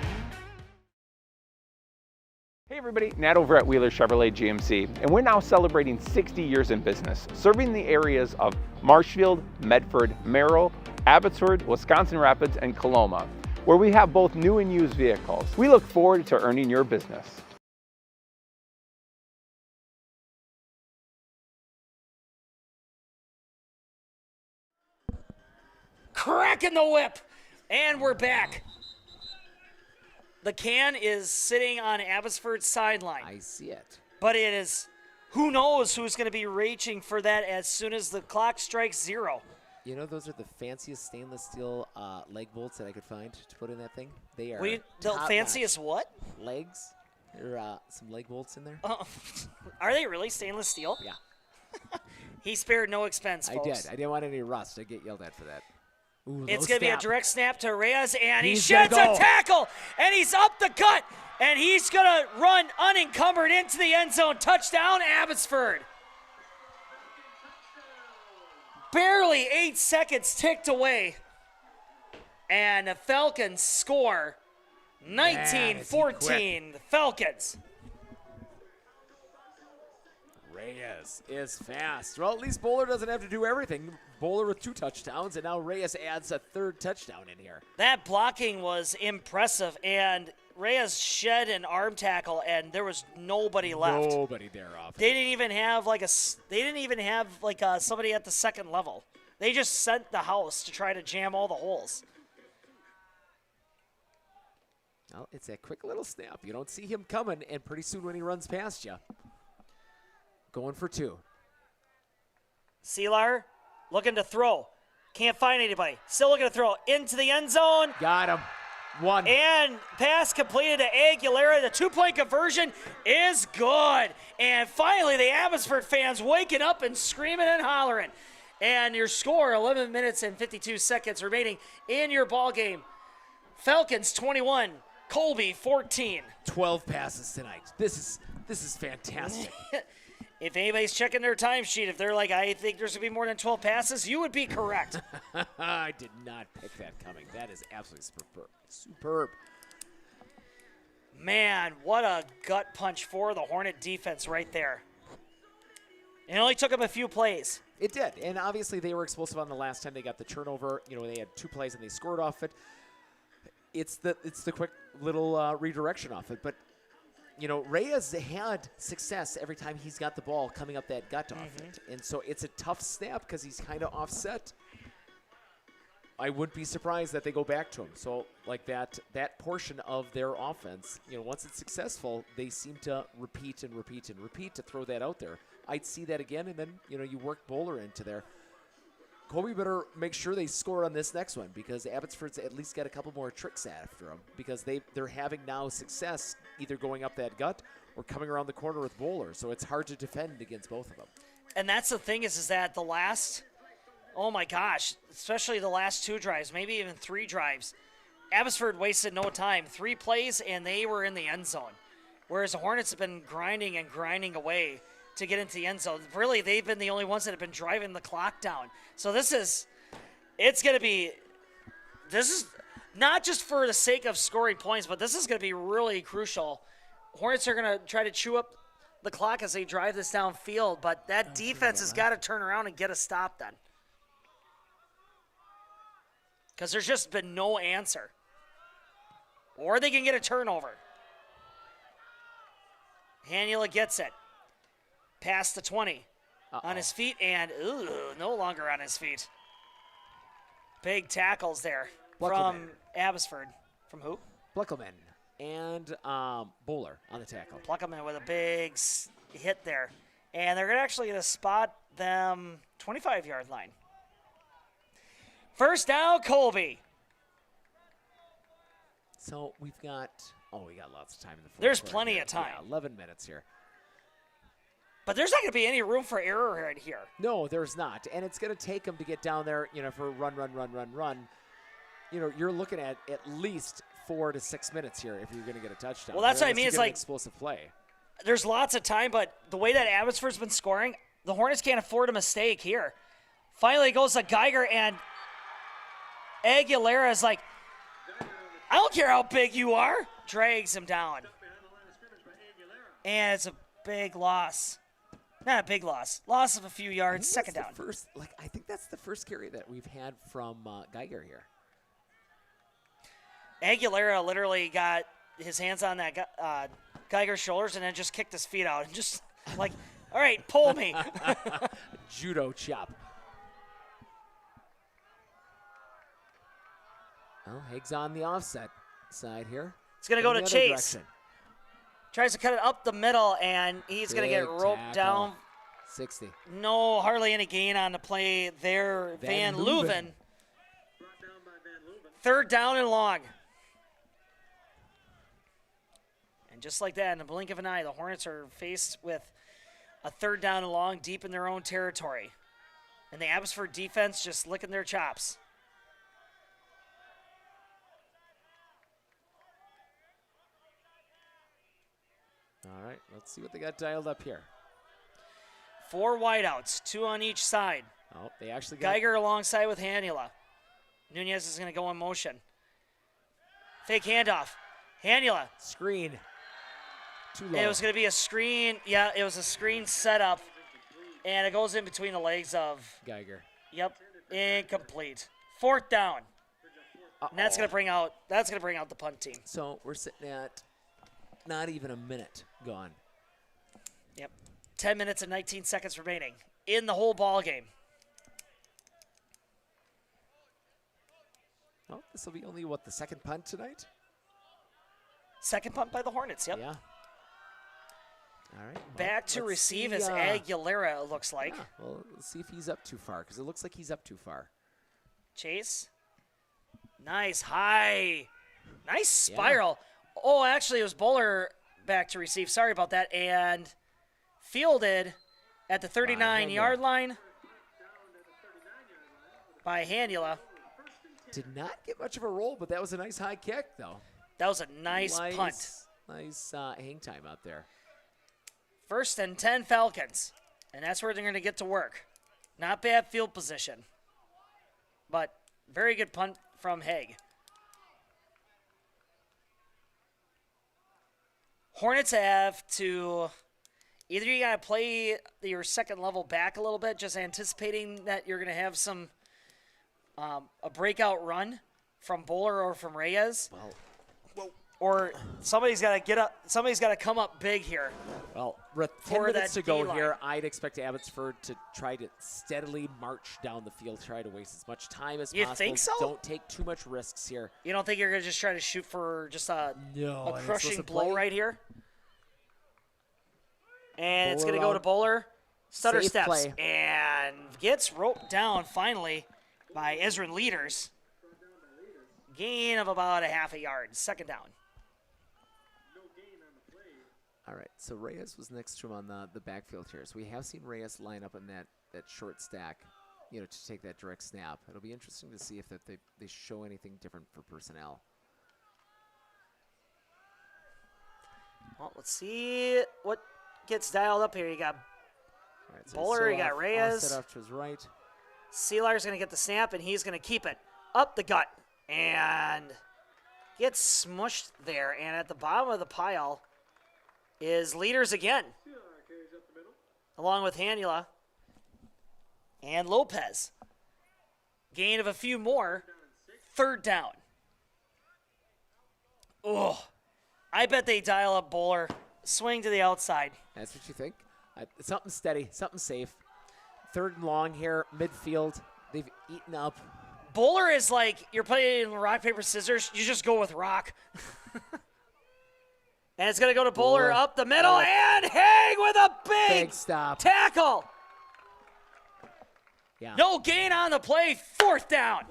Hey everybody, Nat over at Wheeler Chevrolet GMC, and we're now celebrating 60 years in business, serving the areas of Marshfield, Medford, Merrill, Abbotsford, Wisconsin Rapids, and Coloma, where we have both new and used vehicles. We look forward to earning your business. Cracking the whip, and we're back. The Can is sitting on Abbotsford's sideline. I see it. But it is, who knows who's going to be reaching for that as soon as the clock strikes 0. You know, those are the fanciest stainless steel leg bolts that I could find to put in that thing. They are The top fanciest notch. what? Legs. There are some leg bolts in there. Are they really stainless steel? Yeah. He spared no expense, I folks. did. I didn't want any rust. I get yelled at for that. Ooh, It's low going to be a snap. direct snap to Reyes, and he He's sheds gonna a go. tackle, and he's up the gut, and he's going to run unencumbered into the end zone. Touchdown, Abbotsford. Barely 8 seconds ticked away, and the Falcons score 19-14, the Falcons. Reyes is fast. Well, at least Bowler doesn't have to do everything. Bowler with 2 touchdowns, and now Reyes adds a 3rd touchdown in here. That blocking was impressive, and Reyes shed an arm tackle, and there was nobody left. Nobody there off. They didn't even have somebody at the second level. They just sent the house to try to jam all the holes. Well, it's a quick little snap. You don't see him coming, and pretty soon when he runs past you, going for 2. Seelar looking to throw. Can't find anybody. Still looking to throw into the end zone. Got him. 1. And pass completed to Aguilera. The 2-point conversion is good. And finally, the Abbotsford fans waking up and screaming and hollering. And your score, 11 minutes and 52 seconds remaining in your ball game. Falcons 21, Colby 14. 12 passes tonight. This is fantastic. If anybody's checking their timesheet, if they're like, I think there's going to be more than 12 passes, you would be correct. I did not pick that coming. That is absolutely superb. Man, what a gut punch for the Hornet defense right there. It only took them a few plays. It did, and obviously they were explosive on the last time they got the turnover. You know, they had 2 plays and they scored off it. It's the quick little redirection off it, but you know, Reyes had success every time he's got the ball coming up that gut off it, and so it's a tough snap because he's kind of offset. I wouldn't be surprised that they go back to him. So like that portion of their offense, you know, once it's successful, they seem to repeat and repeat and repeat to throw that out there. I'd see that again, and then, you know, you work Bowler into there. Colby better make sure they score on this next one because Abbotsford's at least got a couple more tricks after them because they're having now success either going up that gut or coming around the corner with Bowler. So it's hard to defend against both of them. And that's the thing is that the last, oh my gosh, especially the last 2 drives, maybe even 3 drives, Abbotsford wasted no time. 3 plays, and they were in the end zone. Whereas the Hornets have been grinding and grinding away to get into the end zone. Really, they've been the only ones that have been driving the clock down. So this is not just for the sake of scoring points, but this is going to be really crucial. Hornets are going to try to chew up the clock as they drive this downfield, but that defense has got to turn around and get a stop then. Because there's just been no answer. Or they can get a turnover. Hanula gets it. Past the 20. On his feet and no longer on his feet. Big tackles there from Abbotsford. From who? Bleckelman and Bowler on the tackle. Bleckelman with a big hit there. And they're actually going to spot them 25-yard line. First down, Colby. So we got lots of time in the fourth There's quarter plenty here. of time. Yeah, 11 minutes here. But there's not going to be any room for error right here. No, there's not. And it's going to take them to get down there, for run. You're looking at least 4 to 6 minutes here if you're going to get a touchdown. Well, that's what I mean. It's It's like explosive play. There's lots of time, but the way that Abbotsford's been scoring, the Hornets can't afford a mistake here. Finally it goes to Geiger, and Aguilera is like, I don't care how big you are. Drags him down. And it's a big loss. Not a big loss. Loss of a few yards. Second down. I think that's the first carry that we've had from Geiger here. Aguilera literally got his hands on that Geiger's shoulders and then just kicked his feet out and just like, all right, pull me. Judo chop. Well, Haig's on the offset side here. It's going to go to Chase. Direction. Tries to cut it up the middle, and he's going to get roped down. 60. No, hardly any gain on the play there. Van Leuven. Third down and long. And just like that, in the blink of an eye, the Hornets are faced with a third down and long deep in their own territory. And the Abbotsford defense just licking their chops. All right, let's see what they got dialed up here. 4 wideouts, 2 on each side. Oh, they actually got Geiger alongside with Hanula. Nunez is going to go in motion. Fake handoff. Hanula. Screen. Too low. It was going to be a screen. Yeah, it was a screen setup. And it goes in between the legs of Geiger. Yep. Incomplete. Fourth down. And that's going to bring out the punt team. So we're sitting at not even a minute gone. Yep. 10 minutes and 19 seconds remaining in the whole ball game. Well, this will be only, the second punt tonight? Second punt by the Hornets, yep. Yeah. All right. Well, back to receive is Aguilera, it looks like. Yeah, well, let's see if he's up too far, because it looks like he's up too far. Chase. Nice high. Nice spiral. Yeah. Oh, actually, it was Bowler back to receive. Sorry about that. And fielded at the 39-yard line by Hanula. Did not get much of a roll, but that was a nice high kick, though. That was a nice punt. Nice hang time out there. 1st and 10 Falcons. And that's where they're going to get to work. Not bad field position. But very good punt from Haig. Hornets have to, either you got to play your second level back a little bit, just anticipating that you're going to have some, a breakout run from Bowler or from Reyes. Or somebody's got to get up. Somebody's got to come up big here. Well, with 10 minutes to go here, I'd expect Abbotsford to try to steadily march down the field, try to waste as much time as possible. You think so? Don't take too much risks here. You don't think you're going to just try to shoot for just a crushing blow right here? And it's going to go to Bowler. Stutter Safe steps play. and gets roped down finally by Ezrin Leaders. Gain of about a half a yard. Second down. All right, so Reyes was next to him on the backfield here. So we have seen Reyes line up in that short stack, to take that direct snap. It'll be interesting to see if they show anything different for personnel. Well, let's see what gets dialed up here. You got All right, so Bowler, you got Reyes. Set off to his right. Sealar's going to get the snap, and he's going to keep it up the gut and gets smushed there. And at the bottom of the pile is Leaders again, along with Hanula and Lopez. Gain of a few more. Third down. Oh, I bet they dial up Bowler. Swing to the outside. That's what you think? Something steady, something safe. Third and long here, midfield. They've eaten up. Bowler is like, you're playing rock, paper, scissors. You just go with rock. And it's going to go to Bowler up the middle, and Haig with a big stop. Tackle. Yeah. No gain on the play, fourth down.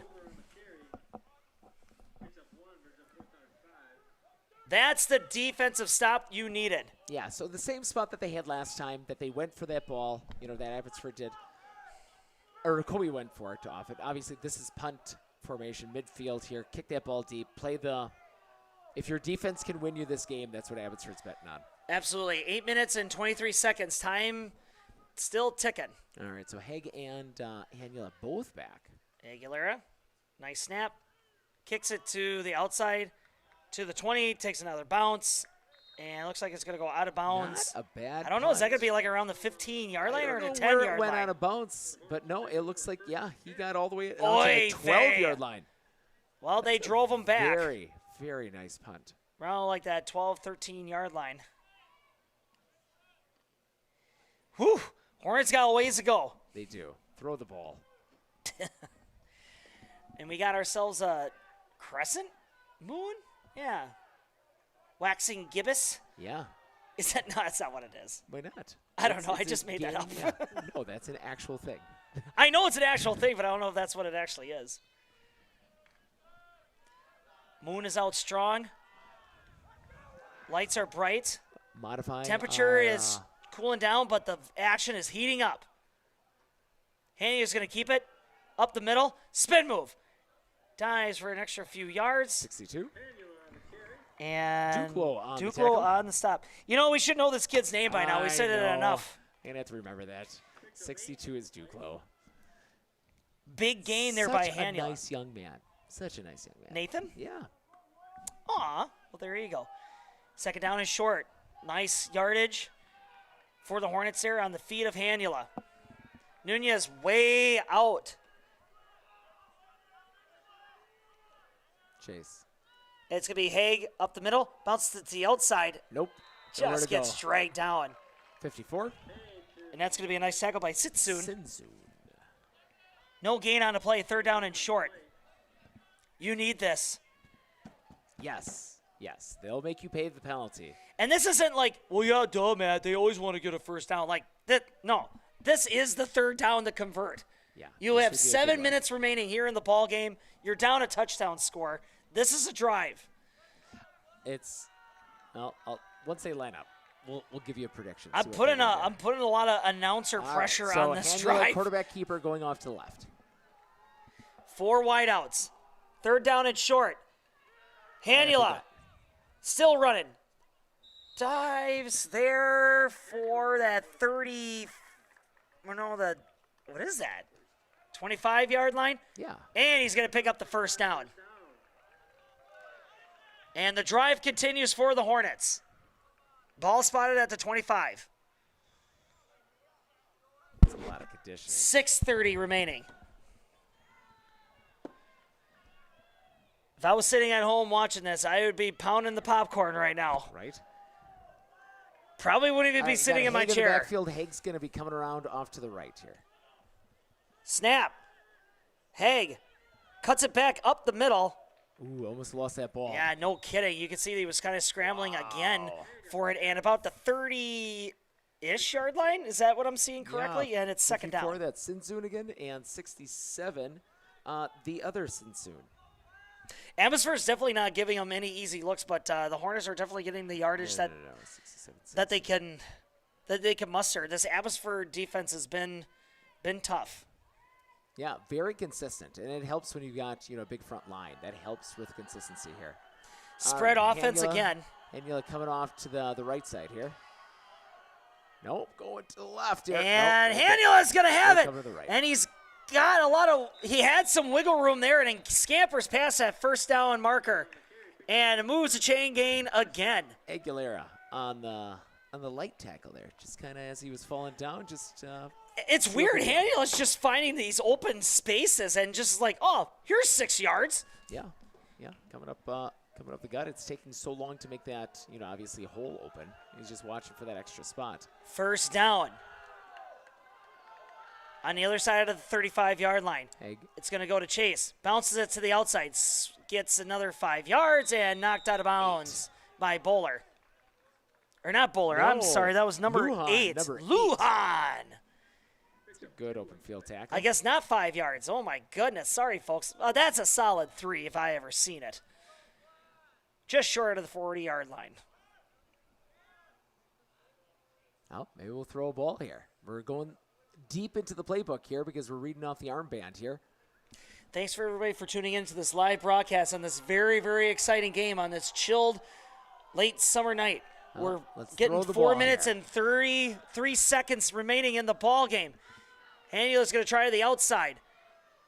That's the defensive stop you needed. Yeah, so the same spot that they had last time, that they went for that ball, that Abbotsford did. Or Colby went for it to off it. Obviously, this is punt formation, midfield here. Kick that ball deep. Play the... If your defense can win you this game, that's what Abbotsford's betting on. Absolutely. 8 minutes and 23 seconds. Time still ticking. All right, so Haig and Hanula both back. Aguilera, nice snap. Kicks it to the outside, to the 20, takes another bounce, and looks like it's going to go out of bounds. Not a bad I don't know. Is that punt. going to be like around the 15-yard line or the 10-yard Where it went line? out of bounds, but no, it looks like, he got all the way out to Oy the 12-yard line. Well, they drove him back. Very, very nice punt. Around like that 12, 13-yard line. Whew. Hornets got a ways to go. They do. Throw the ball. And we got ourselves a crescent moon? Yeah. Waxing gibbous? Yeah. Is that? No, that's not what it is. Why not? I don't know. I It's a just made that game, up. yeah. No, that's an actual thing. I know it's an actual thing, but I don't know if that's what it actually is. Moon is out strong. Lights are bright. Modifying. Temperature is cooling down, but the action is heating up. Haney is going to keep it up the middle. Spin move. Dives for an extra few yards. 62. And Duclos on the Duclos tackle. on the stop. We should know this kid's name by now. We said it enough. I'm going to have to remember that. 62 is Duclos. Big gain there by Such a Hanula. nice young man. Such a nice young man. Nathan? Yeah. Aw. Well, there you go. Second down is short. Nice yardage for the Hornets there on the feet of Hanula. Nunez way out. Chase. It's going to be Haig up the middle. Bounces to the outside. Nope. Nowhere Just to go. gets dragged down. 54. And that's going to be a nice tackle by Sitsoon. Sinsoon. No gain on the play. Third down and short. You need this. Yes. Yes. They'll make you pay the penalty. And this isn't like, well, yeah, duh, Matt. They always want to get a first down. Like, that. No. This is the third down to convert. Yeah. You this have would be a good 7 one. minutes remaining here in the ball game. You're down a touchdown score. This is a drive. It's, once they line up, we'll give you a prediction. I'm See what putting they're gonna I'm putting a lot of announcer do. All right, pressure so on this Hanula, drive. quarterback keeper going off to the left. 4 wideouts. Third down and short. Hanula still running. Dives there for that 30. What is that? 25-yard line? Yeah. And he's going to pick up the first down. And the drive continues for the Hornets. Ball spotted at the 25. That's a lot of conditioning. 6:30 remaining. If I was sitting at home watching this, I would be pounding the popcorn right now. Right. Probably wouldn't even be sitting in my Haig chair. In the backfield, Haig's going to be coming around off to the right here. Snap. Haig cuts it back up the middle. Ooh, almost lost that ball. Yeah, no kidding. You can see he was kind of scrambling again for it. And about the 30, ish yard line. Is that what I'm seeing correctly? Yeah, And it's second 54, down. that's Sinsoon again, and 67, the other Sinsoon. Abbotsford's definitely not giving them any easy looks, but the Hornets are definitely getting the yardage that 67, that they can muster. This Abbotsford defense has been tough. Yeah, very consistent, and it helps when you've got a big front line. That helps with consistency here. Spread offense again. Hanula coming off to the right side here. Nope, going to the left here. And nope, Hanula's going to have it. Coming to the right. And he's got he had some wiggle room there, and he scampers past that first down marker. And moves the chain gain again. Aguilera on the light tackle there, just kind of as he was falling down, just. It's weird. Hanula's just finding these open spaces and just like, oh, here's 6 yards. Yeah, coming up the gut. It's taking so long to make that, obviously hole open. He's just watching for that extra spot. First down. On the other side of the 35-yard line. It's going to go to Chase. Bounces it to the outside. Gets another 5 yards and knocked out of bounds by Bowler. Or not Bowler. No. I'm sorry. That was number Lujan, 8. number 8. Lujan. It's a good open field tackle. I guess not 5 yards. Oh, my goodness. Sorry, folks. That's a solid 3 if I ever seen it. Just short of the 40-yard line. Oh, maybe we'll throw a ball here. We're going deep into the playbook here because we're reading off the armband here. Thanks for everybody for tuning in to this live broadcast on this very, very exciting game on this chilled late summer night. We're getting 4 minutes and 33 seconds remaining in the ball game. Hanula's going to try the outside.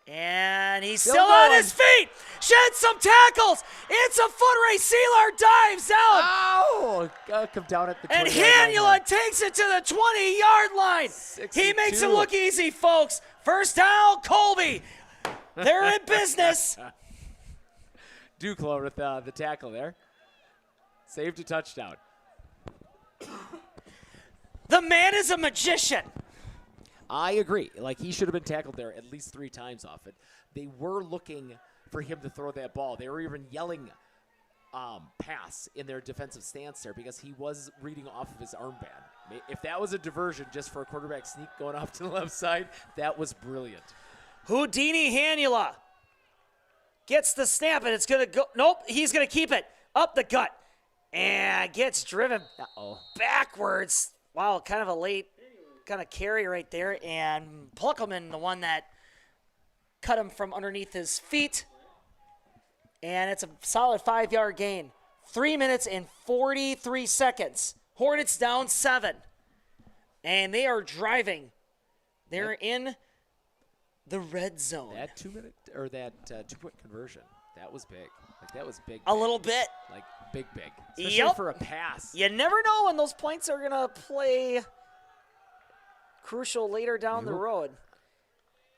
And he's still on his feet. Shed some tackles. It's a foot race. Sealar dives down. Oh, come down at the and 20-yard line. Hanula takes it to the 20-yard line. 62. He makes it look easy, folks. First down, Colby. They're in business. Duclos with the tackle there. Saved a touchdown. The man is a magician. I agree. Like, he should have been tackled there at least 3 times off it. They were looking for him to throw that ball. They were even yelling pass in their defensive stance there because he was reading off of his armband. If that was a diversion just for a quarterback sneak going off to the left side, that was brilliant. Houdini Hanula gets the snap, and it's going to go. Nope, he's going to keep it up the gut. And gets driven backwards. Wow, kind of a late kind of carry right there. And Pluckelman, the one that cut him from underneath his feet. And it's a solid 5-yard gain. 3 minutes and 43 seconds. Hornets down 7. And they are driving. They're in the red zone. That 2-minute or that 2-point conversion, that was big. Like, that was big. A little bit. Like, big. Especially for a pass. You never know when those points are going to play crucial later down the road.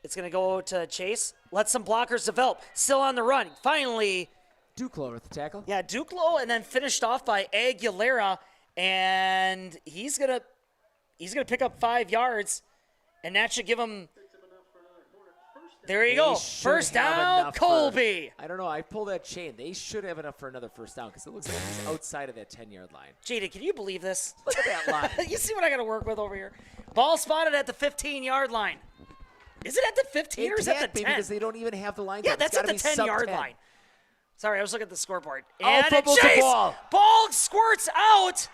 It's going to go to Chase. Let some blockers develop. Still on the run. Finally. Duclos with the tackle. Yeah, Duclos, and then finished off by Aguilera. And he's going to pick up 5 yards. And that should give him. There you go. First down, Colby. I don't know. I pulled that chain. They should have enough for another first down because it looks like he's outside of that 10-yard line. Jada, can you believe this? Look at that line. You see what I got to work with over here? Ball spotted at the 15-yard line. Is it at the 15 or is it at the 10? Because they don't even have the line. Yeah, that's at the 10-yard line. Sorry, I was looking at the scoreboard. And fumbles the ball. Ball squirts out.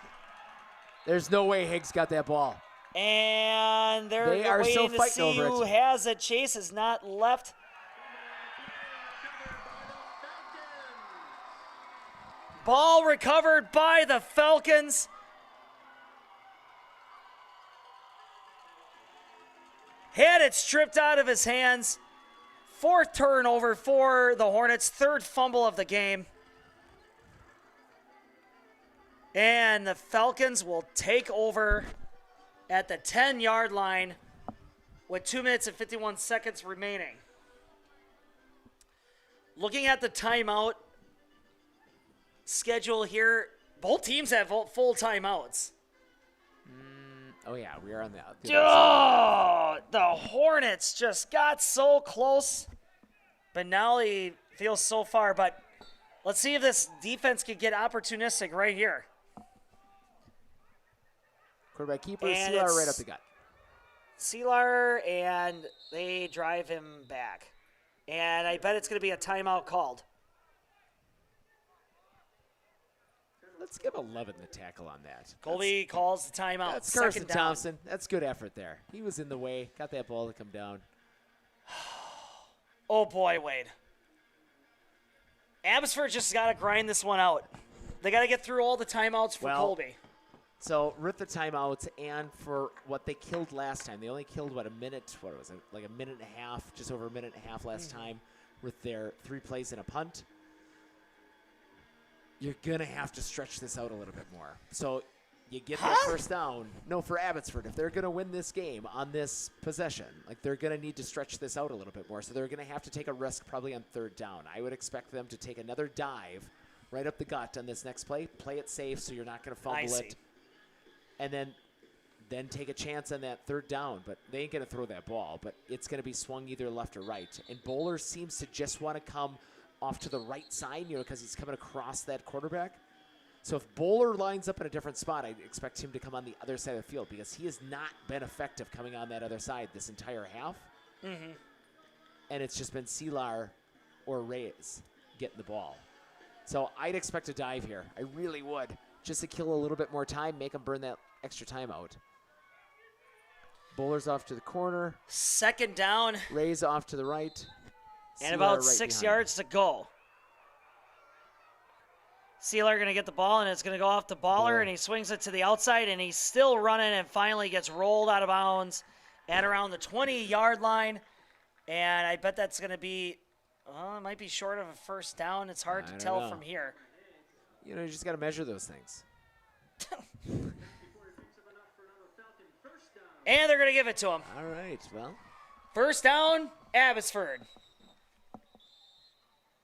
There's no way Higgs got that ball. And they're waiting to see who has it. Chase is not left. Ball recovered by the Falcons. Had it stripped out of his hands. 4th turnover for the Hornets. 3rd fumble of the game. And the Falcons will take over at the 10-yard line with 2 minutes and 51 seconds remaining. Looking at the timeout schedule here, both teams have full timeouts. Oh, yeah, we are on the the Hornets just got so close. Benally feels so far, but let's see if this defense can get opportunistic right here. Quarterback keeper, And Sealar it's right up the gut. Sealar, and they drive him back. And I bet it's going to be a timeout called. Let's give 11 the tackle on that. Colby calls the timeout. That's Second Carson down. Thompson. That's good effort there. He was in the way, got that ball to come down. Oh, boy, Wade. Abbotsford just got to grind this one out. They got to get through all the timeouts for Colby. So, with the timeouts and for what they killed last time, they only killed, a minute, what was it, like a minute and a half, just over a minute and a half last time with their 3 plays and a punt. You're going to have to stretch this out a little bit more. So, you get that first down. No, for Abbotsford, if they're going to win this game on this possession, they're going to need to stretch this out a little bit more. So, they're going to have to take a risk probably on 3rd down. I would expect them to take another dive right up the gut on this next play. Play it safe so you're not going to fumble it. And then take a chance on that 3rd down. But they ain't going to throw that ball. But it's going to be swung either left or right. And Bowler seems to just want to come off to the right side, because he's coming across that quarterback. So if Bowler lines up in a different spot, I'd expect him to come on the other side of the field because he has not been effective coming on that other side this entire half. Mm-hmm. And it's just been Sealar or Reyes getting the ball. So I'd expect a dive here. I really would. Just to kill a little bit more time, make them burn that extra time out. Bowler's off to the corner. 2nd down. Reyes off to the right. And Sealar about right 6 behind. yards to go. Sealar going to get the ball, and it's going to go off the baller, and he swings it to the outside, and he's still running and finally gets rolled out of bounds at around the 20-yard line. And I bet that's going to be, it might be short of a 1st down. It's hard to tell from here. You just got to measure those things. And they're going to give it to him. All right, well. 1st down, Abbotsford.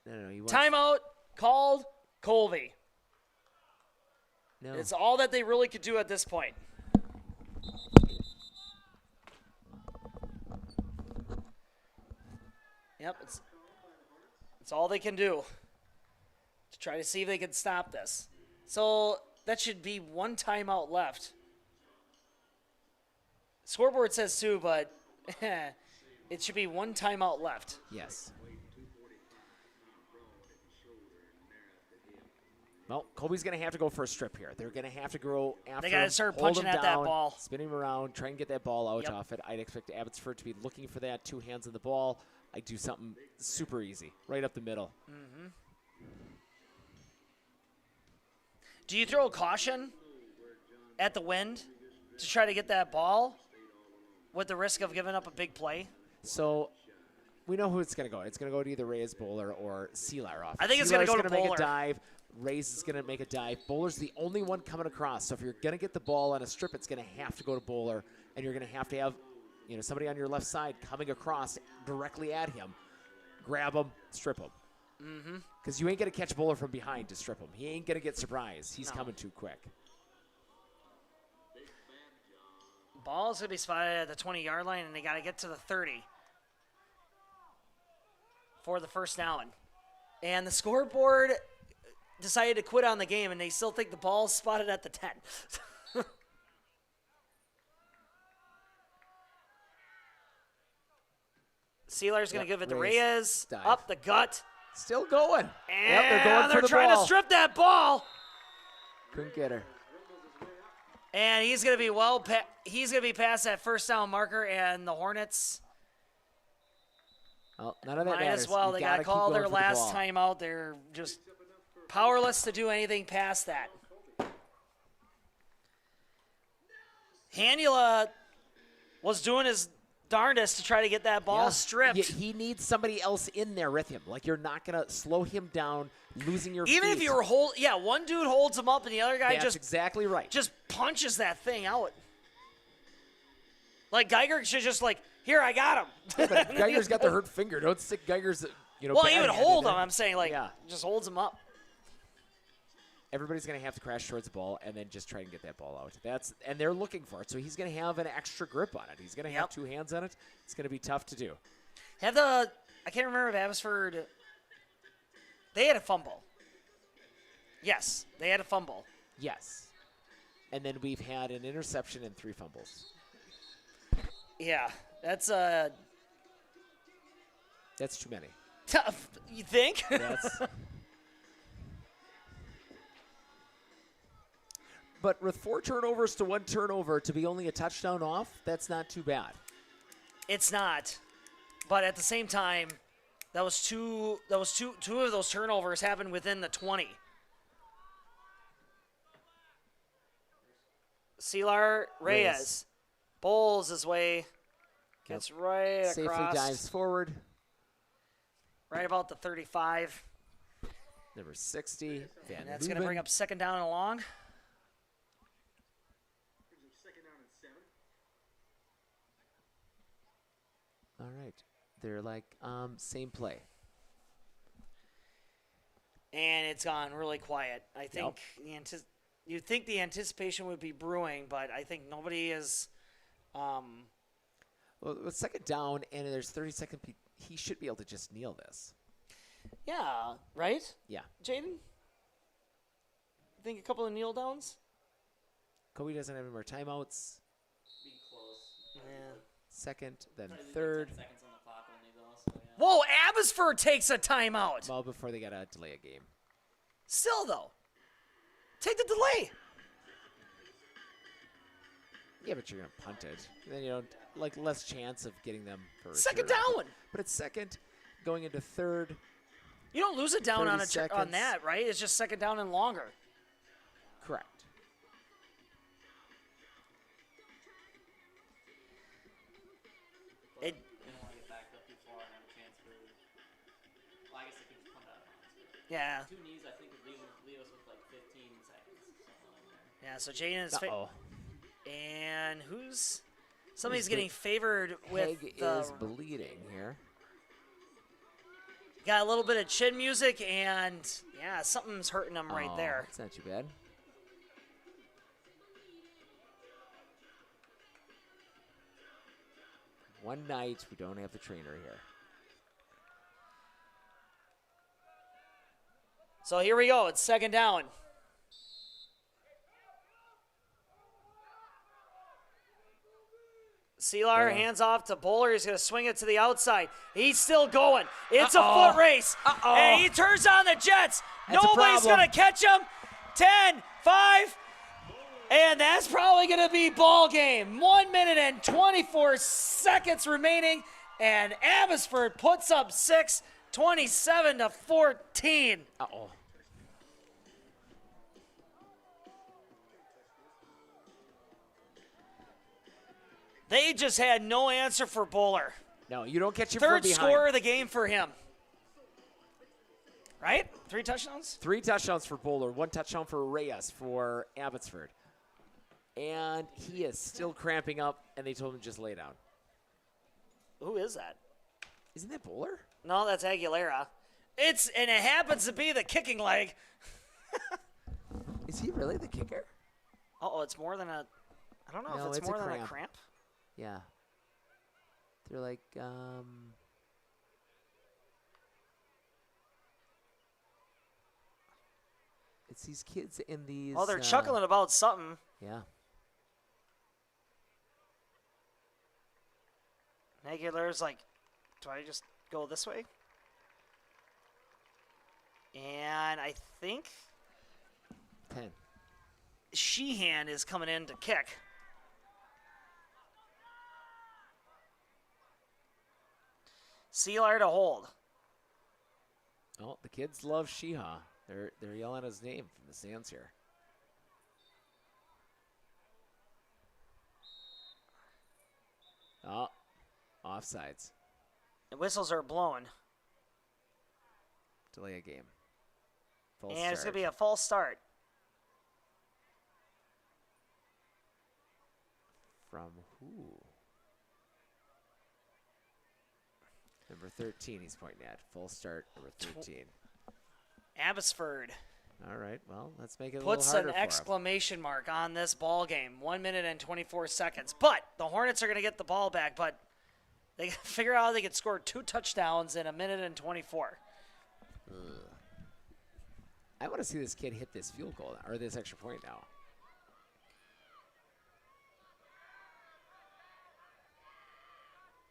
No, you want Timeout called Colby. No. It's all that they really could do at this point. Yep, it's all they can do to try to see if they can stop this. So that should be 1 timeout left. Scoreboard says 2, but it should be 1 timeout left. Yes. Well, Colby's going to have to go for a strip here. They're going to have to go after They got to him, start hold punching him at that down, ball. spin him around, try and get that ball out Yep. off it. I'd expect Abbotsford to be looking for that, 2 hands on the ball. I'd do something super easy, right up the middle. Mm-hmm. Do you throw caution at the wind to try to get that ball with the risk of giving up a big play? So we know who it's going to go. It's going to go to either Reyes, Bowler, or Sealar off. I think it's going to go to make Bowler. a dive. Reyes is going to make a dive. Bowler's the only one coming across. So if you're going to get the ball on a strip, it's going to have to go to Bowler, and you're going to have somebody on your left side coming across directly at him. Grab him, strip him. Mm-hmm. Because you ain't going to catch Bowler from behind to strip him. He ain't going to get surprised. He's coming too quick. Ball's going to be spotted at the 20-yard line, and they got to get to the 30 for the 1st down. And the scoreboard decided to quit on the game, and they still think the ball's spotted at the 10. Sealar's going to give it to Reyes. Dive. Up the gut. Still going. And they're going for the trying ball. to strip that ball. Couldn't get her. And he's going to be past that 1st down marker, and the Hornets Well, none of that might matters. as well. You They gotta got to keep call going their for the last ball. timeout. They're just powerless to do anything past that. Hanula was doing his darndest to try to get that ball stripped. He needs somebody else in there with him. Like, you're not going to slow him down, losing your Even feet. if you were one dude holds him up and the other guy That's just exactly right. just punches that thing out. Like Geiger should just here, I got him. Yeah, but Geiger's got the hurt finger. Don't stick Geiger's, Well, bad he would hand hold in him. there. I'm saying just holds him up. Everybody's going to have to crash towards the ball and then just try and get that ball out. And they're looking for it, so he's going to have an extra grip on it. He's going to have 2 hands on it. It's going to be tough to do. I can't remember if Abbotsford, they had a fumble. Yes, they had a fumble. Yes. And then we've had an interception and 3 fumbles. Yeah, that's too many. tough. You think? That's But with 4 turnovers to 1 turnover to be only a touchdown off, that's not too bad. It's not, but at the same time, two of those turnovers happened within the 20. Sealar Reyes bowls his way, gets right Safely across. dives forward. Right about the 35. Number 60. Van And that's going to bring Hooven. up second down and long. All right. They're like, same play. And it's gone really quiet. I think you'd think the anticipation would be brewing, but I think nobody is. Well, with second down and there's 30 seconds, he should be able to just kneel this. Yeah, right? Yeah. Jaden? Think a couple of kneel downs? Colby doesn't have any more timeouts. Be close. Yeah. Second, then Try to leave third. 10 seconds on the clock only, though, so yeah. Whoa, Abbotsford takes a timeout. Well, before they got to delay a game. Still, though. Take the delay. Yeah, but you're going to punt it. Then you don't, like, less chance of getting them for a Second return. down. But it's second, going into third. You don't lose it down 30 on seconds. that, right? It's just second down and longer. Correct. It, They don't want to get backed up too far and have a chance for. Well, I guess they could just punt out of bounds. Yeah. 2 knees, I think, would leave us with like 15 seconds. Something like that. Yeah, so Jaden is. Uh-oh. And who's. Somebody's getting favored with Peg the. is bleeding here. Got a little bit of chin music, and yeah, something's hurting him right there. It's not too bad. One night, we don't have the trainer here. So here we go. It's second down. Sealar hands off to Bowler. He's going to swing it to the outside. He's still going. It's a foot race. And he turns on the Jets. That's a Nobody's problem. going to catch him. 10, 5, and that's probably going to be ball game. 1 minute and 24 seconds remaining, and Abbotsford puts up 6, 27-14. Uh-oh. They just had no answer for Bowler. No, you don't catch him Third from behind. score of the game for him. Right? 3 touchdowns? 3 touchdowns for Bowler, 1 touchdown for Reyes for Abbotsford. And he is still cramping up, and they told him just lay down. Who is that? Isn't that Bowler? No, that's Aguilera. And it happens to be the kicking leg. Is he really the kicker? Uh-oh, it's more than a... I don't know No, if it's it's a more than a cramp. cramp. Yeah. They're like, it's these kids in these... Oh, they're chuckling about something. Yeah. Aguilera's like, do I just go this way? And I think 10. Sheehan is coming in to kick. Sealar to hold. Oh, the kids love Sheeha. They're yelling his name from the stands here. Oh, offsides. The whistles are blowing. Delay a game. False And it's going start. to be a false start. From who? Number 13 he's pointing at. Full start, number 13. Abbotsford All right, well, let's make it a puts little an harder for him. exclamation mark on this ball game. 1 minute and 24 seconds. But the Hornets are going to get the ball back, but they got to figure out how they could score 2 touchdowns in 1 minute and 24. Ugh. I want to see this kid hit this field goal or this extra point now.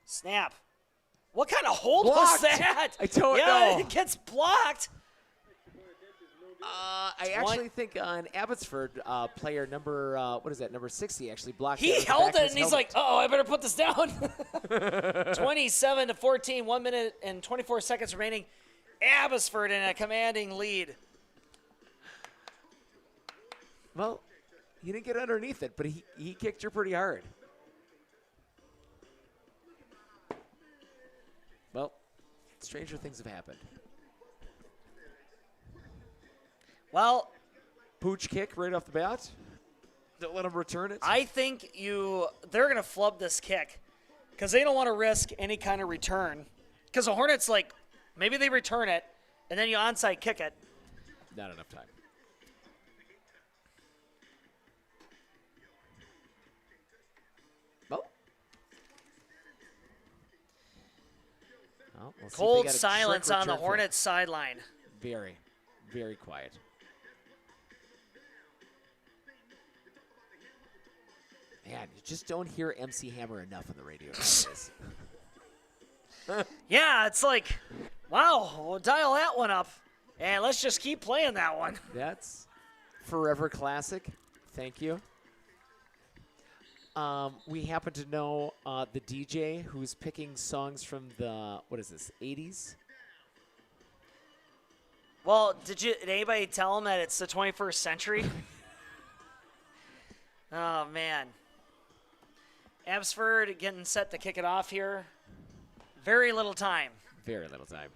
Snap. What kind of hold was Blocked. that? I don't yeah, know. it gets blocked. I actually think on Abbotsford, player number, what is that, number 60 actually blocked He it with the held back of it, his and he's helmet. like, "Oh, I better put this down." 27-14, 1 minute and 24 seconds remaining. Abbotsford in a commanding lead. Well, he didn't get underneath it, but he kicked her pretty hard. Well, stranger things have happened. Well, Pooch kick right off the bat. Don't let him return it. I think they're going to flub this kick because they don't want to risk any kind of return. Because the Hornets, like, maybe they return it, and then you onside kick it. Not enough time. Well, we'll see if they Cold got a silence trick on the return for it. Hornets sideline. Very, very quiet. Man, you just don't hear MC Hammer enough on the radio nowadays. Yeah, it's like, wow, we'll dial that one up, and let's just keep playing that one. That's forever classic. Thank you. We happen to know the DJ who's picking songs from the, what is this, 80s? Well, did anybody tell him that it's the 21st century? Oh, man. Abbotsford getting set to kick it off here. Very little time. Very little time.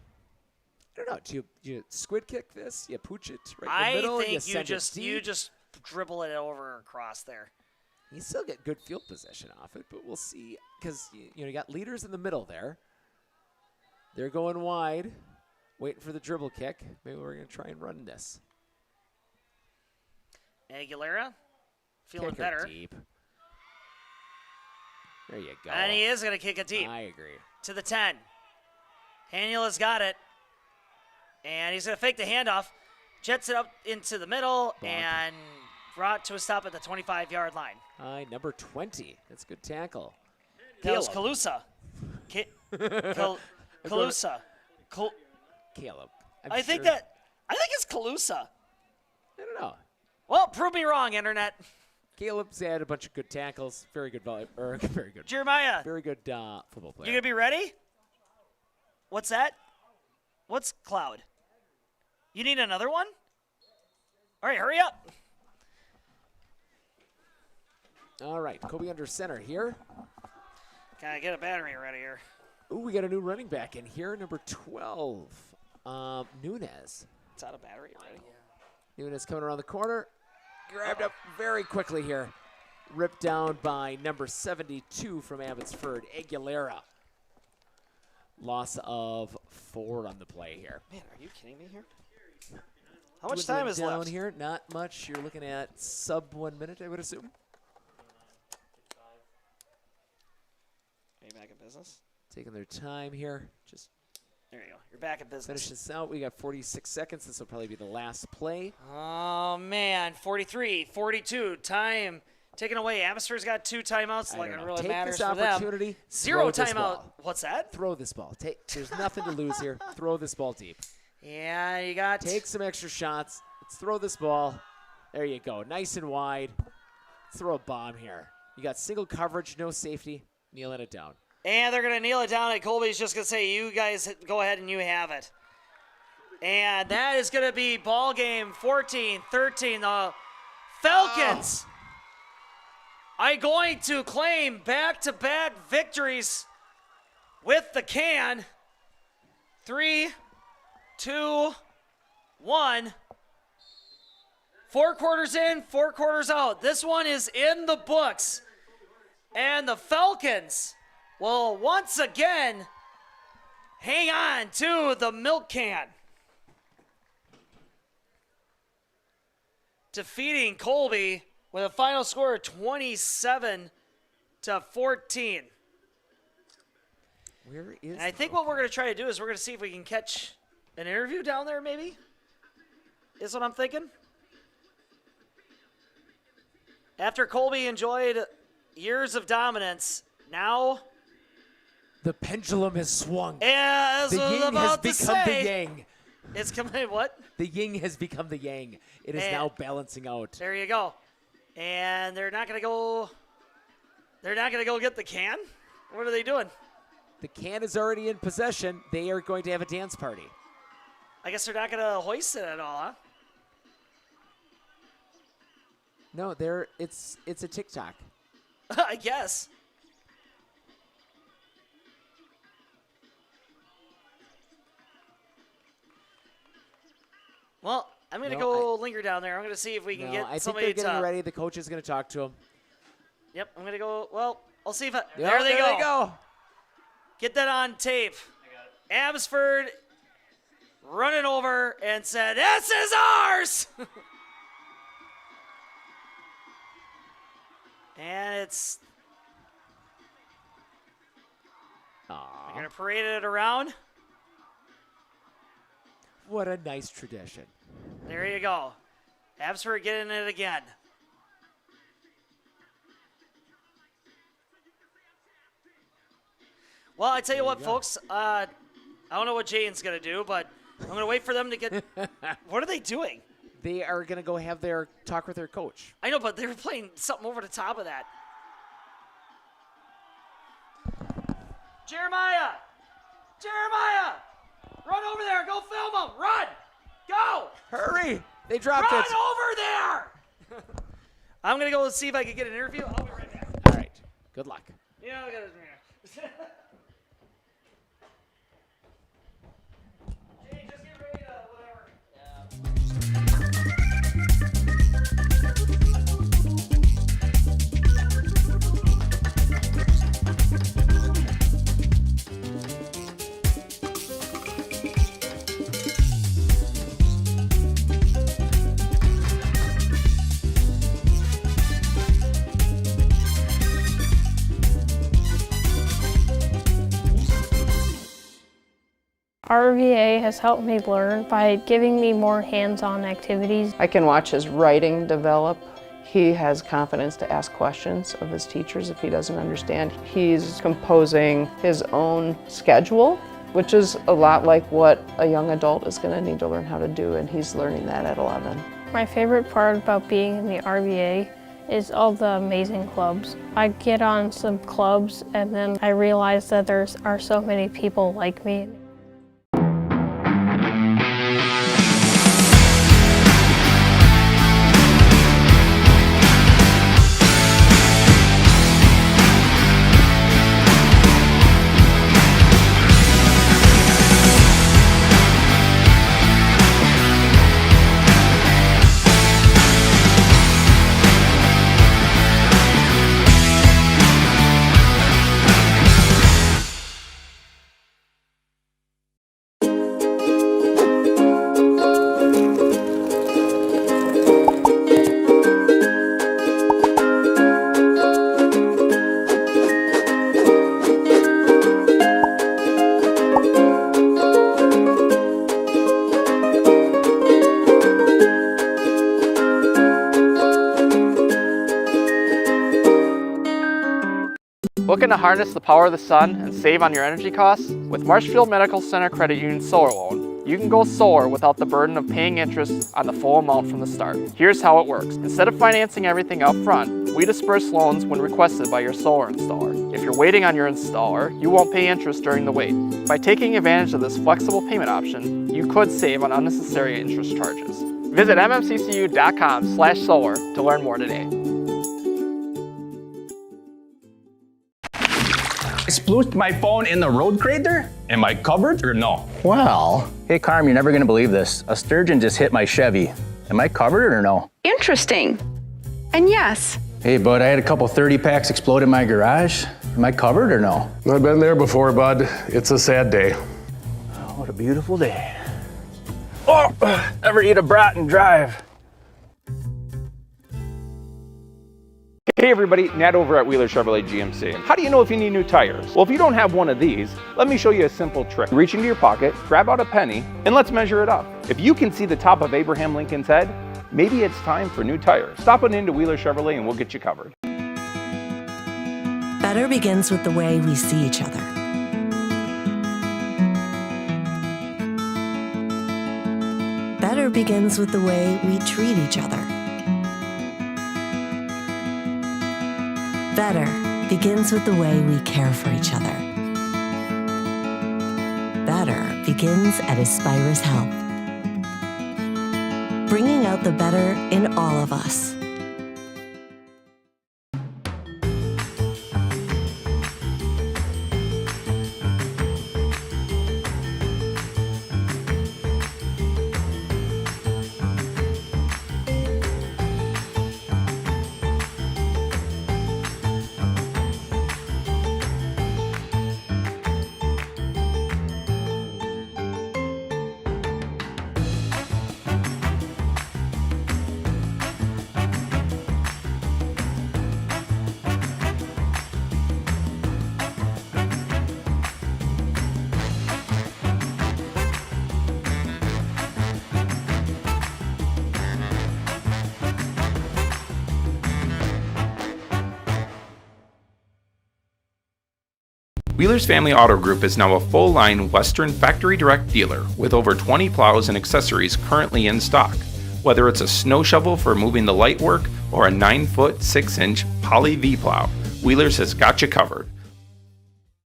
I don't know. Do you squid kick this? You pooch it right in the middle? I think send it you deep? just dribble it over across there. You still get good field position off it, but we'll see. Because you got leaders in the middle there. They're going wide, waiting for the dribble kick. Maybe we're going to try and run this. Aguilera feeling Kick her better. deep. There you go. And he is going to kick it deep. I agree. To the 10. Haniela's got it. And he's going to fake the handoff. Jets it up into the middle and brought to a stop at the 25-yard line. Number 20. That's a good tackle. That was Caleb. Kalusa. Kalusa. Caleb. I think sure- it's Kalusa. I don't know. Well, prove me wrong, Internet. Caleb's had a bunch of good tackles. Very good very good. Jeremiah. Very good football player. You going to be ready? What's that? What's Cloud? You need another one? All right, hurry up. All right, Colby under center here. Can I get a battery ready here? Ooh, we got a new running back in here, number 12, Nunez. It's out of battery already. Nunez coming around the corner. Grabbed up very quickly here. Ripped down by number 72 from Abbotsford, Aguilera. Loss of 4 on the play here. Man, are you kidding me here? How much time is down left? here? Not much. You're looking at sub 1 minute, I would assume. Are you back in business? Taking their time here. Just there you go. You're back in business. finish this out. We got 46 seconds. This will probably be the last play. Oh, man. 43, 42. Time taken away. Abbotsford's got 2 timeouts. Like it really Take matters this for them. opportunity. 0 throw this timeout. ball. What's that? Throw this ball. There's nothing to lose here. Throw this ball deep. Yeah, you got. Take some extra shots. Let's throw this ball. There you go. Nice and wide. Let's throw a bomb here. You got single coverage, no safety. Kneeling it down. And they're going to kneel it down, and Colby's just going to say, you guys go ahead and you have it. And that is going to be ball game 14-13. The Falcons are going to claim back-to-back victories with the can. 3, 2, 1. 4 quarters in, 4 quarters out. This one is in the books. And the Falcons will once again hang on to the milk can. Defeating Colby with a final score of 27-14. Where is And I think what we're going to try to do is we're going to see if we can catch an interview down there, maybe? Is what I'm thinking. After Colby enjoyed years of dominance, now The pendulum has swung. Yeah, that's the what I was yin has about to become say. the yang. It's coming, what? The yin has become the yang. It is And now balancing out. there you go. And they're not going to go get the can? What are they doing? The can is already in possession. They are going to have a dance party. I guess they're not going to hoist it at all, huh? No, it's a TikTok. I guess. Well, I'm going to go linger down there. I'm going to see if we can get I think somebody they're getting ready. The coach is going to talk to him. Yep, I'm going to go. Well, I'll see if I. Yeah, there they there they go. Get that on tape. Abbotsford running over and said, "This is ours!" And it's. They're going to parade it around. What a nice tradition. There you go. Abbotsford getting it again. Well, I tell you what, folks. I don't know what Jane's going to do, but I'm going to wait for them to get. What are they doing? They are going to go have their talk with their coach. I know, but they were playing something over the top of that. Jeremiah! Run over there. Go film them. Run. Go. Hurry. They dropped Run it. over there. I'm going to go see if I can get an interview. I'll be right back. All right. Good luck. Yeah, I got it. Jane, just get ready to whatever. RVA has helped me learn by giving me more hands-on activities. I can watch his writing develop. He has confidence to ask questions of his teachers if he doesn't understand. He's composing his own schedule, which is a lot like what a young adult is going to need to learn how to do, and he's learning that at 11. My favorite part about being in the RVA is all the amazing clubs. I get on some clubs and then I realize that there are so many people like me. Looking to harness the power of the sun and save on your energy costs? With Marshfield Medical Center Credit Union Solar Loan, you can go solar without the burden of paying interest on the full amount from the start. Here's how it works. Instead of financing everything up front, we disperse loans when requested by your solar installer. If you're waiting on your installer, you won't pay interest during the wait. By taking advantage of this flexible payment option, you could save on unnecessary interest charges. Visit mmccu.com/solar to learn more today. I splooshed my phone in the road crater? Am I covered or no? Well, hey Carm, you're never gonna believe this. A sturgeon just hit my Chevy. Am I covered or no? Interesting. And yes. Hey bud, I had a couple 30 packs explode in my garage. Am I covered or no? I've been there before, bud. It's a sad day. Oh, what a beautiful day. Oh, ever eat a brat and drive? Hey everybody, Nat over at Wheeler Chevrolet GMC. How do you know if you need new tires? Well, if you don't have one of these, let me show you a simple trick. Reach into your pocket, grab out a penny, and let's measure it up. If you can see the top of Abraham Lincoln's head, maybe it's time for new tires. Stop on into Wheeler Chevrolet and we'll get you covered. Better begins with the way we see each other. Better begins with the way we treat each other. Better begins with the way we care for each other. Better begins at Aspirus Health. Bringing out the better in all of us. Wheeler's Family Auto Group is now a full-line Western factory direct dealer with over 20 plows and accessories currently in stock. Whether it's a snow shovel for moving the light work or a 9-foot 6-inch poly V-plow, Wheeler's has got you covered.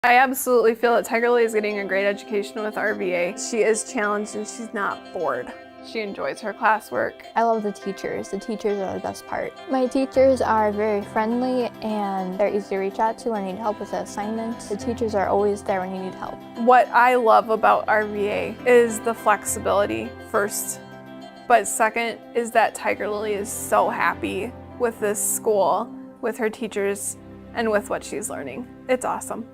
I absolutely feel that Tiger Lily is getting a great education with RVA. She is challenged and she's not bored. She enjoys her classwork. I love the teachers. The teachers are the best part. My teachers are very friendly and they're easy to reach out to when I need help with an assignment. The teachers are always there when you need help. What I love about RVA is the flexibility first, but second is that Tiger Lily is so happy with this school, with her teachers, and with what she's learning. It's awesome.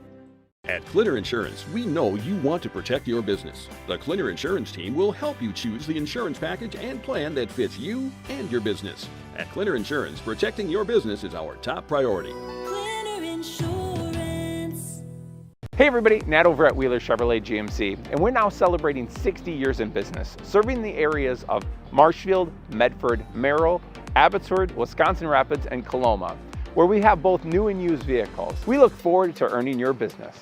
At Clinner Insurance, we know you want to protect your business. The Clinner Insurance team will help you choose the insurance package and plan that fits you and your business. At Clinner Insurance, protecting your business is our top priority. Clinner Insurance. Hey everybody, Nat over at Wheeler Chevrolet GMC, and we're now celebrating 60 years in business, serving the areas of Marshfield, Medford, Merrill, Abbotsford, Wisconsin Rapids, and Coloma, where we have both new and used vehicles. We look forward to earning your business.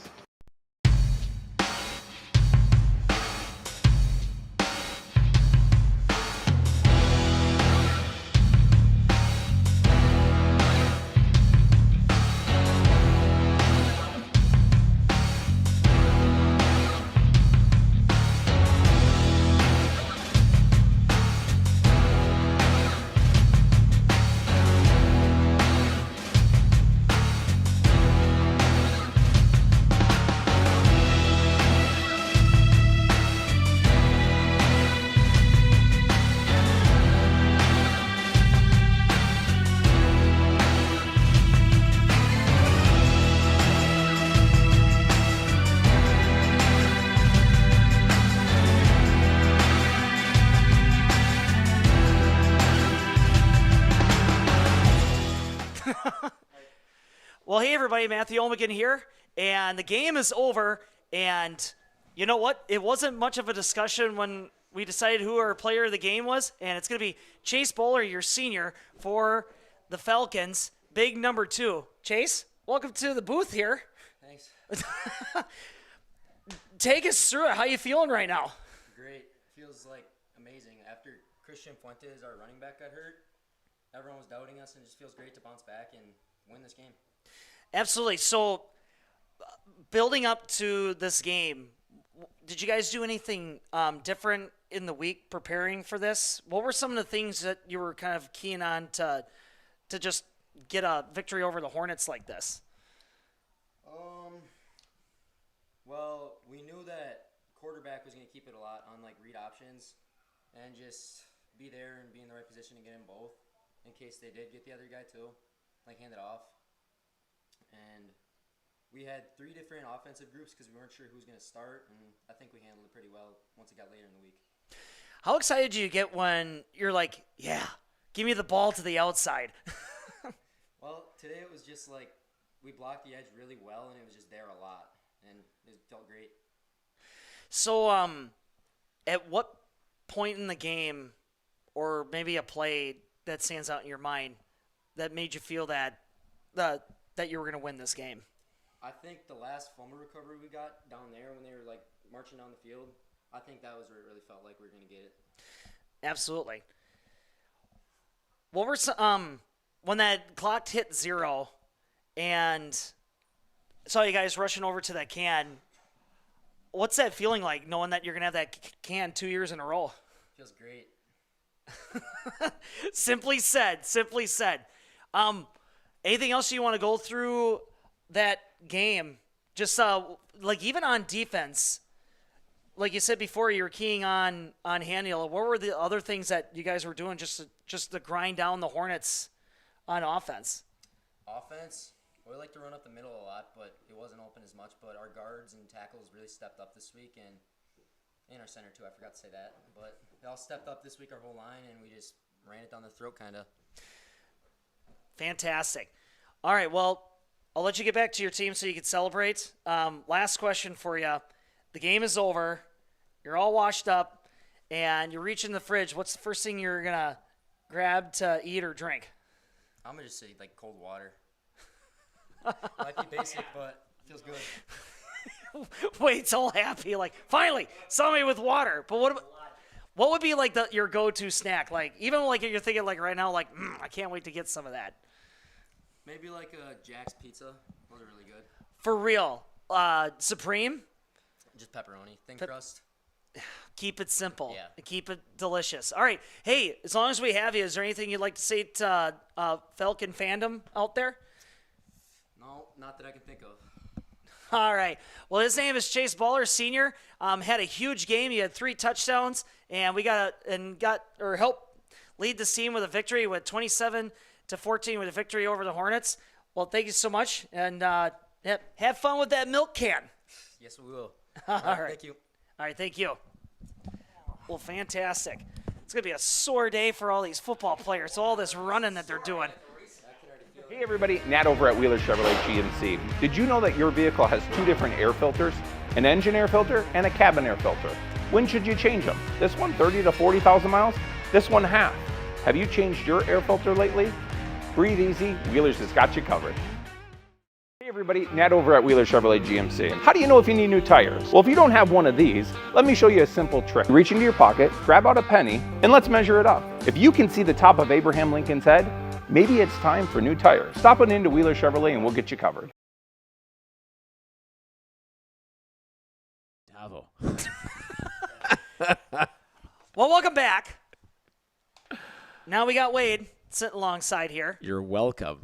Well, hey everybody, Matthew Olmigan here, and the game is over, and you know what? It wasn't much of a discussion when we decided who our player of the game was, and it's going to be Chase Bowler, your senior, for the Falcons, big number 2. Chase, welcome to the booth here. Thanks. Take us through it. How you feeling right now? Great. Feels like amazing. After Christian Fuentes, our running back, got hurt, everyone was doubting us, and it just feels great to bounce back and win this game. Absolutely. So, building up to this game, did you guys do anything different in the week preparing for this? What were some of the things that you were kind of keen on to just get a victory over the Hornets like this? Well, we knew that quarterback was going to keep it a lot on like read options and just be there and be in the right position to get them both in case they did get the other guy too, like hand it off. And we had 3 different offensive groups because we weren't sure who was going to start, and I think we handled it pretty well once it got later in the week. How excited do you get when you're like, yeah, give me the ball to the outside? Well, today it was just like we blocked the edge really well, and it was just there a lot, and it felt great. So, at what point in the game, or maybe a play that stands out in your mind, that made you feel that that you were going to win this game? I think the last fumble recovery we got down there when they were like marching down the field, I think that was where it really felt like we were going to get it. Absolutely. What were some, when that clock hit 0 and saw you guys rushing over to that can, what's that feeling like, knowing that you're going to have that can 2 years in a row? Feels great. Simply said. Anything else you want to go through that game? Just like even on defense, like you said before, you were keying on Haniel. What were the other things that you guys were doing just to grind down the Hornets on offense? Offense, we like to run up the middle a lot, but it wasn't open as much. But our guards and tackles really stepped up this week, and our center too. I forgot to say that, but they all stepped up this week, our whole line, and we just ran it down the throat, kind of. Fantastic. All right, well, I'll let you get back to your team so you can celebrate. Last question for you. The game is over. You're all washed up, and you're reaching the fridge. What's the first thing you're going to grab to eat or drink? I'm going to just say, like, cold water. Might be basic, but feels good. Wade's all happy. Like, finally, somebody with water. But what would be, like, your go-to snack? Like, even, like, you're thinking, like, right now, like, I can't wait to get some of that. Maybe, like, a Jack's Pizza. Those are really good. For real. Supreme? Just pepperoni. Thin crust. Keep it simple. Yeah. Keep it delicious. All right. Hey, as long as we have you, is there anything you'd like to say to Falcon fandom out there? No, not that I can think of. All right. Well, his name is Chase Baller Sr. Had a huge game. He had 3 touchdowns, and helped lead the team with a victory with 27-14 with a victory over the Hornets. Well, thank you so much, and have fun with that milk can. Yes, we will. All right. Thank you. All right, thank you. Well, fantastic. It's going to be a sore day for all these football players, all this running that they're doing. Hey everybody, Nat over at Wheeler Chevrolet GMC. Did you know that your vehicle has 2 different air filters? An engine air filter and a cabin air filter. When should you change them? This one 30 to 40,000 miles? This one half. Have you changed your air filter lately? Breathe easy, Wheeler's has got you covered. Hey everybody, Nat over at Wheeler Chevrolet GMC. How do you know if you need new tires? Well, if you don't have one of these, let me show you a simple trick. Reach into your pocket, grab out a penny, and let's measure it up. If you can see the top of Abraham Lincoln's head, maybe it's time for new tires. Stop on into Wheeler Chevrolet and we'll get you covered. Bravo. Well, welcome back. Now we got Wade sitting alongside here. You're welcome.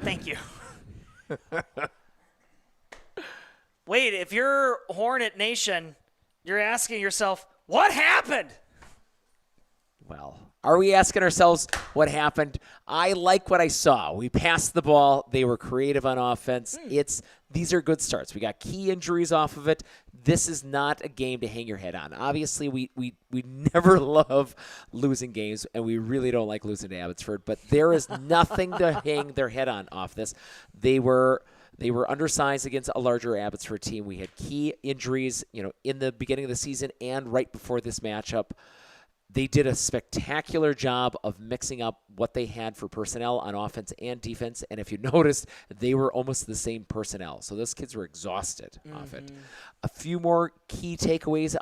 Thank you. Wade, if you're Hornet Nation, you're asking yourself, what happened? Well, are we asking ourselves what happened? I like what I saw. We passed the ball. They were creative on offense. These are good starts. We got key injuries off of it. This is not a game to hang your head on. Obviously, we never love losing games, and we really don't like losing to Abbotsford, but there is nothing to hang their head on off this. They were undersized against a larger Abbotsford team. We had key injuries, in the beginning of the season and right before this matchup. They did a spectacular job of mixing up what they had for personnel on offense and defense. And if you noticed, they were almost the same personnel. So those kids were exhausted off it. A few more key takeaways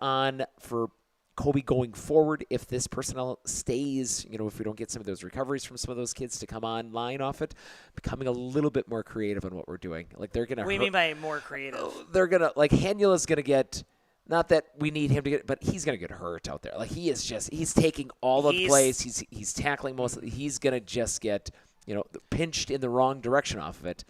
for Colby going forward. If this personnel stays, if we don't get some of those recoveries from some of those kids to come online off it, becoming a little bit more creative on what we're doing. Like they're going to. What do you mean by more creative? They're going to, Haniela's going to get. Not that we need him to get, but he's going to get hurt out there. Like he's taking all of the plays. He's tackling most of it. He's going to just get, pinched in the wrong direction off of it.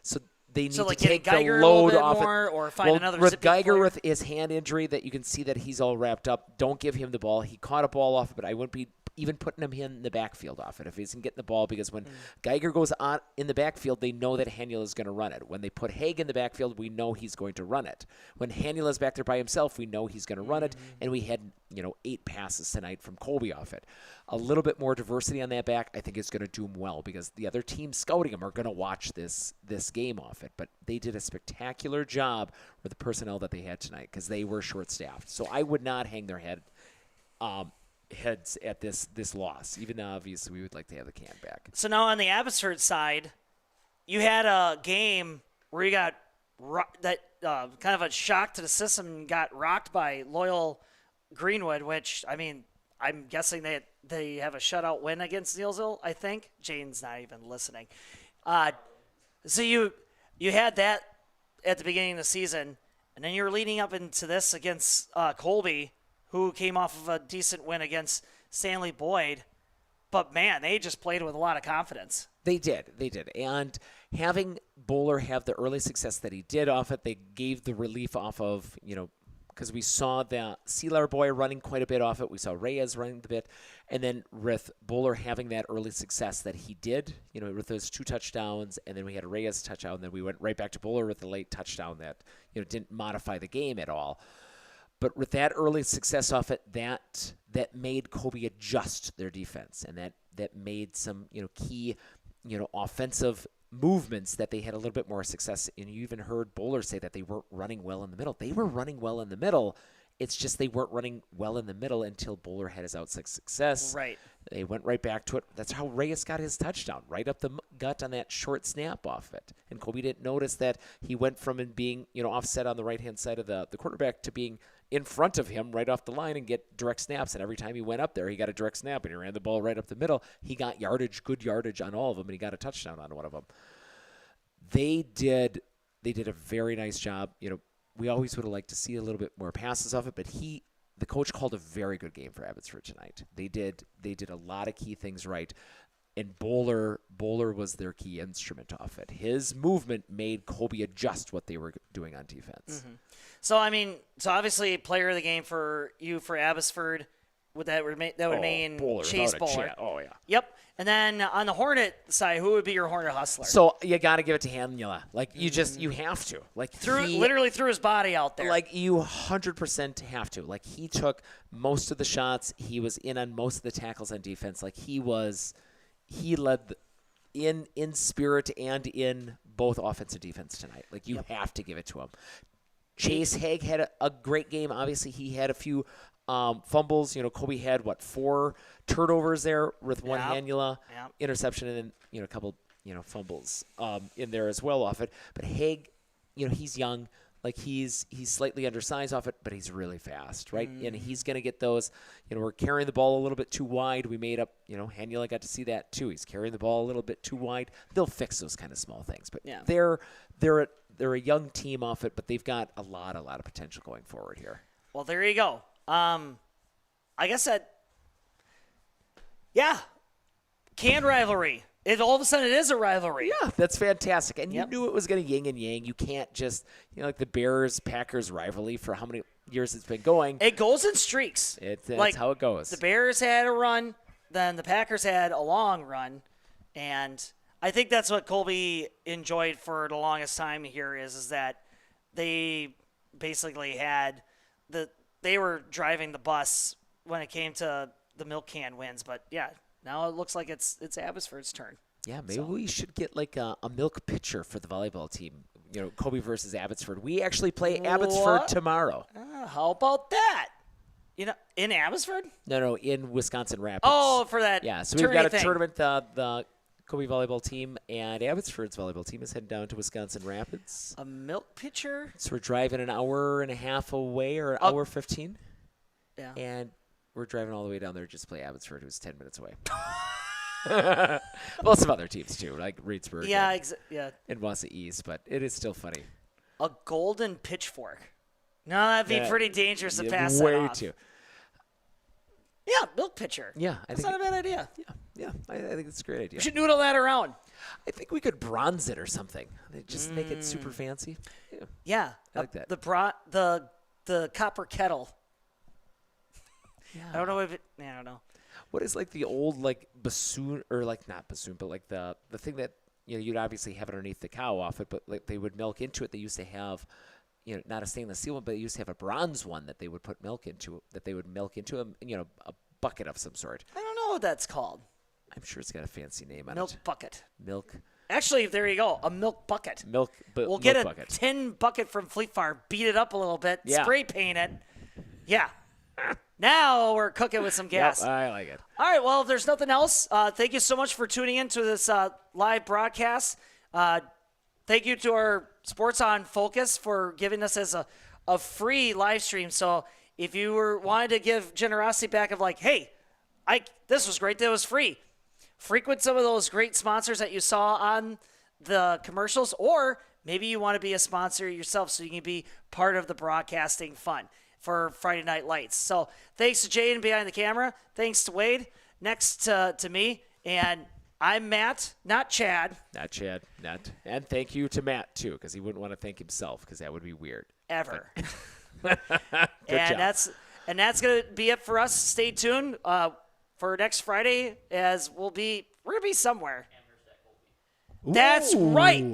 So they need to take the load off it. Or find another with Geiger player. with his hand injury that you can see that he's all wrapped up. Don't give him the ball. He caught a ball off it, but I wouldn't be even putting him in the backfield off it if he isn't getting the ball, because when Geiger goes on in the backfield, they know that Haniel is going to run it. When they put Haig in the backfield, we know he's going to run it. When Haniel is back there by himself, we know he's going to run it, and we had 8 passes tonight from Colby off it. A little bit more diversity on that back, I think, is going to do him well, because the other team scouting him are going to watch this game off it. But they did a spectacular job with the personnel that they had tonight, because they were short-staffed. So I would not hang their heads at this loss, even though obviously we would like to have the can back. So now on the Abbotsford side, you had a game where you got kind of a shock to the system and got rocked by Loyal Greenwood, which, I mean, I'm guessing they have a shutout win against Neilsville, I think. Jane's not even listening. So you had that at the beginning of the season, and then you're leading up into this against Colby, who came off of a decent win against Stanley Boyd. But, man, they just played with a lot of confidence. They did. And having Bowler have the early success that he did off it, they gave the relief off of, because we saw the Sealar boy running quite a bit off it. We saw Reyes running a bit. And then with Bowler having that early success that he did, with those 2 touchdowns, and then we had a Reyes touchdown, and then we went right back to Bowler with the late touchdown that, didn't modify the game at all. But with that early success off it, that made Colby adjust their defense, and that made some key offensive movements that they had a little bit more success. And you even heard Bowler say that they weren't running well in the middle. They were running well in the middle. It's just they weren't running well in the middle until Bowler had his outside success. Right. They went right back to it. That's how Reyes got his touchdown, right up the gut on that short snap off it. And Colby didn't notice that he went from being offset on the right-hand side of the quarterback to being in front of him right off the line and get direct snaps. And every time he went up there, he got a direct snap, and he ran the ball right up the middle. He got good yardage on all of them, and he got a touchdown on one of them. They did a very nice job. We always would have liked to see a little bit more passes off it, but the coach called a very good game for Abbotsford tonight. They did a lot of key things right. And Bowler was their key instrument off it. His movement made Colby adjust what they were doing on defense. Mm-hmm. So obviously player of the game for you for Abbotsford, that would mean Bowler, Chase without a Bowler. chat. Oh yeah. Yep. And then on the Hornet side, who would be your Hornet hustler? So you got to give it to Hanula. Like you have to. Like literally threw his body out there. Like you 100% have to. Like he took most of the shots. He was in on most of the tackles on defense. Like he led in spirit and in both offense and defense tonight. Like you have to give it to him. Chase Haig had a great game. Obviously, he had a few fumbles. Colby had 4 turnovers there with one Hanula interception, and then a couple fumbles in there as well off it. But Haig, he's young. Like he's slightly undersized off it, but he's really fast, right? And he's going to get those. We're carrying the ball a little bit too wide. We made up. Hanula got to see that too. He's carrying the ball a little bit too wide. They'll fix those kind of small things, but they're a young team off it, but they've got a lot of potential going forward here. Well, there you go. I guess can rivalry. All of a sudden, it is a rivalry. Yeah, that's fantastic. And you knew it was going to yin and yang. You can't just, like the Bears-Packers rivalry for how many years it's been going. It goes in streaks. That's how it goes. The Bears had a run, then the Packers had a long run. And I think that's what Colby enjoyed for the longest time here is that they basically had they were driving the bus when it came to the milk can wins. But, yeah. Now it looks like it's Abbotsford's turn. Yeah, maybe we should get like a milk pitcher for the volleyball team. Colby versus Abbotsford. We actually play Abbotsford tomorrow. How about that? In Abbotsford? No, in Wisconsin Rapids. Oh, for that. Yeah, so we've got a tournament. The Colby volleyball team and Abbotsford's volleyball team is heading down to Wisconsin Rapids. A milk pitcher? So we're driving an hour and a half away, or an hour 15. Yeah. And we're driving all the way down there just to play Abbotsford, who's 10 minutes away. Well, some other teams, too, like Reedsburg and Wausau East, but it is still funny. A golden pitchfork. No, that'd be pretty dangerous to pass that off. Way too. Yeah, milk pitcher. Yeah. That's not a bad idea. Yeah, I think it's a great idea. We should noodle that around. I think we could bronze it or something. Just make it super fancy. Yeah. I like that. The copper kettle. Yeah. I don't know if I don't know. What is like the old bassoon, or not bassoon, but like the thing that you'd obviously have underneath the cow off it, but like they would milk into it. They used to have not a stainless steel one, but they used to have a bronze one that they would put milk into. That they would milk into a bucket of some sort. I don't know what that's called. I'm sure it's got a fancy name on it. Milk bucket. Milk. Actually, there you go. A milk bucket. We'll get a tin bucket from Fleet Farm, beat it up a little bit, spray paint it. Yeah. Now we're cooking with some gas. Yep, I like it. All right, well, if there's nothing else, thank you so much for tuning in to this live broadcast. Thank you to our Sports on Focus for giving us as a free live stream. So if you wanted to give generosity back of like, hey, this was great that it was free. Frequent some of those great sponsors that you saw on the commercials, or maybe you want to be a sponsor yourself so you can be part of the broadcasting fun for Friday Night Lights. So thanks to Jaden behind the camera. Thanks to Wade next to me. And I'm Matt, not Chad. Not Chad. And thank you to Matt, too, because he wouldn't want to thank himself because that would be weird. Ever. Good and job. that's going to be it for us. Stay tuned for next Friday as we're going to be somewhere. That's right.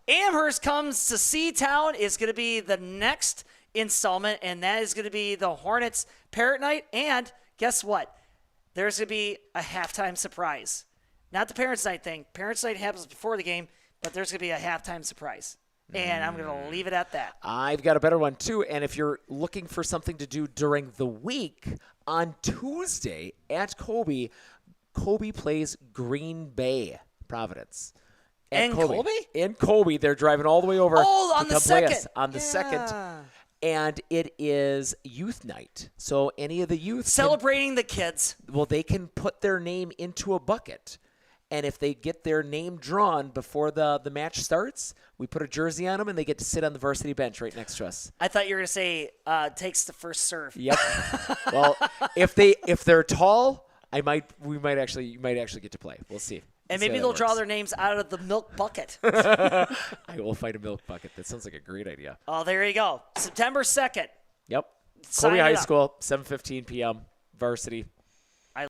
Amherst comes to C-Town is going to be the next installment, and that is going to be the Hornets Parrot Night. And guess what? There's going to be a halftime surprise. Not the Parents' Night thing. Parents' Night happens before the game, but there's going to be a halftime surprise. And I'm going to leave it at that. I've got a better one, too. And if you're looking for something to do during the week, on Tuesday at Colby plays Green Bay, Providence. And Colby? In Colby. They're driving all the way over on to the come play second. us on the second. And it is youth night. So any of the youth celebrating the kids. Well, they can put their name into a bucket. And if they get their name drawn before the match starts, we put a jersey on them, and they get to sit on the varsity bench right next to us. I thought you were going to say takes the first serve. Yep. Well, if they're tall, you might actually get to play. We'll see. And maybe they'll draw their names out of the milk bucket. I will find a milk bucket. That sounds like a great idea. Oh, there you go. September 2nd. Yep. Sign Colby it High up. School, 7:15 p.m. Varsity.